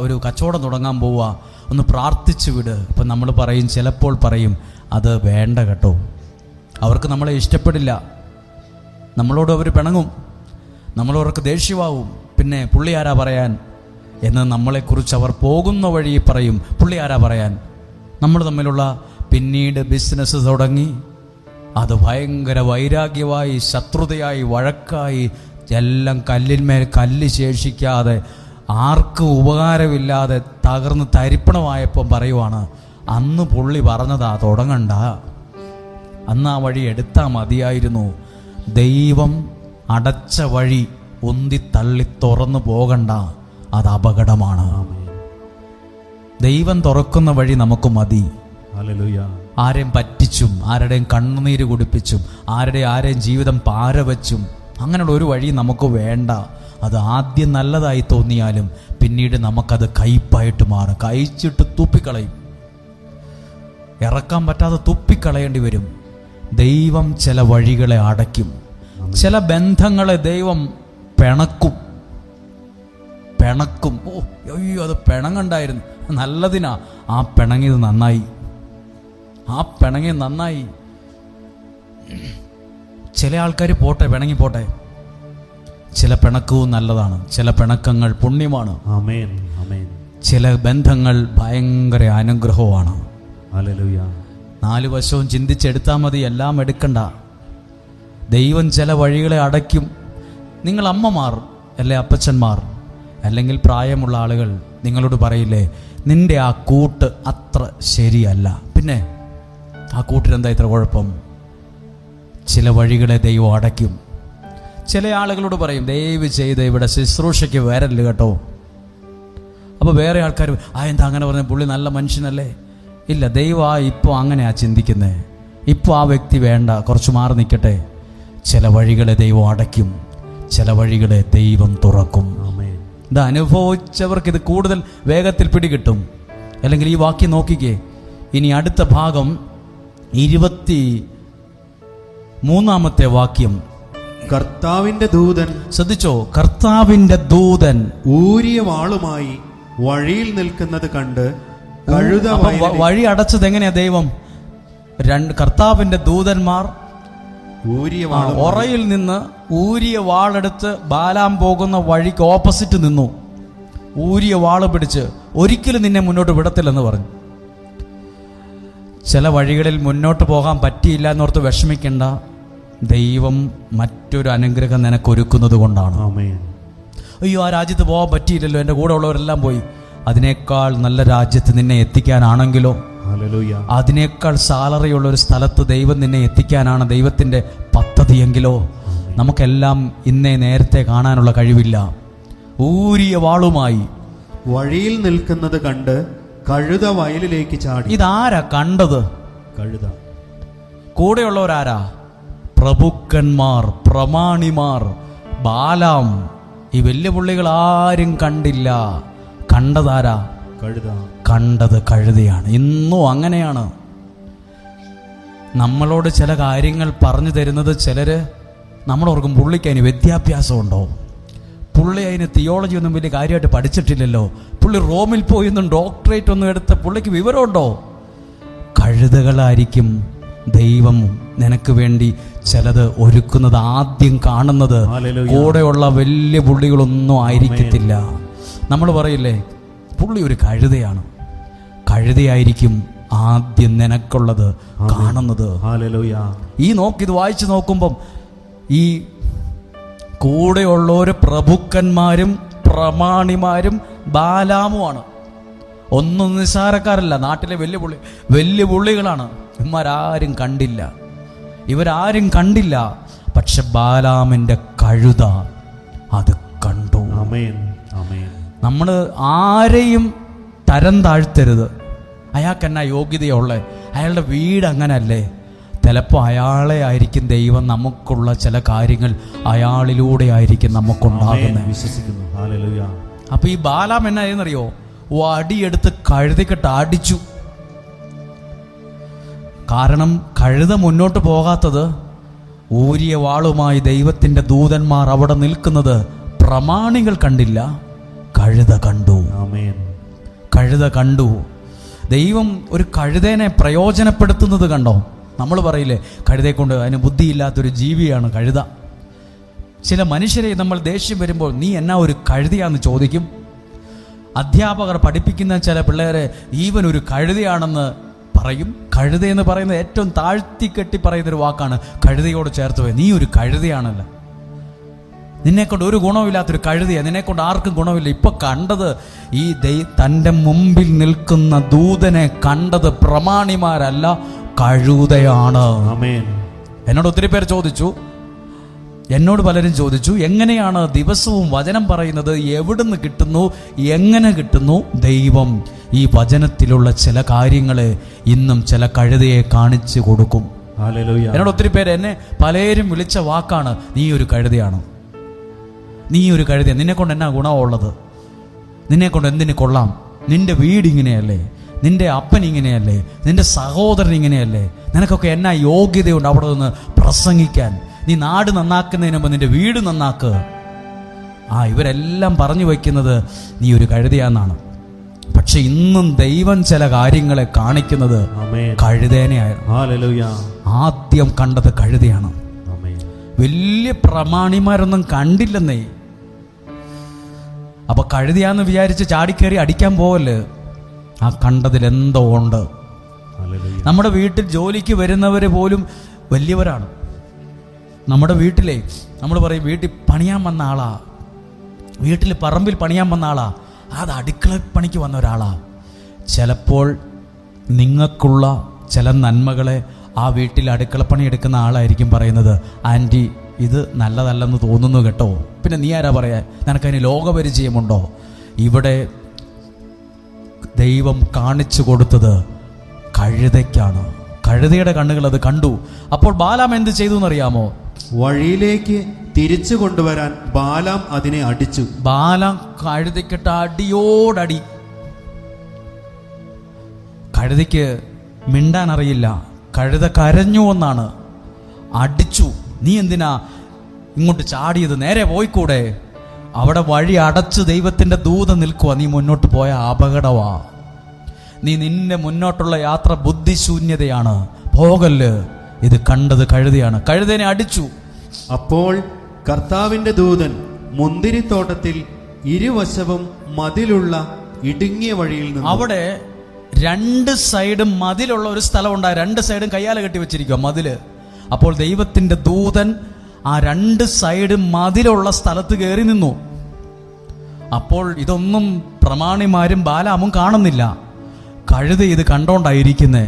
ഒരു കച്ചവടം തുടങ്ങാൻ പോവുക, ഒന്ന് പ്രാർത്ഥിച്ചു വിട്. അപ്പം നമ്മൾ പറയും, ചിലപ്പോൾ പറയും അത് വേണ്ട കേട്ടോ, അവർക്ക് നമ്മളെ ഇഷ്ടപ്പെടില്ല. നമ്മളോട് അവർ പിണങ്ങും, നമ്മളവർക്ക് ദേഷ്യമാവും. പിന്നെ പുള്ളി ആരാ പറയാൻ എന്ന് നമ്മളെക്കുറിച്ച് അവർ പോകുന്ന വഴി പറയും. പുള്ളി ആരാ പറയാൻ? നമ്മൾ തമ്മിലുള്ള പിന്നീട് ബിസിനസ് തുടങ്ങി, അത് ഭയങ്കര വൈരാഗ്യമായി, ശത്രുതയായി, വഴക്കായി, എല്ലാം കല്ലിന്മേൽ കല്ല് ശേഷിക്കാതെ, ആർക്കും ഉപകാരമില്ലാതെ തകർന്ന് തരിപ്പണമായപ്പം പറയുവാണ്, അന്ന് പുള്ളി പറഞ്ഞതാ തുടങ്ങണ്ട, അന്ന് ആ വഴി എടുത്താൽ മതിയായിരുന്നു. ദൈവം അടച്ച വഴി ഉന്തി തള്ളി തുറന്നു പോകണ്ട, അത് അപകടമാണ്. ദൈവം തുറക്കുന്ന വഴി നമുക്ക് മതി. ഹല്ലേലൂയ. ആരെയും പറ്റിച്ചും, ആരുടെയും കണ്ണുനീര് കുടിപ്പിച്ചും, ആരെയും ജീവിതം പാരവച്ചും അങ്ങനെയുള്ള ഒരു വഴി നമുക്ക് വേണ്ട. അത് ആദ്യം നല്ലതായി തോന്നിയാലും പിന്നീട് നമുക്കത് കയ്പായിട്ട് മാറും. കഴിച്ചിട്ട് തുപ്പിക്കളയും, ഇറക്കാൻ പറ്റാതെ തുപ്പിക്കളയേണ്ടി വരും. ദൈവം ചില വഴികളെ അടയ്ക്കും, ചില ബന്ധങ്ങളെ ദൈവം പിണക്കും. ഓ അയ്യോ, അത് പിണങ്ങണ്ടായിരുന്നു, നല്ലതിനാ. ആ പിണങ്ങിയത് നന്നായി. ചില ആൾക്കാർ പോട്ടെ, പിണങ്ങി പോട്ടെ. ചില പിണക്കവും നല്ലതാണ്, ചില പിണക്കങ്ങൾ പുണ്യമാണ്. ആമേൻ, ആമേൻ. ചില ബന്ധങ്ങൾ ഭയങ്കര അനുഗ്രഹമാണ്. ഹല്ലേലൂയ. 4 വശവും ചിന്തിച്ചെടുത്താൽ മതി, എല്ലാം എടുക്കണ്ട. ദൈവം ചില വഴികളെ അടയ്ക്കും. നിങ്ങൾ അമ്മമാർ അല്ലെ അപ്പച്ചന്മാർ അല്ലെങ്കിൽ പ്രായമുള്ള ആളുകൾ നിങ്ങളോട് പറയില്ലേ, നിന്റെ ആ കൂട്ട് അത്ര ശരിയല്ല. പിന്നെ ആ കൂട്ടിനെന്താ ഇത്ര കുഴപ്പം? ചില വഴികളെ ദൈവം അടയ്ക്കും. ചില ആളുകളോട് പറയും, ദയവ് ചെയ്ത് ഇവിടെ ശുശ്രൂഷയ്ക്ക് വരല്ല് കേട്ടോ. അപ്പോൾ വേറെ ആൾക്കാർ, എന്താ അങ്ങനെ പറഞ്ഞ, പുള്ളി നല്ല മനുഷ്യനല്ലേ? ഇല്ല, ദൈവം ഇപ്പോൾ അങ്ങനെയാ ചിന്തിക്കുന്നത്, ഇപ്പോൾ ആ വ്യക്തി വേണ്ട, കുറച്ച് മാറി നിൽക്കട്ടെ. ചില വഴികളെ ദൈവം അടയ്ക്കും, ചില വഴികളെ ദൈവം തുറക്കും. ഇത് അനുഭവിച്ചവർക്ക് ഇത് കൂടുതൽ വേഗത്തിൽ പിടികിട്ടും. അല്ലെങ്കിൽ ഈ വാക്യം നോക്കിക്കേ, ഇനി അടുത്ത ഭാഗം 23-ാമത്തെ വാക്യം. കർത്താവിന്റെ ദൂതൻ, ശ്രദ്ധിച്ചോ, കർത്താവിന്റെ ദൂതൻ ഊരിയ വാളുമായി വഴിയിൽ നിൽക്കുന്നത് കണ്ട് കഴുത വഴി അടച്ചത് എങ്ങനെയാ? ദൈവം കർത്താവിന്റെ ദൂതന്മാർ ഒറയിൽ നിന്ന് ഊരിയ വാളെടുത്ത് ബാലാം പോകുന്ന വഴിക്ക് ഓപ്പോസിറ്റ് നിന്നു. ഊരിയ വാള് പിടിച്ച് ഒരിക്കലും നിന്നെ മുന്നോട്ട് വിടത്തില്ലെന്ന് പറഞ്ഞു. ചില വഴികളിൽ മുന്നോട്ട് പോകാൻ പറ്റിയില്ല എന്നോർത്ത് വിഷമിക്കേണ്ട. ദൈവം മറ്റൊരു അനുഗ്രഹം നിനക്കൊരുക്കുന്നത് കൊണ്ടാണ്. അയ്യോ, ആ രാജ്യത്ത് പോകാൻ പറ്റിയില്ലല്ലോ, എൻ്റെ കൂടെ ഉള്ളവരെല്ലാം പോയി. അതിനേക്കാൾ നല്ല രാജ്യത്ത് നിന്നെ എത്തിക്കാനാണെങ്കിലോ, അതിനേക്കാൾ സാലറി ഉള്ള ഒരു സ്ഥലത്ത് ദൈവം നിന്നെ എത്തിക്കാനാണ് ദൈവത്തിൻ്റെ പദ്ധതിയെങ്കിലോ, നമുക്കെല്ലാം ഇന്നേ നേരത്തെ കാണാനുള്ള കഴിവില്ല. ഊരിയ വാളുമായി വഴിയിൽ നിൽക്കുന്നത് കണ്ട് കഴുത വയലിലേക്ക് ചാടി. ഇതാരാ കണ്ടത്? കഴുത. കൂടെയുള്ളവരാരാ? പ്രഭുക്കന്മാർ, പ്രമാണിമാർ, ബാലാം. ഈ വലിയ പുള്ളികൾ ആരും കണ്ടില്ല. കണ്ടതാരാ? കഴുത. കണ്ടത് കഴുതയാണ്. ഇന്നും അങ്ങനെയാണ്. നമ്മളോട് ചില കാര്യങ്ങൾ പറഞ്ഞു തരുന്നത് ചിലര് നമ്മളോർക്കും, പുള്ളിക്ക് അതിന് വിദ്യാഭ്യാസമുണ്ടോ, പുള്ളി അതിന് തിയോളജി ഒന്നും വലിയ കാര്യമായിട്ട് പഠിച്ചിട്ടില്ലല്ലോ, പുള്ളി റോമിൽ പോയി ഒന്നും ഡോക്ടറേറ്റ് ഒന്നും എടുത്ത പുള്ളിക്ക് വിവരമുണ്ടോ? കഴുതകളായിരിക്കും ദൈവം നിനക്ക് വേണ്ടി ചിലത് ഒരുക്കുന്നത്. ആദ്യം കാണുന്നത് കൂടെയുള്ള വലിയ പുള്ളികളൊന്നും ആയിരിക്കത്തില്ല. നമ്മൾ പറയില്ലേ, പുള്ളി ഒരു കഴുതയാണ്. കഴുതയായിരിക്കും ആദ്യം നിനക്കുള്ളത് കാണുന്നത്. ഇത് വായിച്ചു നോക്കുമ്പം ഈ കൂടെയുള്ളവര് പ്രഭുക്കന്മാരും പ്രമാണിമാരും ബാലാമുമാണ്. ഒന്നും നിസ്സാരക്കാരല്ല. നാട്ടിലെ വലിയ പുള്ളികളാണ്. ഇവരാരും കണ്ടില്ല. പക്ഷെ ബാലാമിന്റെ കഴുത അത് കണ്ടു. നമ്മൾ ആരെയും തരം താഴ്ത്തരുത്. അയാൾക്കെന്നാ യോഗ്യതയുള്ള, അയാളുടെ വീട് അങ്ങനല്ലേ? ചിലപ്പോൾ അയാളെ ആയിരിക്കും ദൈവം നമുക്കുള്ള ചില കാര്യങ്ങൾ അയാളിലൂടെ ആയിരിക്കും നമുക്കുണ്ടാകുന്നത്. വിശ്വസിക്കുന്നു. അപ്പൊ ഈ ബാലാം എന്നായെന്നറിയോ? അടിയെടുത്ത് കഴുതക്കെട്ട് അടിച്ചു. കാരണം കഴുത മുന്നോട്ട് പോകാത്തത്, ഊരിയ വാളുമായി ദൈവത്തിന്റെ ദൂതന്മാർ അവിടെ നിൽക്കുന്നത് പ്രമാണികൾ കണ്ടില്ല, കഴുത കണ്ടു. ദൈവം ഒരു കഴുതേനെ പ്രയോജനപ്പെടുത്തുന്നത് കണ്ടോ? നമ്മൾ പറയില്ലേ, കഴുതയെ കൊണ്ട് അതിന് ബുദ്ധിയില്ലാത്തൊരു ജീവിയാണ് കഴുത. ചില മനുഷ്യരെ നമ്മൾ ദേഷ്യം വരുമ്പോൾ നീ എന്നാ ഒരു കഴുതിയാന്ന് ചോദിക്കും. അധ്യാപകർ പഠിപ്പിക്കുന്ന ചില പിള്ളേരെ ഈവൻ ഒരു കഴുതയാണെന്ന് പറയും. കഴുത എന്ന് പറയുന്നത് ഏറ്റവും താഴ്ത്തിക്കെട്ടി പറയുന്നൊരു വാക്കാണ്. കഴുതയോട് ചേർത്ത് പോയി നീ ഒരു കഴുതയാണല്ലോ, നിന്നെക്കൊണ്ട് ഒരു ഗുണമില്ലാത്തൊരു കഴുതയാണ്, നിന്നെക്കൊണ്ട് ആർക്കും ഗുണമില്ല. ഇപ്പൊ കണ്ടത് ഈ തൻ്റെ മുമ്പിൽ നിൽക്കുന്ന ദൂതനെ കണ്ടത് പ്രമാണിമാരല്ല, കഴുതയാണ്. ആമേൻ. എന്നോട് ഒത്തിരി പേർ ചോദിച്ചു, എന്നോട് പലരും ചോദിച്ചു, എങ്ങനെയാണ് ദിവസവും വചനം പറയുന്നത്, എവിടുന്ന് കിട്ടുന്നു, എങ്ങനെ കിട്ടുന്നു? ദൈവം ഈ വചനത്തിലുള്ള ചില കാര്യങ്ങളെ ഇന്നും ചില കഴുതയെ കാണിച്ചു കൊടുക്കും. ഹല്ലേലൂയ. എന്നോട് ഒത്തിരി പേര് എന്നെ പലരും വിളിച്ച വാക്കാണ്, നീ ഒരു കഴുതയാണ്, നീ ഒരു കഴുത, നിന്നെ കൊണ്ട് എന്നാ ഗുണമുള്ളത്, നിന്നെ കൊണ്ട് എന്തിനു കൊള്ളാം, നിന്റെ വീട് ഇങ്ങനെയല്ലേ, നിന്റെ അപ്പൻ ഇങ്ങനെയല്ലേ, നിന്റെ സഹോദരൻ ഇങ്ങനെയല്ലേ, നിനക്കൊക്കെ എന്നാ യോഗ്യതയുണ്ട് അവിടെ നിന്ന് പ്രസംഗിക്കാൻ, നീ നാട് നന്നാക്കുന്നതിന് മുമ്പ് നിന്റെ വീട് നന്നാക്കുക. ഇവരെല്ലാം പറഞ്ഞു വയ്ക്കുന്നത് നീ ഒരു കഴുതയാന്നാണ്. പക്ഷെ ഇന്നും ദൈവം ചില കാര്യങ്ങളെ കാണിക്കുന്നത് കഴുതേനെയായിരുന്നു. ആദ്യം കണ്ടത് കഴുതയാണ്. വലിയ പ്രമാണിമാരൊന്നും കണ്ടില്ലെന്നേ. അപ്പൊ കഴുതയാന്ന് വിചാരിച്ച് ചാടിക്കേറി അടിക്കാൻ പോവല്ലേ, ആ കണ്ടതിൽ എന്തോ ഉണ്ട്. നമ്മുടെ വീട്ടിൽ ജോലിക്ക് വരുന്നവര് പോലും വലിയവരാണ്. നമ്മുടെ വീട്ടിലെ നമ്മൾ പറയും വീട്ടിൽ പണിയാൻ വന്ന ആളാ, വീട്ടിൽ പറമ്പിൽ പണിയാൻ വന്ന ആളാ, അത് അടുക്കള പണിക്ക് വന്ന ഒരാളാ. ചിലപ്പോൾ നിങ്ങൾക്കുള്ള ചില നന്മകളെ ആ വീട്ടിൽ അടുക്കളപ്പണി എടുക്കുന്ന ആളായിരിക്കും പറയുന്നത്, ആൻറ്റി ഇത് നല്ലതല്ലെന്ന് തോന്നുന്നു കേട്ടോ. പിന്നെ നീ ആരാ പറയാ, നിനക്കതിന് ലോകപരിചയമുണ്ടോ? ഇവിടെ ദൈവം കാണിച്ചു കൊടുത്തത് കഴുതയ്ക്കാണ്. കഴുതയുടെ കണ്ണുകൾ അത് കണ്ടു. അപ്പോൾ ബാലാം എന്ത് ചെയ്തു എന്നറിയാമോ? വഴിയിലേക്ക് തിരിച്ചു കൊണ്ടുവരാൻ ബാലാം അതിനെ അടിച്ചു. ബാലാം കഴുതയ്ക്കിട്ട അടിയോടടി. കഴുതയ്ക്ക് മിണ്ടാൻ അറിയില്ല, കഴുത കരഞ്ഞു എന്നാണ്. അടിച്ചു. നീ എന്തിനാ ഇങ്ങോട്ട് ചാടിയത്, നേരെ പോയിക്കൂടെ? അവിടെ വഴി അടച്ച് ദൈവത്തിന്റെ ദൂതൻ നിൽക്കുക, നീ മുന്നോട്ട് പോയ അപകടവാ. നിന്റെ മുന്നോട്ടുള്ള യാത്ര ബുദ്ധിശൂന്യതയാണ്, പോകല്ല്. ഇത് കണ്ടത് കഴുതയാണ്, കഴുതനെ അടിച്ചു. അപ്പോൾ കർത്താവിന്റെ ദൂതൻ മുന്തിരിത്തോട്ടത്തിൽ ഇരുവശവും മതിലുള്ള ഇടുങ്ങിയ വഴിയിൽ നിന്ന്, അവിടെ രണ്ട് സൈഡും മതിലുള്ള ഒരു സ്ഥലം ഉണ്ടായി, രണ്ട് സൈഡും കയ്യാല കെട്ടി വെച്ചിരിക്കുക മതില്. അപ്പോൾ ദൈവത്തിന്റെ ദൂതൻ ആ രണ്ട് സൈഡും മതിലുള്ള സ്ഥലത്ത് കയറി നിന്നു. അപ്പോൾ ഇതൊന്നും പ്രമാണിമാരും ബാലാമും കാണുന്നില്ല, കഴുത ഇത് കണ്ടോണ്ടായിരിക്കുന്നേ.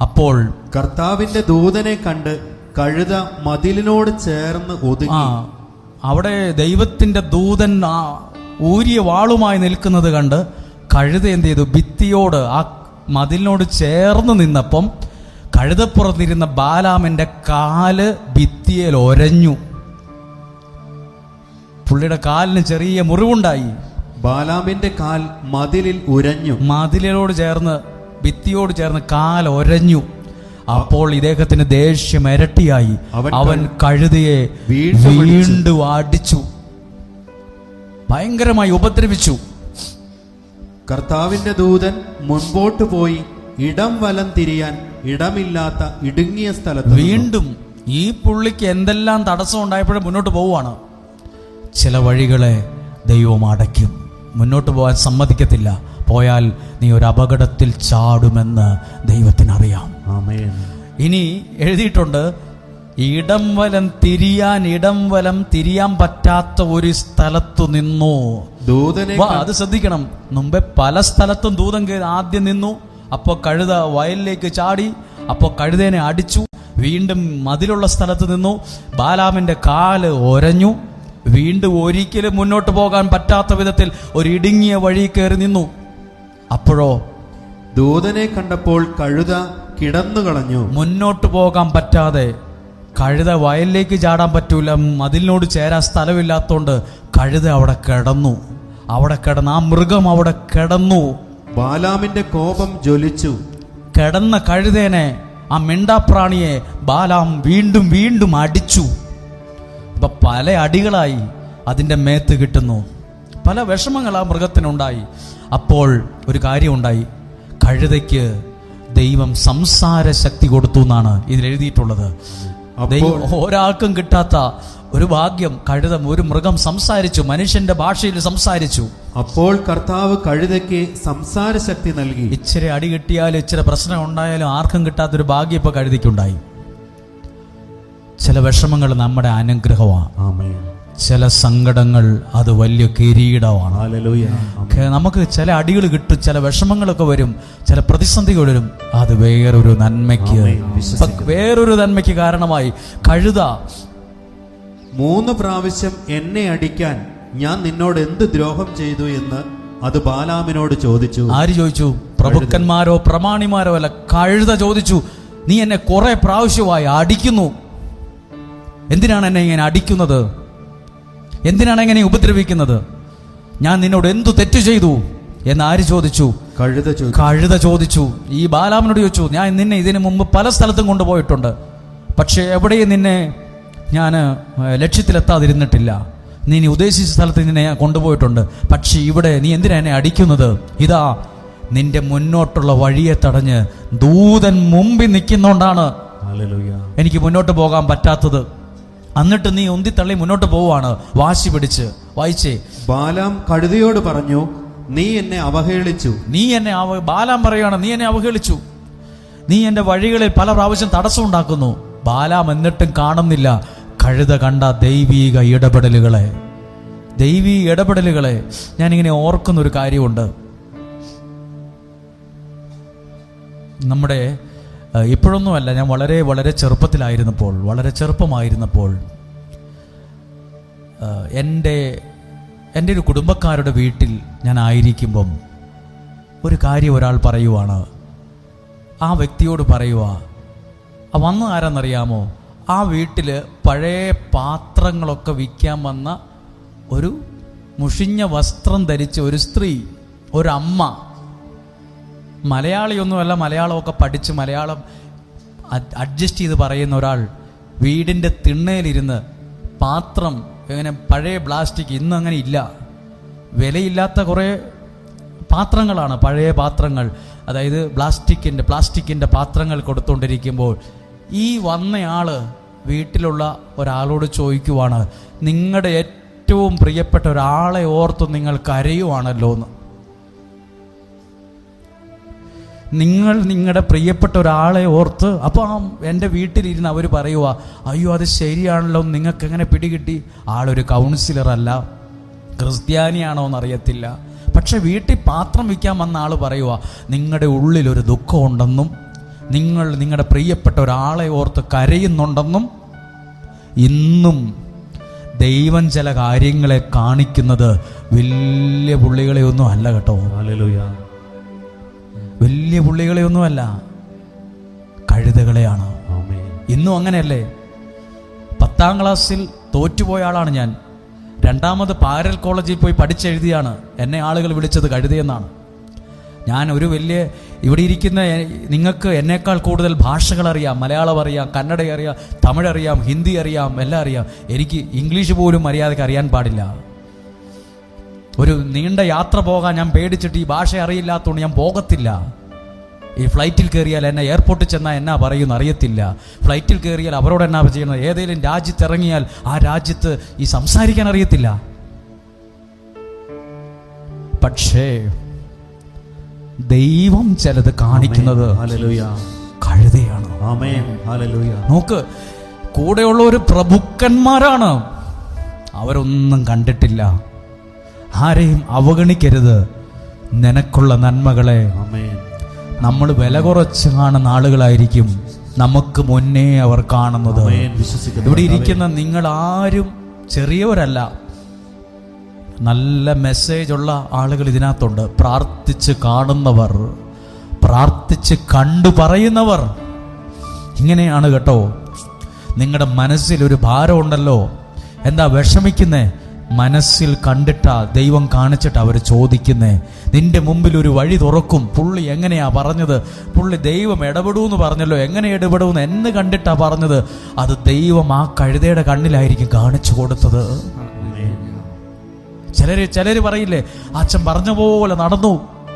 അപ്പോൾ കർത്താവിന്റെ ദൂതനെ കണ്ട് കഴുത മതിലിനോട് ചേർന്ന് ഒതുങ്ങി. അവിടെ ദൈവത്തിന്റെ ദൂതൻ ഊരിയ വാളുമായി നിൽക്കുന്നത് കണ്ട് കഴുത എന്ത് ചെയ്തു? ഭിത്തിയോട്, ആ മതിലിനോട് ചേർന്ന് നിന്നപ്പം കഴുതപ്പുറത്തിരുന്ന ബാലാമിന്റെ കാല് ഭിത്തിയിൽ ഒരഞ്ഞു. പുള്ളിയുടെ കാലിന് ചെറിയ മുറിവുണ്ടായി. ബാലാമിന്റെ കാൽ മതിലിൽ ഉരഞ്ഞു. മതിലിനോട് ചേർന്ന്, ഭിത്തിയോട് ചേർന്ന് കാൽ ഒരഞ്ഞു. അപ്പോൾ ഇദ്ദേഹത്തിന് ദേഷ്യം ഇരട്ടിയായി. അവൻ കഴുതയെ വീണ്ടും അടിച്ചു, ഭയങ്കരമായി ഉപദ്രവിച്ചു. കർത്താവിന്റെ ദൂതൻ മുൻപോട്ട് പോയി ഇടം വലം തിരിയാൻ ഇടമില്ലാത്ത ഇടുങ്ങിയ സ്ഥലത്ത് വീണ്ടും ഈ പുള്ളിക്ക് എന്തെല്ലാം തടസ്സം ഉണ്ടായപ്പോഴും മുന്നോട്ട് പോവുകയാണ്. ചില വഴികളെ ദൈവം അടയ്ക്കും, മുന്നോട്ട് പോകാൻ സമ്മതിക്കത്തില്ല. പോയാൽ നീ ഒരു അപകടത്തിൽ ചാടുമെന്ന് ദൈവത്തിനറിയാം. ആമേൻ. ഇനി എഴുതിയിട്ടുണ്ട്, ഇടം വലം തിരിയാൻ പറ്റാത്ത ഒരു സ്ഥലത്തു നിന്നു ദൂതനെ. അത് ശ്രദ്ധിക്കണം, മുമ്പേ പല സ്ഥലത്തും ദൂതൻ ആദ്യം നിന്നു. അപ്പോൾ കഴുത വയലിലേക്ക് ചാടി, അപ്പോൾ കഴുതേനെ അടിച്ചു. വീണ്ടും മതിലുള്ള സ്ഥലത്ത് നിന്നു, ബാലാമിന്റെ കാല് ഒരഞ്ഞു. വീണ്ടും ഒരിക്കലും മുന്നോട്ട് പോകാൻ പറ്റാത്ത വിധത്തിൽ ഒരു ഇടുങ്ങിയ വഴി കയറി നിന്നു. അപ്പോഴോ ദൂതനെ കണ്ടപ്പോൾ കഴുത കിടന്നു കളഞ്ഞു. മുന്നോട്ട് പോകാൻ പറ്റാതെ, കഴുത വയലിലേക്ക് ചാടാൻ പറ്റൂല, മതിലിനോട് ചേരാൻ സ്ഥലമില്ലാത്തോണ്ട് കഴുത അവിടെ കിടന്നു. ആ മൃഗം അവിടെ കിടന്നു. ബാലാമിന്റെ കോപം ജ്വലിച്ചു. കിടന്ന കഴുതേനെ, ആ മിണ്ടാപ്രാണിയെ ബാലാം വീണ്ടും അടിച്ചു. ഇപ്പൊ പല അടികളായി അതിന്റെ മേത്ത് കിട്ടുന്നു, പല വിഷമങ്ങൾ ആ മൃഗത്തിനുണ്ടായി. അപ്പോൾ ഒരു കാര്യം ഉണ്ടായി, കഴുതയ്ക്ക് ദൈവം സംസാര ശക്തി കൊടുത്തു എന്നാണ് ഇതിൽ എഴുതിയിട്ടുള്ളത്. ഒരാൾക്കും കിട്ടാത്ത ഒരു ഭാഗ്യം. കഴുത, ഒരു മൃഗം സംസാരിച്ചു, മനുഷ്യന്റെ ഭാഷയിൽ സംസാരിച്ചു. അപ്പോൾ കർത്താവ് കഴുതയ്ക്ക് സംസാര ശക്തി നൽകി. ഇച്ചിരി അടി കിട്ടിയാലും ഇച്ചിരി പ്രശ്നം ഉണ്ടായാലും ആർക്കും കിട്ടാത്തൊരു ഭാഗ്യം ഇപ്പൊ കഴുതിക്കുണ്ടായി. ചില വിഷമങ്ങൾ നമ്മുടെ അനുഗ്രഹമാണ്. ആമേൻ. ചില സങ്കടങ്ങൾ അത് വലിയ കിരീടമാണ്. ഹല്ലേലൂയ. നമുക്ക് ചില അടികൾ കിട്ടും, ചില വിഷമങ്ങളൊക്കെ വരും, ചില പ്രതിസന്ധികൾ വരും. അത് വേറൊരു നന്മയ്ക്ക്, വേറൊരു നന്മയ്ക്ക് കാരണമായി. കഴുത 3 പ്രാവശ്യം എന്നെ അടിക്കാൻ ഞാൻ നിന്നോട് എന്ത് ദ്രോഹം ചെയ്തു എന്ന് അത് ബാലാമിനോട് ചോദിച്ചു. ആര് ചോദിച്ചു? പ്രഭുക്കന്മാരോ പ്രമാണിമാരോ അല്ല, കഴുത ചോദിച്ചു. നീ എന്നെ കുറെ പ്രാവശ്യമായി അടിക്കുന്നു, എന്തിനാണ് എന്നെ ഇങ്ങനെ അടിക്കുന്നത്? എന്തിനാണ് എങ്ങനെ ഉപദ്രവിക്കുന്നത്? ഞാൻ നിന്നോട് എന്തു തെറ്റ് ചെയ്തു എന്ന് ആര് ചോദിച്ചു? കഴുത ചോദിച്ചു. ഈ ബാലാമിനോട് ചോദിച്ചു, ഞാൻ നിന്നെ ഇതിനു മുമ്പ് പല സ്ഥലത്തും കൊണ്ടുപോയിട്ടുണ്ട്, പക്ഷെ എവിടെയും നിന്നെ ഞാൻ ലക്ഷ്യത്തിലെത്താതിരുന്നിട്ടില്ല. നീ ഉദ്ദേശിച്ച സ്ഥലത്ത് നിന്നെ ഞാൻ കൊണ്ടുപോയിട്ടുണ്ട്, പക്ഷെ ഇവിടെ നീ എന്തിനാ എന്നെ അടിക്കുന്നത്? ഇതാ നിന്റെ മുന്നോട്ടുള്ള വഴിയെ തടഞ്ഞ് ദൂതൻ മുമ്പിൽ നിൽക്കുന്നോണ്ടാണ് എനിക്ക് മുന്നോട്ട് പോകാൻ പറ്റാത്തത്. എന്നിട്ട് നീ ഉന്തിത്തള്ളി മുന്നോട്ട് പോവാണ് വാശി പിടിച്ച്. വായിച്ചേ. ബാലാം കഴുതയോട് പറഞ്ഞു, നീ എന്നെ അവഹേളിച്ചു. ബാലാം പറയാണ്, നീ എന്നെ അവഹേളിച്ചു. നീ എന്റെ വഴികളിൽ പല പ്രാവശ്യം തടസ്സം ഉണ്ടാക്കുന്നു. ബാലാം എന്നിട്ടും കാണുന്നില്ല കഴുത കണ്ട ദൈവീക ഇടപെടലുകളെ. ഞാനിങ്ങനെ ഓർക്കുന്നൊരു കാര്യമുണ്ട്. നമ്മുടെ ഇപ്പോഴൊന്നുമല്ല, ഞാൻ വളരെ വളരെ ചെറുപ്പമായിരുന്നപ്പോൾ എൻ്റെ ഒരു കുടുംബക്കാരുടെ വീട്ടിൽ ഞാൻ ആയിരിക്കുമ്പം ഒരു കാര്യം ഒരാൾ പറയുവാണ്. ആ വ്യക്തിയോട് പറയുക, വന്ന ആരാന്നറിയാമോ? ആ വീട്ടിൽ പഴയ പാത്രങ്ങളൊക്കെ വിൽക്കാൻ വന്ന ഒരു മുഷിഞ്ഞ വസ്ത്രം ധരിച്ച ഒരു സ്ത്രീ, ഒരമ്മ, മലയാളിയൊന്നുമല്ല, മലയാളമൊക്കെ പഠിച്ച് മലയാളം അഡ്ജസ്റ്റ് ചെയ്ത് പറയുന്ന ഒരാൾ വീടിൻ്റെ തിണ്ണയിലിരുന്ന് പാത്രം, ഇങ്ങനെ പഴയ പ്ലാസ്റ്റിക്, ഇന്നും അങ്ങനെ ഇല്ല, വിലയില്ലാത്ത കുറേ പാത്രങ്ങളാണ്, പഴയ പാത്രങ്ങൾ, അതായത് പ്ലാസ്റ്റിക്കിൻ്റെ പാത്രങ്ങൾ കൊടുത്തുകൊണ്ടിരിക്കുമ്പോൾ ഈ വന്നയാള് വീട്ടിലുള്ള ഒരാളോട് ചോദിക്കുവാണ്, നിങ്ങളുടെ ഏറ്റവും പ്രിയപ്പെട്ട ഒരാളെ ഓർത്ത് നിങ്ങൾ കരയുവാണല്ലോ എന്ന്. നിങ്ങളുടെ പ്രിയപ്പെട്ട ഒരാളെ ഓർത്ത്. അപ്പം എൻ്റെ വീട്ടിലിരുന്ന് അവർ പറയുക, അയ്യോ അത് ശരിയാണല്ലോ, നിങ്ങൾക്ക് എങ്ങനെ പിടികിട്ടി? ആളൊരു കൗൺസിലറല്ല, ക്രിസ്ത്യാനിയാണോ എന്നറിയത്തില്ല, പക്ഷെ വീട്ടിൽ പാത്രം വിൽക്കാൻ വന്ന ആൾ പറയുക, നിങ്ങളുടെ ഉള്ളിലൊരു ദുഃഖമുണ്ടെന്നും നിങ്ങൾ നിങ്ങളുടെ പ്രിയപ്പെട്ട ഒരാളെ ഓർത്ത് കരയുന്നുണ്ടെന്നും. ഇന്നും ദൈവം ചില കാര്യങ്ങളെ കാണിക്കുന്നത് വലിയ പുള്ളികളെയൊന്നും അല്ല കേട്ടോ. വലിയ പുള്ളികളെയൊന്നുമല്ല, കഴുതകളെയാണ്. ഇന്നും അങ്ങനെയല്ലേ? 10ാം ക്ലാസ്സിൽ തോറ്റുപോയ ആളാണ് ഞാൻ. 2ാമത് പാരൽ കോളേജിൽ പോയി പഠിച്ചെഴുതിയാണ് എന്നെ ആളുകൾ വിളിച്ചത് കഴുതയെന്നാണ്. ഞാൻ ഒരു വലിയ, ഇവിടെ ഇരിക്കുന്ന നിങ്ങൾക്ക് എന്നേക്കാൾ കൂടുതൽ ഭാഷകൾ അറിയാം. മലയാളം അറിയാം, കന്നഡ അറിയാം, തമിഴ് അറിയാം, ഹിന്ദി അറിയാം, എല്ലാം അറിയാം. എനിക്ക് ഇംഗ്ലീഷ് പോലും മര്യാദയ്ക്ക് അറിയാൻ പാടില്ല. ഒരു നീണ്ട യാത്ര പോകാൻ ഞാൻ പേടിച്ചിട്ട് ഈ ഭാഷ അറിയില്ലാത്തതുകൊണ്ട് ഞാൻ പോകത്തില്ല. ഈ ഫ്ലൈറ്റിൽ കയറിയാൽ എന്നെ എയർപോർട്ടിൽ ചെന്നാൽ എന്നാ പറയുമെന്ന് അറിയത്തില്ല. ഫ്ലൈറ്റിൽ കയറിയാൽ അവരോട് എന്നാ ചെയ്യുന്നത്, ഏതെങ്കിലും രാജ്യത്ത് ഇറങ്ങിയാൽ ആ രാജ്യത്ത് ഈ സംസാരിക്കാൻ അറിയത്തില്ല. പക്ഷേ ദൈവം ചിലത് കാണിക്കുന്നത് കഴുതയാണ്. നോക്ക്, കൂടെയുള്ള ഒരു പ്രഭുക്കന്മാരാണ്, അവരൊന്നും കണ്ടിട്ടില്ല. ആരെയും അവഗണിക്കരുത്. നിനക്കുള്ള നന്മകളെ നമ്മൾ വില കുറച്ച് കാണുന്ന ആളുകളായിരിക്കും നമുക്ക് മുന്നേ അവർ കാണുന്നത്. ഇവിടെ ഇരിക്കുന്ന നിങ്ങൾ ആരും ചെറിയവരല്ല. നല്ല മെസ്സേജുള്ള ആളുകൾ ഇതിനകത്തുണ്ട്. പ്രാർത്ഥിച്ച് കാണുന്നവർ, പ്രാർത്ഥിച്ച് കണ്ടു പറയുന്നവർ. ഇങ്ങനെയാണ് കേട്ടോ. നിങ്ങളുടെ മനസ്സിൽ ഒരു ഭാരമുണ്ടല്ലോ, എന്താ വിഷമിക്കുന്നേ? മനസ്സിൽ കണ്ടിട്ടാ ദൈവം കാണിച്ചിട്ട് അവർ ചോദിക്കുന്നേ. നിന്റെ മുമ്പിൽ ഒരു വഴി തുറക്കും. പുള്ളി എങ്ങനെയാ പറഞ്ഞത്? പുള്ളി ദൈവം ഇടപെടൂന്ന് പറഞ്ഞല്ലോ, എങ്ങനെ ഇടപെടൂന്ന് എന്ന് കണ്ടിട്ടാ പറഞ്ഞത്. അത് ദൈവം ആ കഴുതയുടെ കണ്ണിലായിരിക്കും കാണിച്ചു കൊടുത്തത്. ചിലര് പറയില്ലേ, അച്ഛൻ പറഞ്ഞ പോലെ നടന്നു,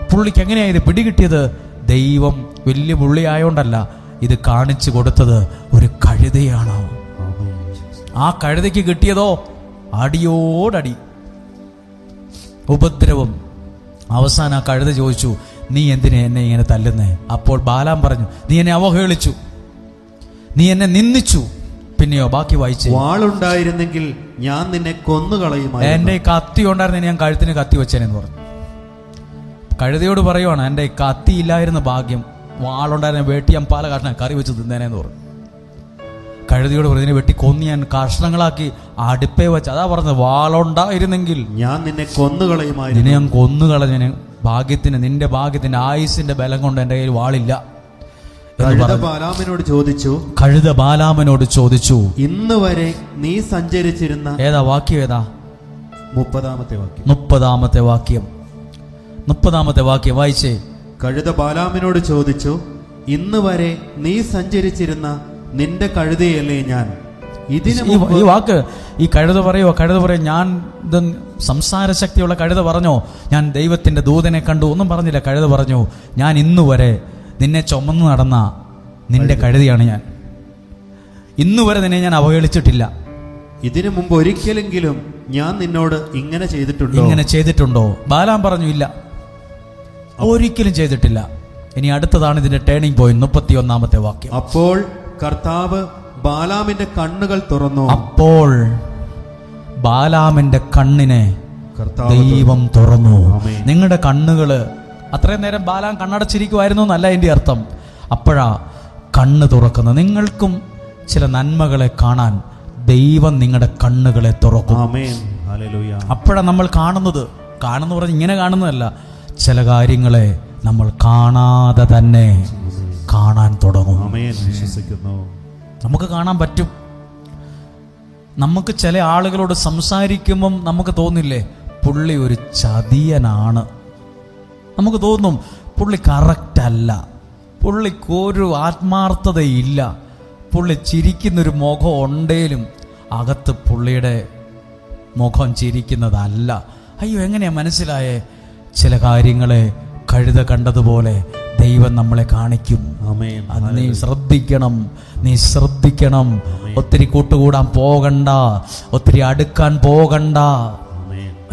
പുള്ളിക്ക് എങ്ങനെയാ ഇത് പിടികിട്ടിയത്? ദൈവം വലിയ പുള്ളി ആയോണ്ടല്ല, ഇത് കാണിച്ചു കൊടുത്തത് ഒരു കഴുതയാണ്. ആ കഴുതയ്ക്ക് കിട്ടിയതോ അടിയോടടി, ഉപദ്രവം. അവസാനം ആ കഴുത ചോദിച്ചു, നീ എന്തിനാ എന്നെ ഇങ്ങനെ തല്ലുന്നേ? അപ്പോൾ ബാലാം പറഞ്ഞു, നീ എന്നെ അവഹേളിച്ചു, നീ എന്നെ നിന്ദിച്ചു. പിന്നെയോ ബാക്കി വായിച്ചേ. വാളുണ്ടായിരുന്നെങ്കിൽ ഞാൻ നിന്നെ കൊന്നുകളയുമായിരുന്നു. എന്റെ കത്തി ഉണ്ടായിരുന്നെ ഞാൻ കഴുത്തിന് കത്തി വെച്ചേനെന്ന് പറഞ്ഞു. കഴുതയോട് പറയുവാണ്, എൻ്റെ കത്തി ഇല്ലായിരുന്ന ഭാഗ്യം, വാളുണ്ടായിരുന്ന വെട്ടി ഞാൻ പല കഷ്ണം കറി വെച്ച് തിന്നേനെന്ന് പറഞ്ഞു. കഴുതയോട് പറഞ്ഞു, ഇതിനെ വെട്ടി കൊന്ന് ഞാൻ കഷ്ണങ്ങളാക്കി അടുപ്പേ വെച്ച്. അതാ പറഞ്ഞത്, വാളുണ്ടായിരുന്നെങ്കിൽ ഞാൻ നിന്നെ കൊന്നുകളയുമായിരുന്നു. നിന്നെ ഞാൻ കൊന്നുകളഞ്ഞന്. ഭാഗ്യത്തിന്, നിന്റെ ഭാഗ്യത്തിന്റെ ആയുസിന്റെ ബലം കൊണ്ട് എൻ്റെ കയ്യിൽ വാളില്ല. കഴുത ബാലാമിനോട് ചോദിച്ചു, കഴുത ബാലാമനോട് ചോദിച്ചു, ഇന്ന് വരെ നീ സഞ്ചരിച്ചിരുന്ന ഏതാ വാക്യം? ഏതാ? 30-ാമത്തെ വാക്യം. 30-ാമത്തെ വാക്യം. 30-ാമത്തെ വാക്യം വായിച്ചേ. കഴുത ബാലാമിനോട് ചോദിച്ചു, ഇന്ന് വരെ നീ സഞ്ചരിച്ചിരുന്ന നിന്റെ കഴുതയല്ലേ ഞാൻ? ഇതിന് ഈ വാക്ക് ഈ കഴുത പറയുവോ? കഴുത പറയും, ഞാൻ ഇത് സംസാര ശക്തിയുള്ള കഴുത പറഞ്ഞോ, ഞാൻ ദൈവത്തിന്റെ ദൂതനെ കണ്ടു? ഒന്നും പറഞ്ഞില്ല. കഴുത പറഞ്ഞു, ഞാൻ ഇന്നുവരെ നിന്നെ ചുമന്ന് നടന്ന നിന്റെ കഴുതയാണ് ഞാൻ. ഇന്നുവരെ നിന്നെ ഞാൻ അവഹേളിച്ചിട്ടില്ല. ഇതിനു മുമ്പ് ഒരിക്കലെങ്കിലും ഞാൻ നിന്നോട് ഇങ്ങനെ ചെയ്തിട്ടുണ്ടോ? ബാലാം പറഞ്ഞു, ഇല്ല, ഒരിക്കലും ചെയ്തിട്ടില്ല. ഇനി അടുത്തതാണ് ഇതിന്റെ ടേണിംഗ് പോയിന്റ്. 31-ാമത്തെ വാക്യം. അപ്പോൾ കർത്താവ് ബാലാമിന്റെ കണ്ണുകൾ തുറന്നു. അപ്പോൾ ബാലാമിന്റെ കണ്ണിനെ ദൈവം തുറന്നു. നിങ്ങളുടെ കണ്ണുകള്, അത്രയും നേരം ബാലാം കണ്ണടച്ചിരിക്കുമായിരുന്നു എന്നല്ല എൻ്റെ അർത്ഥം. അപ്പോഴാ കണ്ണ് തുറക്കുന്നത്. നിങ്ങൾക്കും ചില നന്മകളെ കാണാൻ ദൈവം നിങ്ങളുടെ കണ്ണുകളെ തുറക്കും. അപ്പോഴാ നമ്മൾ കാണുന്നത്. പറഞ്ഞ് ഇങ്ങനെ കാണുന്നതല്ല, ചില കാര്യങ്ങളെ നമ്മൾ കാണാതെ തന്നെ കാണാൻ തുടങ്ങും. നമുക്ക് കാണാൻ പറ്റും. നമുക്ക് ചില ആളുകളോട് സംസാരിക്കുമ്പം നമുക്ക് തോന്നില്ലേ, പുള്ളി ഒരു ചതിയനാണ്. നമുക്ക് തോന്നും പുള്ളി കറക്റ്റ് അല്ല, പുള്ളിക്ക് ഒരു ആത്മാർത്ഥതയില്ല, പുള്ളി ചിരിക്കുന്നൊരു മുഖം ഉണ്ടേലും അകത്ത് പുള്ളിയുടെ മുഖം ചിരിക്കുന്നതല്ല. അയ്യോ, എങ്ങനെയാ മനസ്സിലായേ? ചില കാര്യങ്ങളെ കഴുത കണ്ടതുപോലെ ദൈവം നമ്മളെ കാണിക്കും. അത് നീ ശ്രദ്ധിക്കണം. ഒത്തിരി കൂട്ടുകൂടാൻ പോകണ്ട, ഒത്തിരി അടുക്കാൻ പോകണ്ട.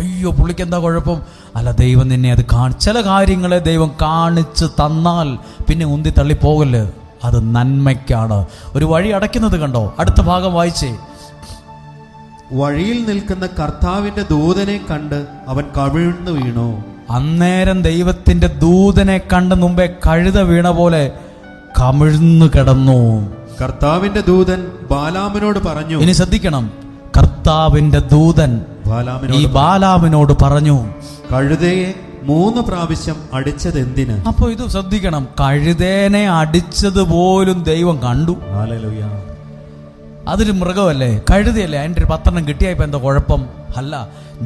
അയ്യോ, പുള്ളിക്ക് എന്താ കുഴപ്പം? അല്ല, ദൈവം നിന്നെ അത് ചില കാര്യങ്ങളെ ദൈവം കാണിച്ച് തന്നാൽ പിന്നെ ഉന്തി തള്ളി പോകല്. അത് നന്മയ്ക്കാണ്. ഒരു വഴി അടയ്ക്കുന്നത് കണ്ടോ? അടുത്ത ഭാഗം വായിച്ചേ. വഴിയിൽ നിൽക്കുന്ന കർത്താവിന്റെ ദൂതനെ കണ്ട് അവൻ കവിഴ്ന്നു വീണു. അന്നേരം ദൈവത്തിന്റെ ദൂതനെ കണ്ട മുമ്പേ കഴുത വീണ പോലെ കമിഴ്ന്നു കിടന്നു. കർത്താവിന്റെ ദൂതൻ ബാലാമിനോട് പറഞ്ഞു. ഇനി ശ്രദ്ധിക്കണം, കർത്താവിന്റെ ദൂതൻ ഈ ബാലാമിനോട് പറഞ്ഞു, കഴുതയെ 3 പ്രാവശ്യം അടിച്ചത് എന്തിന്? അപ്പൊ ഇത് ശ്രദ്ധിക്കണം, കഴുതേനെ അടിച്ചത് പോലും ദൈവം കണ്ടു. അതൊരു മൃഗമല്ലേ, കഴുതയല്ലേ? അതിൻ്റെ ഒരു 10 കിട്ടിയപ്പോ എന്താ കുഴപ്പം? അല്ല,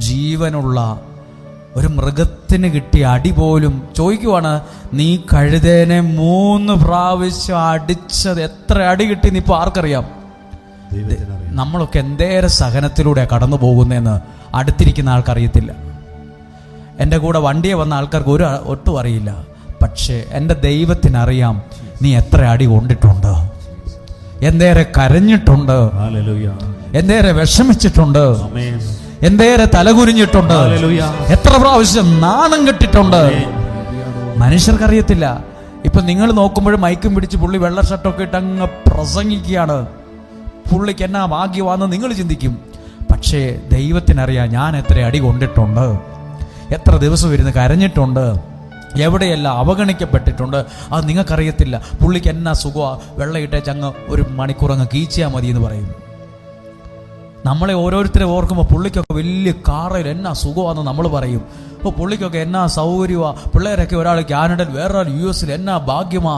ജീവനുള്ള ഒരു മൃഗത്തിന് കിട്ടിയ അടി പോലും ചോദിക്കുവാണ്, നീ കഴുതേനെ 3 പ്രാവശ്യം അടിച്ചത് എത്ര അടി കിട്ടി ഇപ്പൊ ആർക്കറിയാം? നമ്മളൊക്കെ എന്തേറെ സഹനത്തിലൂടെ കടന്നു പോകുന്നതെന്ന് അടുത്തിരിക്കുന്ന ആൾക്കറിയത്തില്ല. എൻ്റെ കൂടെ വണ്ടിയെ വന്ന ആൾക്കാർക്ക് ഒട്ടും അറിയില്ല. പക്ഷേ എൻ്റെ ദൈവത്തിനറിയാം നീ എത്ര അടി കൊണ്ടിട്ടുണ്ട്, എന്തേറെ കരഞ്ഞിട്ടുണ്ട്, എന്തേറെ വിഷമിച്ചിട്ടുണ്ട്, എന്തേറെ തലകുരിഞ്ഞിട്ടുണ്ട്, എത്ര പ്രാവശ്യം നാണം കെട്ടിട്ടുണ്ട്. മനുഷ്യർക്കറിയത്തില്ല. ഇപ്പൊ നിങ്ങൾ നോക്കുമ്പോഴും മൈക്കും പിടിച്ച് പുള്ളി വെള്ള ഷർട്ടൊക്കെ ഇട്ട് അങ്ങ് പ്രസംഗിക്കുകയാണ്. പുള്ളിക്ക് എന്നാ ഭാഗ്യമാണെന്ന് നിങ്ങൾ ചിന്തിക്കും. പക്ഷേ ദൈവത്തിനറിയാം ഞാൻ എത്ര അടി കൊണ്ടിട്ടുണ്ട്, എത്ര ദിവസം ഇരുന്ന് കരഞ്ഞിട്ടുണ്ട്, എവിടെയെല്ലാം അവഗണിക്കപ്പെട്ടിട്ടുണ്ട്. അത് നിങ്ങൾക്കറിയത്തില്ല. പുള്ളിക്ക് എന്നാ സുഖമാണ്, വെള്ളയിട്ടേച്ചങ്ങ് 1 മണിക്കൂർ അങ്ങ് കീച്ചിയാൽ മതി എന്ന് പറയും. നമ്മളെ ഓരോരുത്തരെ ഓർക്കുമ്പോൾ പുള്ളിക്കൊക്കെ വലിയ കാറിൽ എന്നാ സുഖമാണെന്ന് നമ്മൾ പറയും. അപ്പോൾ പുള്ളിക്കൊക്കെ എന്നാ സൗകര്യമാണ്, പിള്ളേരൊക്കെ ഒരാൾ കാനഡയിൽ, വേറൊരാൾ US എന്നാ ഭാഗ്യമാ.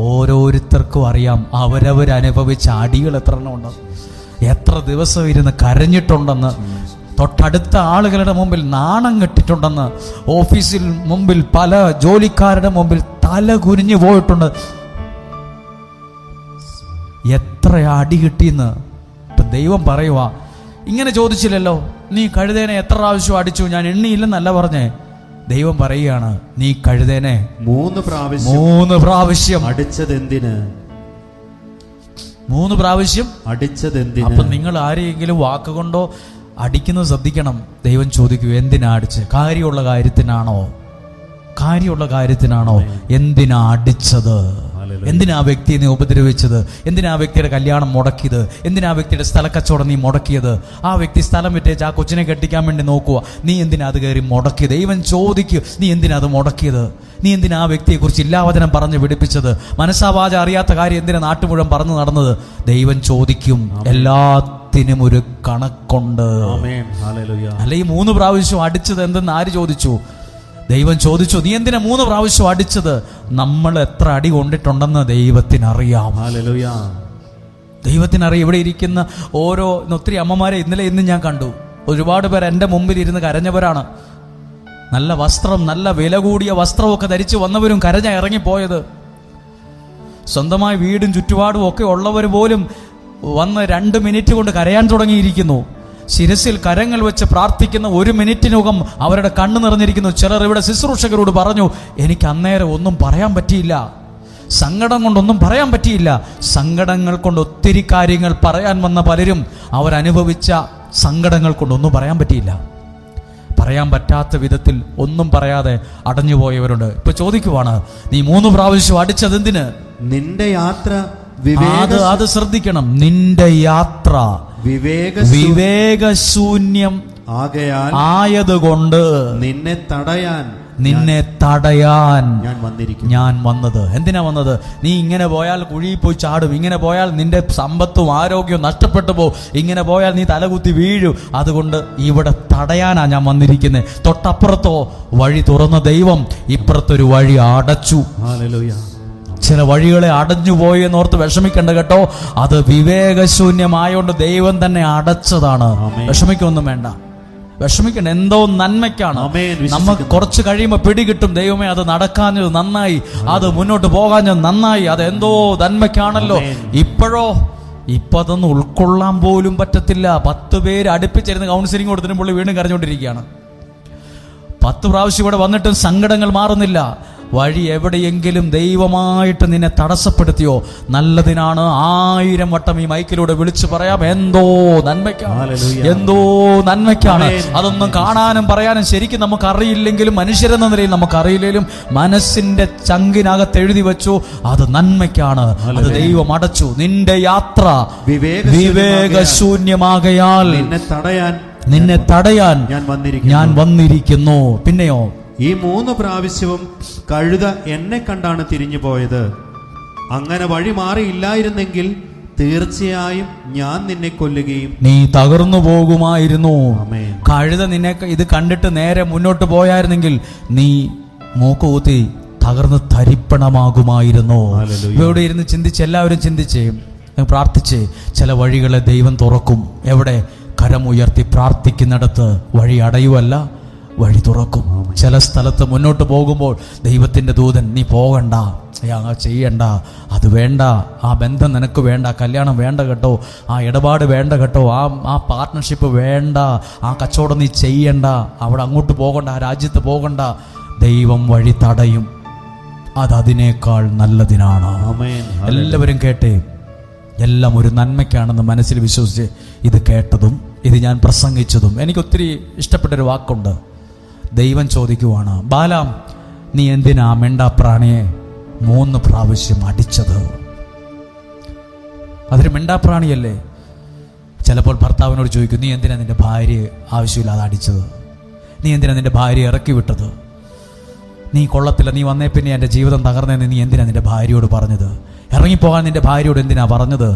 ഓരോരുത്തർക്കും അറിയാം അവരവരനുഭവിച്ച അടികൾ എത്ര എണ്ണം ഉണ്ട്, എത്ര ദിവസം ഇരുന്ന് കരഞ്ഞിട്ടുണ്ടെന്ന്, തൊട്ടടുത്ത ആളുകളുടെ മുമ്പിൽ നാണം കെട്ടിട്ടുണ്ടെന്ന്, ഓഫീസിൽ മുമ്പിൽ പല ജോലിക്കാരുടെ മുമ്പിൽ തല കുനിഞ്ഞു പോയിട്ടുണ്ട്. എത്ര അടി കിട്ടിയെന്ന് ഇപ്പം ദൈവം പറയുവാ. ഇങ്ങനെ ചോദിച്ചില്ലല്ലോ, നീ കഴുതേനെ എത്ര പ്രാവശ്യം അടിച്ചു? ഞാൻ എണ്ണിയില്ലെന്നല്ല പറഞ്ഞേ. ദൈവം പറയുകയാണ്, നീ കഴുതേനെ 3 പ്രാവശ്യം അടിച്ചത് എന്തിന്? 3 പ്രാവശ്യം അടിച്ചതെന്തിന്? അപ്പൊ നിങ്ങൾ ആരെയെങ്കിലും വാക്കുകൊണ്ടോ അടിക്കുന്നത് ശ്രദ്ധിക്കണം. ദൈവം ചോദിക്കൂ, എന്തിനാ അടിച്ച്? കാര്യമുള്ള കാര്യത്തിനാണോ? കാര്യമുള്ള കാര്യത്തിനാണോ? എന്തിനാ അടിച്ചത്? എന്തിനാ ആ വ്യക്തിയെ നീ ഉപദ്രവിച്ചത്? എന്തിനാ ആ വ്യക്തിയുടെ കല്യാണം മുടക്കിയത്? എന്തിനാ ആ വ്യക്തിയുടെ സ്ഥലക്കച്ചവടം നീ മുടക്കിയത്? ആ വ്യക്തി സ്ഥലം വിറ്റേച്ച് ആ കൊച്ചിനെ കെട്ടിക്കാൻ വേണ്ടി നോക്കുക, നീ എന്തിനാ അത് കയറി മുടക്കിയത്? ദൈവം ചോദിക്കുക, നീ എന്തിനാ അത് മുടക്കിയത്? നീ എന്തിനാ ആ വ്യക്തിയെക്കുറിച്ച് ഇല്ലാവചനം പറഞ്ഞ് പിടിപ്പിച്ചത്? മനസ്സാവാച അറിയാത്ത കാര്യം എന്തിനാ നാട്ടു മുഴുവൻ പറഞ്ഞു നടന്നത്? ദൈവം ചോദിക്കും. എല്ലാത്തിനും ഒരു കണക്കുണ്ട്. അല്ല, ഈ 3 പ്രാവശ്യം അടിച്ചത് എന്തെന്ന് ആര് ചോദിച്ചു? ദൈവം ചോദിച്ചു, നീ എന്തിനാ 3 പ്രാവശ്യം അടിച്ചത്? നമ്മൾ എത്ര അടി കൊണ്ടിട്ടുണ്ടെന്ന് ദൈവത്തിനറിയാം. ദൈവത്തിനറിയാം. ഇവിടെ ഇരിക്കുന്ന ഒത്തിരി അമ്മമാരെ ഇന്നും ഞാൻ കണ്ടു. ഒരുപാട് പേർ എൻ്റെ മുമ്പിൽ ഇരുന്ന് കരഞ്ഞവരാണ്. നല്ല വസ്ത്രം, നല്ല വില കൂടിയ വസ്ത്രമൊക്കെ ധരിച്ചു വന്നവരും കരഞ്ഞ ഇറങ്ങിപ്പോയത്. സ്വന്തമായി വീടും ചുറ്റുപാടും ഒക്കെ ഉള്ളവർ പോലും വന്ന് 2 മിനിറ്റ് കൊണ്ട് കരയാൻ തുടങ്ങിയിരിക്കുന്നു. ശിരസിൽ കരങ്ങൾ വെച്ച് പ്രാർത്ഥിക്കുന്ന 1 മിനിറ്റിനകം അവരുടെ കണ്ണ് നിറഞ്ഞിരിക്കുന്നു. ചിലർ ഇവിടെ ശുശ്രൂഷകരോട് പറഞ്ഞു, എനിക്ക് അന്നേരം ഒന്നും പറയാൻ പറ്റിയില്ല, സങ്കടം കൊണ്ടൊന്നും പറയാൻ പറ്റിയില്ല. സങ്കടങ്ങൾ കൊണ്ട് ഒത്തിരി കാര്യങ്ങൾ പറയാൻ വന്ന പലരും അവരനുഭവിച്ച സങ്കടങ്ങൾ കൊണ്ടൊന്നും പറയാൻ പറ്റിയില്ല. പറയാൻ പറ്റാത്ത വിധത്തിൽ ഒന്നും പറയാതെ അടഞ്ഞുപോയവരുണ്ട്. ഇപ്പൊ ചോദിക്കുവാണ്, നീ 3 പ്രാവശ്യം അടിച്ചത് എന്തിന്? നിന്റെ യാത്ര അത് ശ്രദ്ധിക്കണം. നിന്റെ യാത്ര വിവേകശൂന്യം ആയതുകൊണ്ട് നിന്നെ തടയാൻ ഞാൻ വന്നത്. എന്തിനാ വന്നത്? നീ ഇങ്ങനെ പോയാൽ കുഴിയിൽ പോയി ചാടും, ഇങ്ങനെ പോയാൽ നിന്റെ സമ്പത്തും ആരോഗ്യവും നഷ്ടപ്പെട്ടു പോകും, ഇങ്ങനെ പോയാൽ നീ തലകുത്തി വീഴും. അതുകൊണ്ട് ഇവിടെ തടയാനാ ഞാൻ വന്നിരിക്കുന്നത്. തൊട്ടപ്പുറത്തോ വഴി തുറന്ന ദൈവം ഇപ്പുറത്തൊരു വഴി അടച്ചു. ചില വഴികളെ അടഞ്ഞുപോയി എന്നോർത്ത് വിഷമിക്കണ്ട കേട്ടോ. അത് വിവേകശൂന്യമായോണ്ട് ദൈവം തന്നെ അടച്ചതാണ്. വിഷമിക്കൊന്നും വേണ്ട, വിഷമിക്കണ്ട. എന്തോ നന്മയ്ക്കാണ്. നമുക്ക് കുറച്ച് കഴിയുമ്പോൾ പിടികിട്ടും, ദൈവമേ അത് നടക്കാഞ്ഞത് നന്നായി, അത് മുന്നോട്ട് പോകാഞ്ഞത് നന്നായി, അത് എന്തോ നന്മയ്ക്കാണല്ലോ. ഇപ്പൊ അതൊന്നും ഉൾക്കൊള്ളാൻ പോലും പറ്റത്തില്ല. 10 പേര് അടുപ്പിച്ചിരുന്ന് കൗൺസിലിംഗ് കൊടുത്തിട്ട് പുള്ളി വീണ്ടും കരഞ്ഞുകൊണ്ടിരിക്കുകയാണ്. 10 പ്രാവശ്യം ഇവിടെ വന്നിട്ടും സങ്കടങ്ങൾ മാറുന്നില്ല. വഴി എവിടെയെങ്കിലും ദൈവമായിട്ട് നിന്നെ തടസ്സപ്പെടുത്തിയോ? നല്ലതിനാണ് 1000 വട്ടം ഈ മൈക്കിലൂടെ വിളിച്ചു പറയാം. എന്തോ നന്മയ്ക്കാണ്. അതൊന്നും കാണാനും പറയാനും ശരിക്കും നമുക്ക് അറിയില്ലെങ്കിലും, മനുഷ്യരെന്ന നിലയിൽ നമുക്ക് അറിയില്ലെങ്കിലും, മനസ്സിന്റെ ചങ്കിനകത്ത് എഴുതി വെച്ചു, അത് നന്മയ്ക്കാണ്. അത് ദൈവം അടച്ചു. നിന്റെ യാത്ര വിവേകശൂന്യമാകയാൽ നിന്നെ തടയാൻ ഞാൻ വന്നിരിക്കുന്നു. പിന്നെയോ, ഈ 3 പ്രാവശ്യവും കഴുത എന്നെ കണ്ടാണ് തിരിഞ്ഞു പോയത്. അങ്ങനെ വഴി മാറിയില്ലായിരുന്നെങ്കിൽ തീർച്ചയായും ഞാൻ നിന്നെ കൊല്ലുകയും നീ തകർന്നു പോകുമായിരുന്നു. കഴുത നിന്നെ ഇത് കണ്ടിട്ട് നേരെ മുന്നോട്ട് പോയായിരുന്നെങ്കിൽ നീ മൂക്കുകുത്തി തകർന്ന് തരിപ്പണമാകുമായിരുന്നു. ഇവിടെ ഇരുന്ന് ചിന്തിച്ച്, എല്ലാവരും ചിന്തിച്ചേ, പ്രാർത്ഥിച്ചേ. ചില വഴികളെ ദൈവം തുറക്കും. എവിടെ? കരമുയർത്തി പ്രാർത്ഥിക്കുന്നിടത്ത് വഴി അടയുവല്ല, വഴി തുറക്കും. ചില സ്ഥലത്ത് മുന്നോട്ട് പോകുമ്പോൾ ദൈവത്തിൻ്റെ ദൂതൻ, നീ പോകണ്ട, ചെയ്യണ്ട, അത് വേണ്ട, ആ ബന്ധം നിനക്ക് വേണ്ട, കല്യാണം വേണ്ട കേട്ടോ, ആ ഇടപാട് വേണ്ട കേട്ടോ, ആ പാർട്ട്ണർഷിപ്പ് വേണ്ട, ആ കച്ചവടം നീ ചെയ്യണ്ട, അവിടെ അങ്ങോട്ട് പോകണ്ട, ആ രാജ്യത്ത് പോകണ്ട. ദൈവം വഴി തടയും. അതതിനേക്കാൾ നല്ലതിനാണ്. എല്ലാവരും കേട്ടേ, എല്ലാം ഒരു നന്മയ്ക്കാണെന്ന് മനസ്സിൽ വിശ്വസിച്ച് ഇത് കേട്ടതും ഇത് ഞാൻ പ്രസംഗിച്ചതും എനിക്ക് ഒത്തിരി ഇഷ്ടപ്പെട്ടൊരു വാക്കുണ്ട്. ദൈവം ചോദിക്കുവാണ്, ബാലാം, നീ എന്തിനാ മിണ്ടാപ്രാണിയെ 3 പ്രാവശ്യം അടിച്ചത്? അതൊരു മിണ്ടാപ്രാണിയല്ലേ? ചിലപ്പോൾ ഭർത്താവിനോട് ചോദിക്കും, നീ എന്തിനാ നിന്റെ ഭാര്യയെ ആവശ്യമില്ലാതെ അടിച്ചത്? നീ എന്തിനാ നിന്റെ ഭാര്യയെ ഇറക്കി വിട്ടത്? നീ കൊള്ളത്തില്ല, നീ വന്നേ പിന്നെ എൻ്റെ ജീവിതം തകർന്നതെന്ന് നീ എന്തിനാ നിന്റെ ഭാര്യയോട് പറഞ്ഞത്? ഇറങ്ങിപ്പോകാൻ നിന്റെ ഭാര്യയോട് എന്തിനാ പറഞ്ഞത്?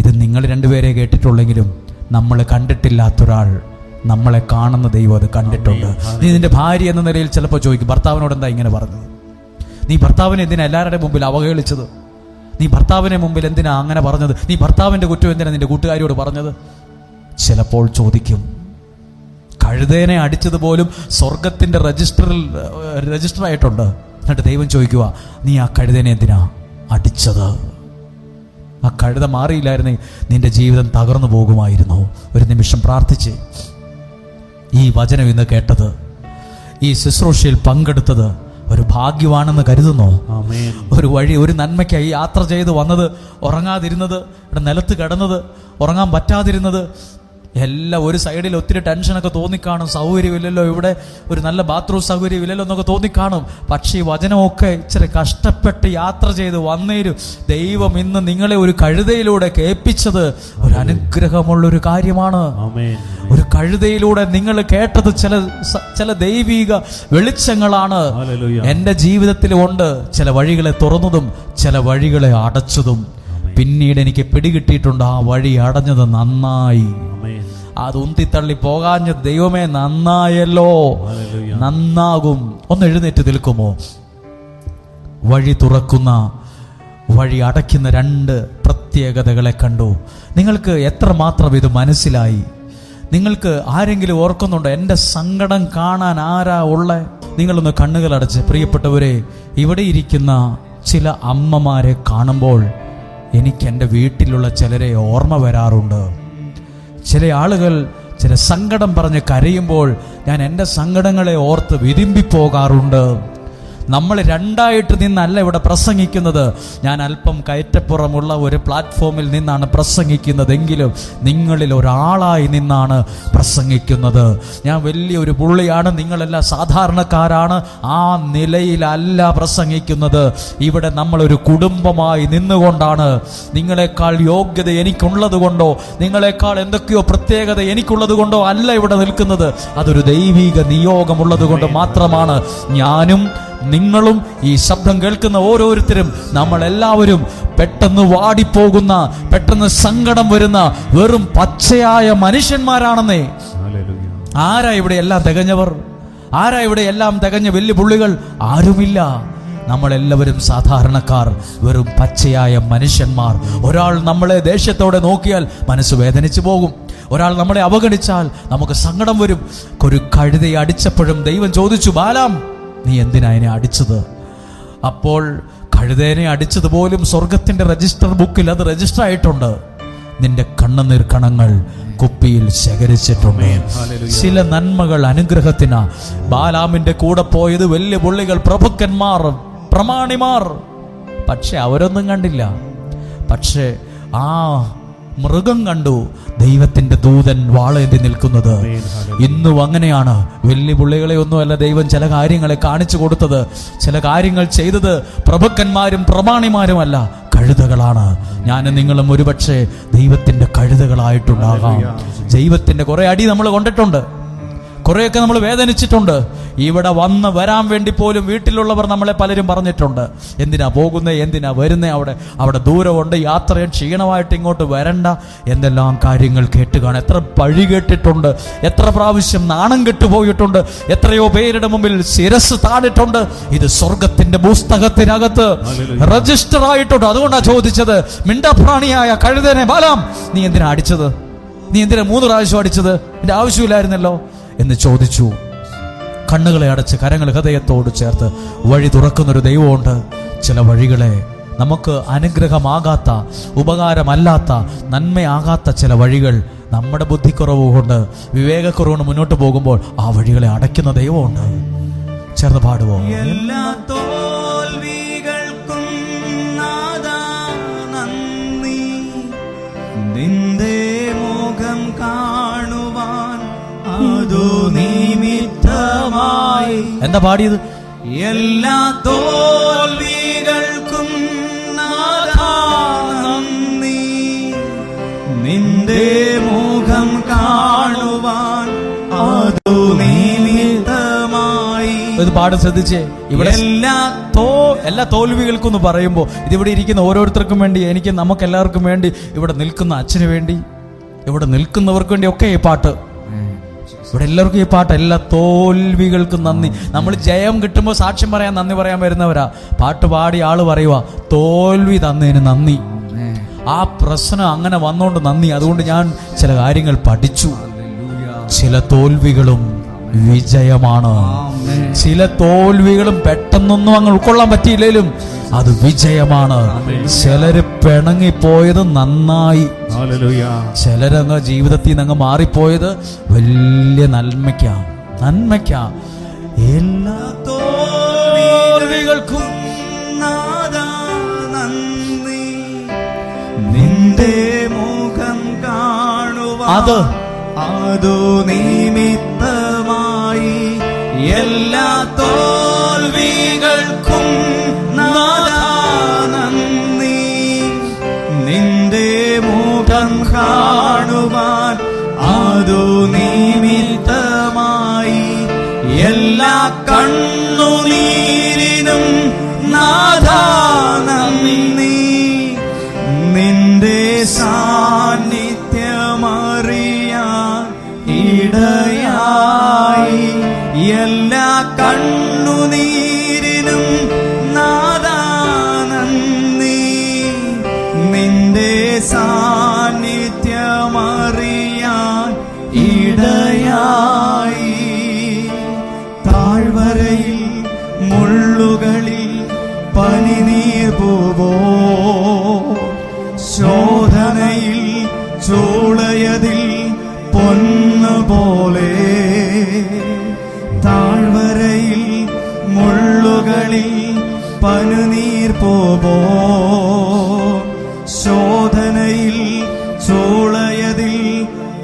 ഇത് നിങ്ങൾ 2 പേരെ കേട്ടിട്ടുള്ളെങ്കിലും നമ്മളെ കണ്ടിട്ടില്ലാത്തൊരാൾ, നമ്മളെ കാണുന്ന ദൈവം അത് കണ്ടിട്ടുണ്ട്. നീ നിന്റെ ഭാര്യ എന്ന നിലയിൽ ചിലപ്പോൾ ചോദിക്കും, ഭർത്താവിനോട് എന്താ ഇങ്ങനെ പറഞ്ഞത്? നീ ഭർത്താവിനെ എന്തിനാ എല്ലാവരുടെയും മുമ്പിൽ അവഹേളിച്ചത്? നീ ഭർത്താവിനെ മുമ്പിൽ എന്തിനാ അങ്ങനെ പറഞ്ഞത്? നീ ഭർത്താവിൻ്റെ കുറ്റം എന്തിനാ നിന്റെ കൂട്ടുകാരിയോട് പറഞ്ഞത്? ചിലപ്പോൾ ചോദിക്കും. കഴുതേനെ അടിച്ചതുപോലും സ്വർഗത്തിൻ്റെ രജിസ്റ്റർ ആയിട്ടുണ്ട്. എന്നിട്ട് ദൈവം ചോദിക്കുക, നീ ആ കഴുതേനെ എന്തിനാ അടിച്ചത്? ആ കഴുത മാറിയില്ലായിരുന്നെങ്കിൽ നിന്റെ ജീവിതം തകർന്നു പോകുമായിരുന്നു. ഒരു നിമിഷം പ്രാർത്ഥിച്ച്, ഈ വചനം ഇന്ന് കേട്ടത്, ഈ ശുശ്രൂഷയിൽ പങ്കെടുത്തത് ഒരു ഭാഗ്യമാണെന്ന് കരുതുന്നോ? ആമേൻ. ഒരു വഴി, ഒരു നന്മയ്ക്കായി യാത്ര ചെയ്ത് വന്നത്, ഉറങ്ങാതിരുന്നത്, ഇവിടെ നിലത്ത് കിടന്നത്, ഉറങ്ങാൻ പറ്റാതിരുന്നത്, എല്ലാം ഒരു സൈഡിൽ ഒത്തിരി ടെൻഷനൊക്കെ തോന്നിക്കാണും. സൗകര്യമില്ലല്ലോ, ഇവിടെ ഒരു നല്ല ബാത്റൂം സൗകര്യമില്ലല്ലോ എന്നൊക്കെ തോന്നിക്കാണും. പക്ഷേ ഈ വചനമൊക്കെ ഇച്ചിരി കഷ്ടപ്പെട്ട് യാത്ര ചെയ്ത് വന്നേരും ദൈവം ഇന്ന് നിങ്ങളെ ഒരു കഴുതയിലൂടെ കേൾപ്പിച്ചത് ഒരു അനുഗ്രഹമുള്ളൊരു കാര്യമാണ്. ഒരു കഴുതയിലൂടെ നിങ്ങൾ കേട്ടത് ചില ദൈവിക വെളിച്ചങ്ങളാണ്. എൻ്റെ ജീവിതത്തിൽ ഉണ്ട്. ചില വഴികളെ തുറന്നതും ചില വഴികളെ അടച്ചതും. പിന്നീട് എനിക്ക് പിടികിട്ടിയിട്ടുണ്ട്, ആ വഴി അടഞ്ഞത് നന്നായി, അത് ഉന്തിത്തള്ളി പോകാഞ്ഞത് ദൈവമേ നന്നായല്ലോ, നന്നാകും. ഒന്ന് എഴുന്നേറ്റ് നിൽക്കുമോ? വഴി തുറക്കുന്ന വഴി അടയ്ക്കുന്ന രണ്ട് പ്രത്യേകതകളെ കണ്ടു. നിങ്ങൾക്ക് എത്രമാത്രം ഇത് മനസ്സിലായി? നിങ്ങൾക്ക് ആരെങ്കിലും ഓർക്കുന്നുണ്ടോ? എൻ്റെ സങ്കടം കാണാൻ ആരാ ഉള്ളേ? നിങ്ങളൊന്ന് കണ്ണുകളടച്ച്, പ്രിയപ്പെട്ടവരെ, ഇവിടെ ഇരിക്കുന്ന ചില അമ്മമാരെ കാണുമ്പോൾ എനിക്ക് എൻ്റെ വീട്ടിലുള്ള ചിലരെ ഓർമ്മ വരാറുണ്ട്. ചില ആളുകൾ ചില സങ്കടം പറഞ്ഞ് കരയുമ്പോൾ ഞാൻ എൻ്റെ സങ്കടങ്ങളെ ഓർത്ത് വിതുമ്പിപ്പോകാറുണ്ട്. നമ്മൾ രണ്ടായിട്ട് നിന്നല്ല ഇവിടെ പ്രസംഗിക്കുന്നത്. ഞാൻ അല്പം കയറ്റപ്പുറമുള്ള ഒരു പ്ലാറ്റ്ഫോമിൽ നിന്നാണ് പ്രസംഗിക്കുന്നതെങ്കിലും നിങ്ങളിൽ ഒരാളായി നിന്നാണ് പ്രസംഗിക്കുന്നത്. ഞാൻ വലിയൊരു പുള്ളിയാണ്, നിങ്ങളെല്ലാം സാധാരണക്കാരാണ്, ആ നിലയിലല്ല പ്രസംഗിക്കുന്നത്. ഇവിടെ നമ്മളൊരു കുടുംബമായി നിന്നുകൊണ്ടാണ്. നിങ്ങളെക്കാൾ യോഗ്യത എനിക്കുള്ളത് കൊണ്ടോ നിങ്ങളെക്കാൾ എന്തൊക്കെയോ പ്രത്യേകത എനിക്കുള്ളത് കൊണ്ടോ അല്ല ഇവിടെ നിൽക്കുന്നത്. അതൊരു ദൈവിക നിയോഗമുള്ളത് കൊണ്ട് മാത്രമാണ്. ഞാനും നിങ്ങളും ഈ ശബ്ദം കേൾക്കുന്ന ഓരോരുത്തരും നമ്മളെല്ലാവരും പെട്ടെന്ന് വാടിപ്പോകുന്ന, പെട്ടെന്ന് സങ്കടം വരുന്ന വെറും പച്ചയായ മനുഷ്യന്മാരാണെന്നേ. ആരാ ഇവിടെ എല്ലാം തികഞ്ഞവർ? ആരാ ഇവിടെ എല്ലാം തികഞ്ഞ വലിയ പുള്ളികൾ? ആരുമില്ല. നമ്മളെല്ലാവരും സാധാരണക്കാർ, വെറും പച്ചയായ മനുഷ്യന്മാർ. ഒരാൾ നമ്മളെ ദേഷ്യത്തോടെ നോക്കിയാൽ മനസ്സ് വേദനിച്ചു പോകും. ഒരാൾ നമ്മളെ അവഗണിച്ചാൽ നമുക്ക് സങ്കടം വരും. ഒരു കഴുതയെ അടിച്ചപ്പോഴും ദൈവം ചോദിച്ചു, ബാലാം നീ എന്തിനാ എന്നെ അടിച്ചത്? അപ്പോൾ കഴുതേനെ അടിച്ചത് പോലും സ്വർഗത്തിന്റെ രജിസ്റ്റർ ബുക്കിൽ അത് രജിസ്റ്റർ ആയിട്ടുണ്ട്. നിന്റെ കണ്ണുനീർ കണങ്ങൾ കുപ്പിയിൽ ശേഖരിച്ചിട്ടുണ്ട്. ചില നന്മകൾ അനുഗ്രഹത്തിനാ. ബാലാമിന്റെ കൂടെ പോയത് വലിയ പുള്ളികൾ, പ്രഭുക്കന്മാർ, പ്രമാണിമാർ. പക്ഷെ അവരൊന്നും കണ്ടില്ല. പക്ഷെ ആ മൃഗം കണ്ടു ദൈവത്തിന്റെ ദൂതൻ വാളേന്തി നിൽക്കുന്നത്. ഇന്നും അങ്ങനെയാണ്. വലിയ പുള്ളികളെ ഒന്നുമല്ല ദൈവം ചില കാര്യങ്ങളെ കാണിച്ചു കൊടുത്തത്. ചില കാര്യങ്ങൾ ചെയ്തത് പ്രഭുക്കന്മാരും പ്രമാണിമാരുമല്ല, കഴുതകളാണ്. ഞാനും നിങ്ങളും ഒരുപക്ഷെ ദൈവത്തിന്റെ കഴുതകളായിട്ടുണ്ടാകാം. ദൈവത്തിന്റെ കുറെ അടി നമ്മൾ കൊണ്ടിട്ടുണ്ട്, കുറേയൊക്കെ നമ്മൾ വേദനിച്ചിട്ടുണ്ട്. ഇവിടെ വരാൻ വേണ്ടി പോലും വീട്ടിലുള്ളവർ നമ്മളെ പലരും പറഞ്ഞിട്ടുണ്ട്, എന്തിനാ പോകുന്നേ, എന്തിനാ വരുന്നേ, അവിടെ ദൂരമുണ്ട്, യാത്ര ക്ഷീണമായിട്ട് ഇങ്ങോട്ട് വരണ്ട, എന്തെല്ലാം കാര്യങ്ങൾ കേട്ട് കാണാം. എത്ര പഴി കേട്ടിട്ടുണ്ട്, എത്ര പ്രാവശ്യം നാണം കെട്ടുപോയിട്ടുണ്ട്, എത്രയോ പേരുടെ മുമ്പിൽ ശിരസ് താണിട്ടുണ്ട്. ഇത് സ്വർഗത്തിന്റെ പുസ്തകത്തിനകത്ത് രജിസ്റ്റർ ആയിട്ടുണ്ട്. അതുകൊണ്ടാണ് ചോദിച്ചത്, മിണ്ടപ്രാണിയായ കഴുതനെ ബാലാം നീ എന്തിനാ അടിച്ചത്? നീ എന്തിനാ 3 പ്രാവശ്യം അടിച്ചത്? എന്റെ ആവശ്യമില്ലായിരുന്നല്ലോ എന്ന് ചോദിച്ചു. കണ്ണുകളെ അടച്ച് കരങ്ങൾ ഹൃദയത്തോട് ചേർത്ത് വഴി തുറക്കുന്നൊരു ദൈവമുണ്ട്. ചില വഴികളെ നമുക്ക് അനുഗ്രഹമാകാത്ത, ഉപകാരമല്ലാത്ത, നന്മയാകാത്ത ചില വഴികൾ നമ്മുടെ ബുദ്ധിക്കുറവ് കൊണ്ട്, വിവേകക്കുറവുകൊണ്ട് മുന്നോട്ട് പോകുമ്പോൾ ആ വഴികളെ അടയ്ക്കുന്ന ദൈവമുണ്ട്. ചേർന്ന് പാടുവോ? എല്ലാ തോൽവികൾക്കും നാഥാ നന്ദി, നിന്റെ മുഖം കാണുവാൻ അതു നിമിത്തമായി. എന്താ പാടിയത്? എല്ലാ തോൽവികൾക്കും നാഥാ നന്ദി, നിന്റെ മുഖം കാണുവാൻ അതു നിമിത്തമായി. ഇത് പാട് ശ്രദ്ധിച്ചേ. ഇവിടെ എല്ലാ തോൽവികൾക്കും എന്ന് പറയുമ്പോൾ ഇതിവിടെ ഇരിക്കുന്ന ഓരോരുത്തർക്കും വേണ്ടി, എനിക്ക് നമുക്ക് എല്ലാവർക്കും വേണ്ടി, ഇവിടെ നിൽക്കുന്ന അച്ഛന് വേണ്ടി, ഇവിടെ നിൽക്കുന്നവർക്ക് വേണ്ടി ഒക്കെ ഈ പാട്ട്. ഇവിടെ എല്ലാവർക്കും ഈ പാട്ട്. എല്ലാ തോൽവികൾക്കും നന്ദി. നമ്മൾ ജയം കിട്ടുമ്പോൾ സാക്ഷ്യം പറയാൻ, നന്ദി പറയാൻ വരുന്നവരാ. പാട്ട് പാടി ആള് പറയുക തോൽവി തന്നതിന് നന്ദി, ആ പ്രശ്നം അങ്ങനെ വന്നോണ്ട് നന്ദി. അതുകൊണ്ട് ഞാൻ ചില കാര്യങ്ങൾ പഠിച്ചു. ചില തോൽവികളും വിജയമാണ്. ചില തോൽവികളും പെട്ടെന്നൊന്നും അങ്ങ് ഉൾക്കൊള്ളാൻ പറ്റിയില്ലേലും അത് വിജയമാണ്. ചിലര് പിണങ്ങിപ്പോയത് നന്നായി, ചിലരങ്ങ് ജീവിതത്തിൽ നിന്ന് അങ്ങ് മാറിപ്പോയത് വലിയ നന്മയ്ക്കാ. എല്ലാ തോൽവി തോൽവികൾക്കും നാഥാ നന്ദി. നിന്റെ മുഖം കാണുവാൻ അതു നിമിത്തമായി എല്ലാ തോൽവികൾക്കും നാഥാ നന്ദി. നിന്റെ മുഖം കാണുവാൻ അതു നിമിത്തമായി എല്ലാ കണ്ണുനീരിനും നാഥാ നന്ദി. നിന്റെ സാന്നിധ്യമറിയാൻ ഇടയായി എല്ലാ കണ്ണുനീരിനും നാഥാ നന്ദി. നിന്റെ സാന്നിധ്യമറിയാൻ ഇടയായി താഴ്വരയിൽ മുള്ളുകളിൽ പനിനീർ പൂവോ ശോധനയിൽ ചൂളയതിൽ പൊന്നുപോലെ താഴ്വരയിൽ മുള്ളുകളിൽ പനിനീർ പൂവോ ശോധനയിൽ ചൂളയതിൽ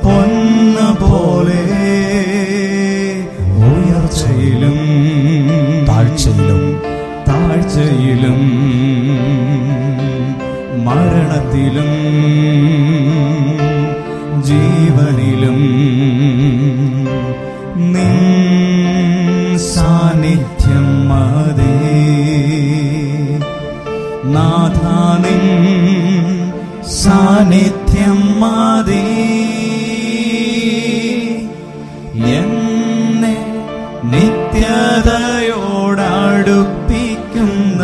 പൊന്നുപോലെ ഉയർച്ചയിലും താഴ്ചയിലും മരണത്തിലും ജീവനിലും നിൻ സാന്നിധ്യം മതി നാഥാ. നിൻ സാന്നിധ്യം മതി എന്നെ നിത്യതയോടടുപ്പിക്കുന്ന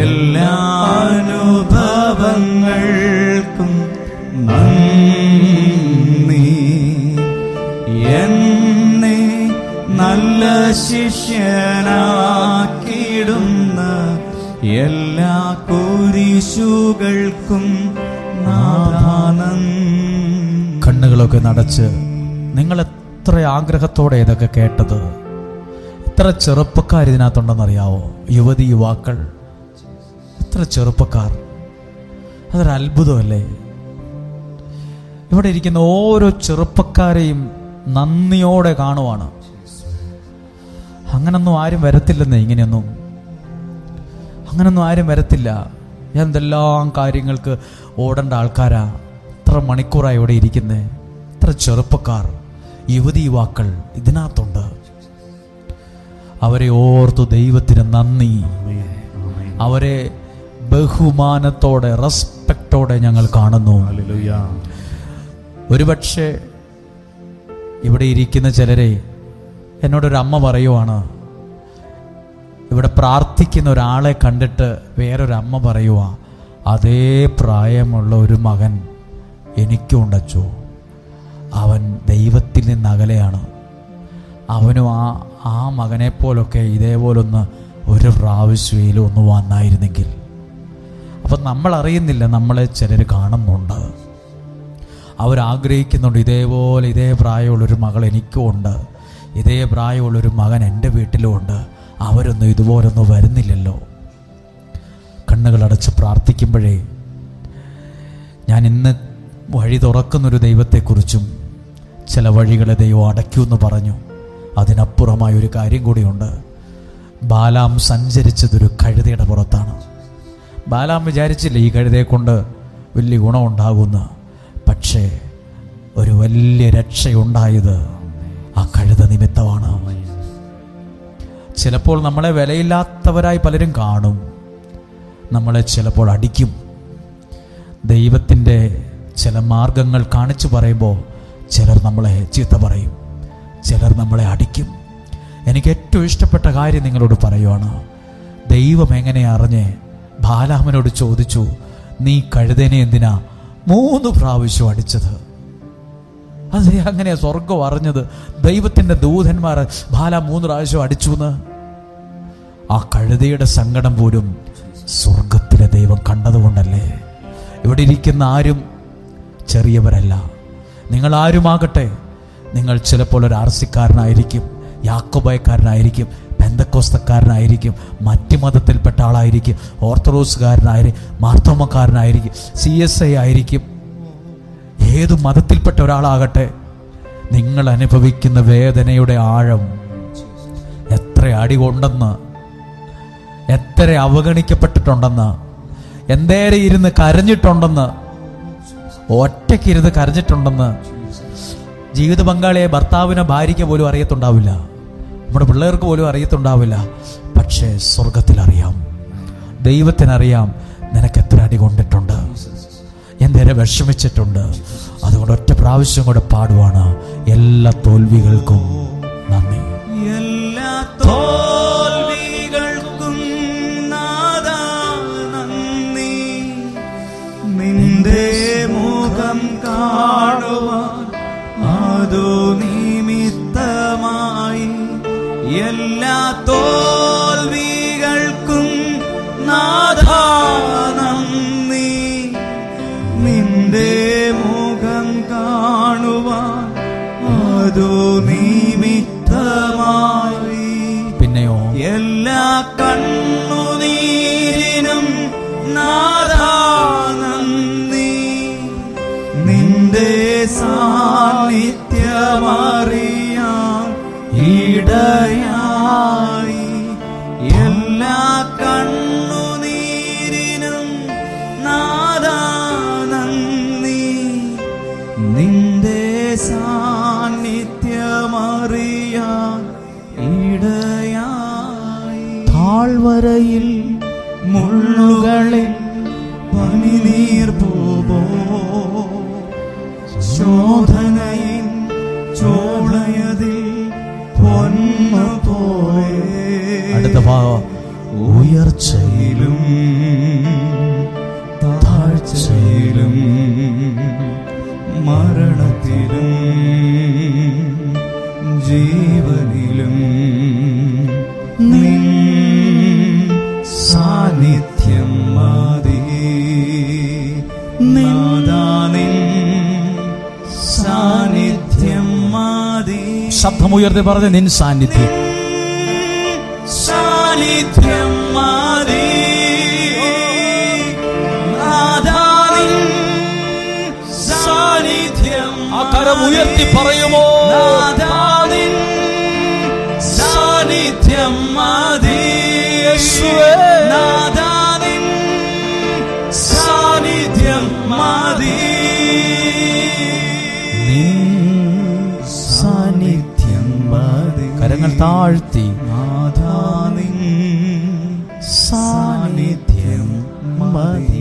എല്ലാ അനുഭവങ്ങൾക്കും നന്ദി. എന്നെ നല്ല ശിഷ്യനാക്കിടുന്ന എല്ലാ കുരിശുകൾക്കും നാഥാ നന്ദി. കണ്ണുകളൊക്കെ നടച്ച് നിങ്ങൾ എത്ര ആഗ്രഹത്തോടെ ഇതൊക്കെ കേട്ടത്. എത്ര ചെറുപ്പക്കാർ ഇതിനകത്തുണ്ടെന്നറിയാവോ? യുവതി യുവാക്കൾ, എത്ര ചെറുപ്പക്കാർ. അതൊരു അത്ഭുതമല്ലേ? ഇവിടെ ഇരിക്കുന്ന ഓരോ ചെറുപ്പക്കാരെയും നന്ദിയോടെ കാണുവാണ്. അങ്ങനൊന്നും ആരും വരത്തില്ലെന്നേ, അങ്ങനൊന്നും ആരും വരത്തില്ല. എന്തെല്ലാം കാര്യങ്ങൾക്ക് ഓടേണ്ട ആൾക്കാരാ. എത്ര മണിക്കൂറായി ഇവിടെ ഇരിക്കുന്നേ. എത്ര ചെറുപ്പക്കാർ, യുവതി യുവാക്കൾ ഇതിനകത്തുണ്ട്. അവരെ ഓർത്തു ദൈവത്തിന് നന്ദി. അവരെ ബഹുമാനത്തോടെ, റെസ്പെക്റ്റോടെ ഞങ്ങൾ കാണുന്നു. ഒരുപക്ഷെ ഇവിടെ ഇരിക്കുന്ന ചിലരെ എന്നോടൊരു അമ്മ പറയുവാണ്, ഇവിടെ പ്രാർത്ഥിക്കുന്ന ഒരാളെ കണ്ടിട്ട് വേറൊരമ്മ പറയുവാ, അതേ പ്രായമുള്ള ഒരു മകൻ എനിക്കുണ്ടച്ചോ. അവൻ ദൈവത്തിൽ നിന്ന് അകലെയാണ്. അവനും ആ മകനെപ്പോലൊക്കെ ഇതേപോലൊന്ന് ഒരു പ്രാവശ്യയിലും ഒന്ന് വന്നായിരുന്നെങ്കിൽ. അപ്പം നമ്മൾ അറിയുന്നില്ല, നമ്മളെ ചിലർ കാണുന്നുണ്ട്. അവരാഗ്രഹിക്കുന്നുണ്ട്, ഇതേ പ്രായമുള്ളൊരു മകൾ എനിക്കും ഉണ്ട്, ഇതേ പ്രായമുള്ളൊരു മകൻ എൻ്റെ വീട്ടിലുമുണ്ട്. അവരൊന്നും ഇതുപോലൊന്നും വരുന്നില്ലല്ലോ. കണ്ണുകളടച്ച് പ്രാർത്ഥിക്കുമ്പോഴേ ഞാൻ ഇന്ന് വഴി തുറക്കുന്നൊരു ദൈവത്തെക്കുറിച്ചും ചില വഴികളെ ദൈവം അടയ്ക്കുമെന്ന് പറഞ്ഞു. അതിനപ്പുറമായൊരു കാര്യം കൂടിയുണ്ട്. ബാലാം സഞ്ചരിച്ചതൊരു കഴുതയുടെ പുറത്താണ്. ബാലാം വിചാരിച്ചില്ല ഈ കഴുതയെ കൊണ്ട് വലിയ ഗുണമുണ്ടാകുമെന്ന്. പക്ഷേ ഒരു വലിയ രക്ഷയുണ്ടായത് ആ കഴുത നിമിത്തമാണ്. ചിലപ്പോൾ നമ്മളെ വിലയില്ലാത്തവരായി പലരും കാണും. നമ്മളെ ചിലപ്പോൾ അടിക്കും. ദൈവത്തിൻ്റെ ചില മാർഗങ്ങൾ കാണിച്ചു പറയുമ്പോൾ ചിലർ നമ്മളെ ചീത്ത പറയും, ചിലർ നമ്മളെ അടിക്കും. എനിക്ക് ഏറ്റവും ഇഷ്ടപ്പെട്ട കാര്യം നിങ്ങളോട് പറയുവാണ്. ദൈവം എങ്ങനെ അറിഞ്ഞ് ബാലാമിനോട് ചോദിച്ചു, നീ കഴുതനെ എന്തിനാ 3 പ്രാവശ്യം അടിച്ചത്? അത് അങ്ങനെയാ സ്വർഗം അറിഞ്ഞത്. ദൈവത്തിൻ്റെ ദൂതന്മാർ ബാലാം 3 പ്രാവശ്യം അടിച്ചു എന്ന്. ആ കഴുതയുടെ സങ്കടം പോലും സ്വർഗത്തിലെ ദൈവം കണ്ടതുകൊണ്ടല്ലേ. ഇവിടെ ഇരിക്കുന്ന ആരും ചെറിയവരല്ല. നിങ്ങൾ ആരുമാകട്ടെ, നിങ്ങൾ ചിലപ്പോൾ ഒരു ആർസിക്കാരനായിരിക്കും, യാക്കോബായക്കാരനായിരിക്കും, പെന്തക്കോസ്തക്കാരനായിരിക്കും, മറ്റ് മതത്തിൽപ്പെട്ട ആളായിരിക്കും, ഓർത്തഡോക്സുകാരനായിരിക്കും, മാർത്തോമക്കാരനായിരിക്കും, CSI ആയിരിക്കും, ഏത് മതത്തിൽപ്പെട്ട ഒരാളാകട്ടെ, നിങ്ങൾ അനുഭവിക്കുന്ന വേദനയുടെ ആഴം, എത്ര അടി കൊണ്ടെന്ന്, എത്ര അവഗണിക്കപ്പെട്ടിട്ടുണ്ടെന്ന്, എന്തേരെ ഇരുന്ന് കരഞ്ഞിട്ടുണ്ടെന്ന്, ഒറ്റയ്ക്കിരുന്ന് കരഞ്ഞിട്ടുണ്ടെന്ന്, ജീവിത പങ്കാളിയെ ഭർത്താവിനെ ഭാര്യയ്ക്ക് പോലും അറിയത്തുണ്ടാവില്ല, നമ്മുടെ പിള്ളേർക്ക് പോലും അറിയത്തുണ്ടാവില്ല. പക്ഷേ സ്വർഗത്തിലറിയാം, ദൈവത്തിനറിയാം നിനക്ക് എത്ര അടി കൊണ്ടിട്ടുണ്ട്, എന്തേരെ വിഷമിച്ചിട്ടുണ്ട്. അതുകൊണ്ട് ഒറ്റ പ്രാവശ്യം കൂടെ പാടുവാണ്, എല്ലാ തോൽവികൾക്കും നന്ദി. എല്ലാ തോൽവികൾക്കും നാഥാ നന്ദി, നിന്റെ മുഖം കാണുവാൻ അതു നിമിത്തമായി. എല്ലാ തോൽവികൾക്കും നാഥാ നന്ദി, നിന്റെ മുഖം കാണുവാൻ അതു നിമിത്തമായി. പിന്നെയോ എല്ലാ കണ്ണുനീരിനും നാഥാ നന്ദി, നിന്റെ സാന്നിധ്യമറിയാൻ ഇടയായി. എല്ലാ കണ്ണുനീരിനും നാഥാ നന്ദി, നിന്റെ സാന്നിധ്യമറിയാൻ ഇടയായി. താഴ്വരയിൽ മുള്ളുകളിൽ പനിനീർ പൂവോ, ശോധനയിൽ ചോളയതിൽ പൊന്നു പോലെ. അടുത്ത ഭാഗം, ഉയർച്ചയിലും താഴ്ചയിലും മരണത്തിലും ജീവനിലും നിൻ സാന്നിധ്യം മതി. നാഥാ നിൻ സാന്നിധ്യം മതി. ശബ്ദമുയർത്തി പറഞ്ഞ്, നിൻ സാന്നിധ്യം, സാന്നിധ്യം മതി. നാഥാ നിൻ സാന്നിധ്യം. ആ കരം ഉയർത്തി പറയുമോ? നാഥാ നിൻ സാന്നിധ്യം മതി. നാഥാ നിൻ സാന്നിധ്യം മതി. നിൻ സാന്നിധ്യം മതി. കരങ്ങൾ താഴ്ത്തി, നാഥാ നിൻ സാന്നിധ്യം മതി.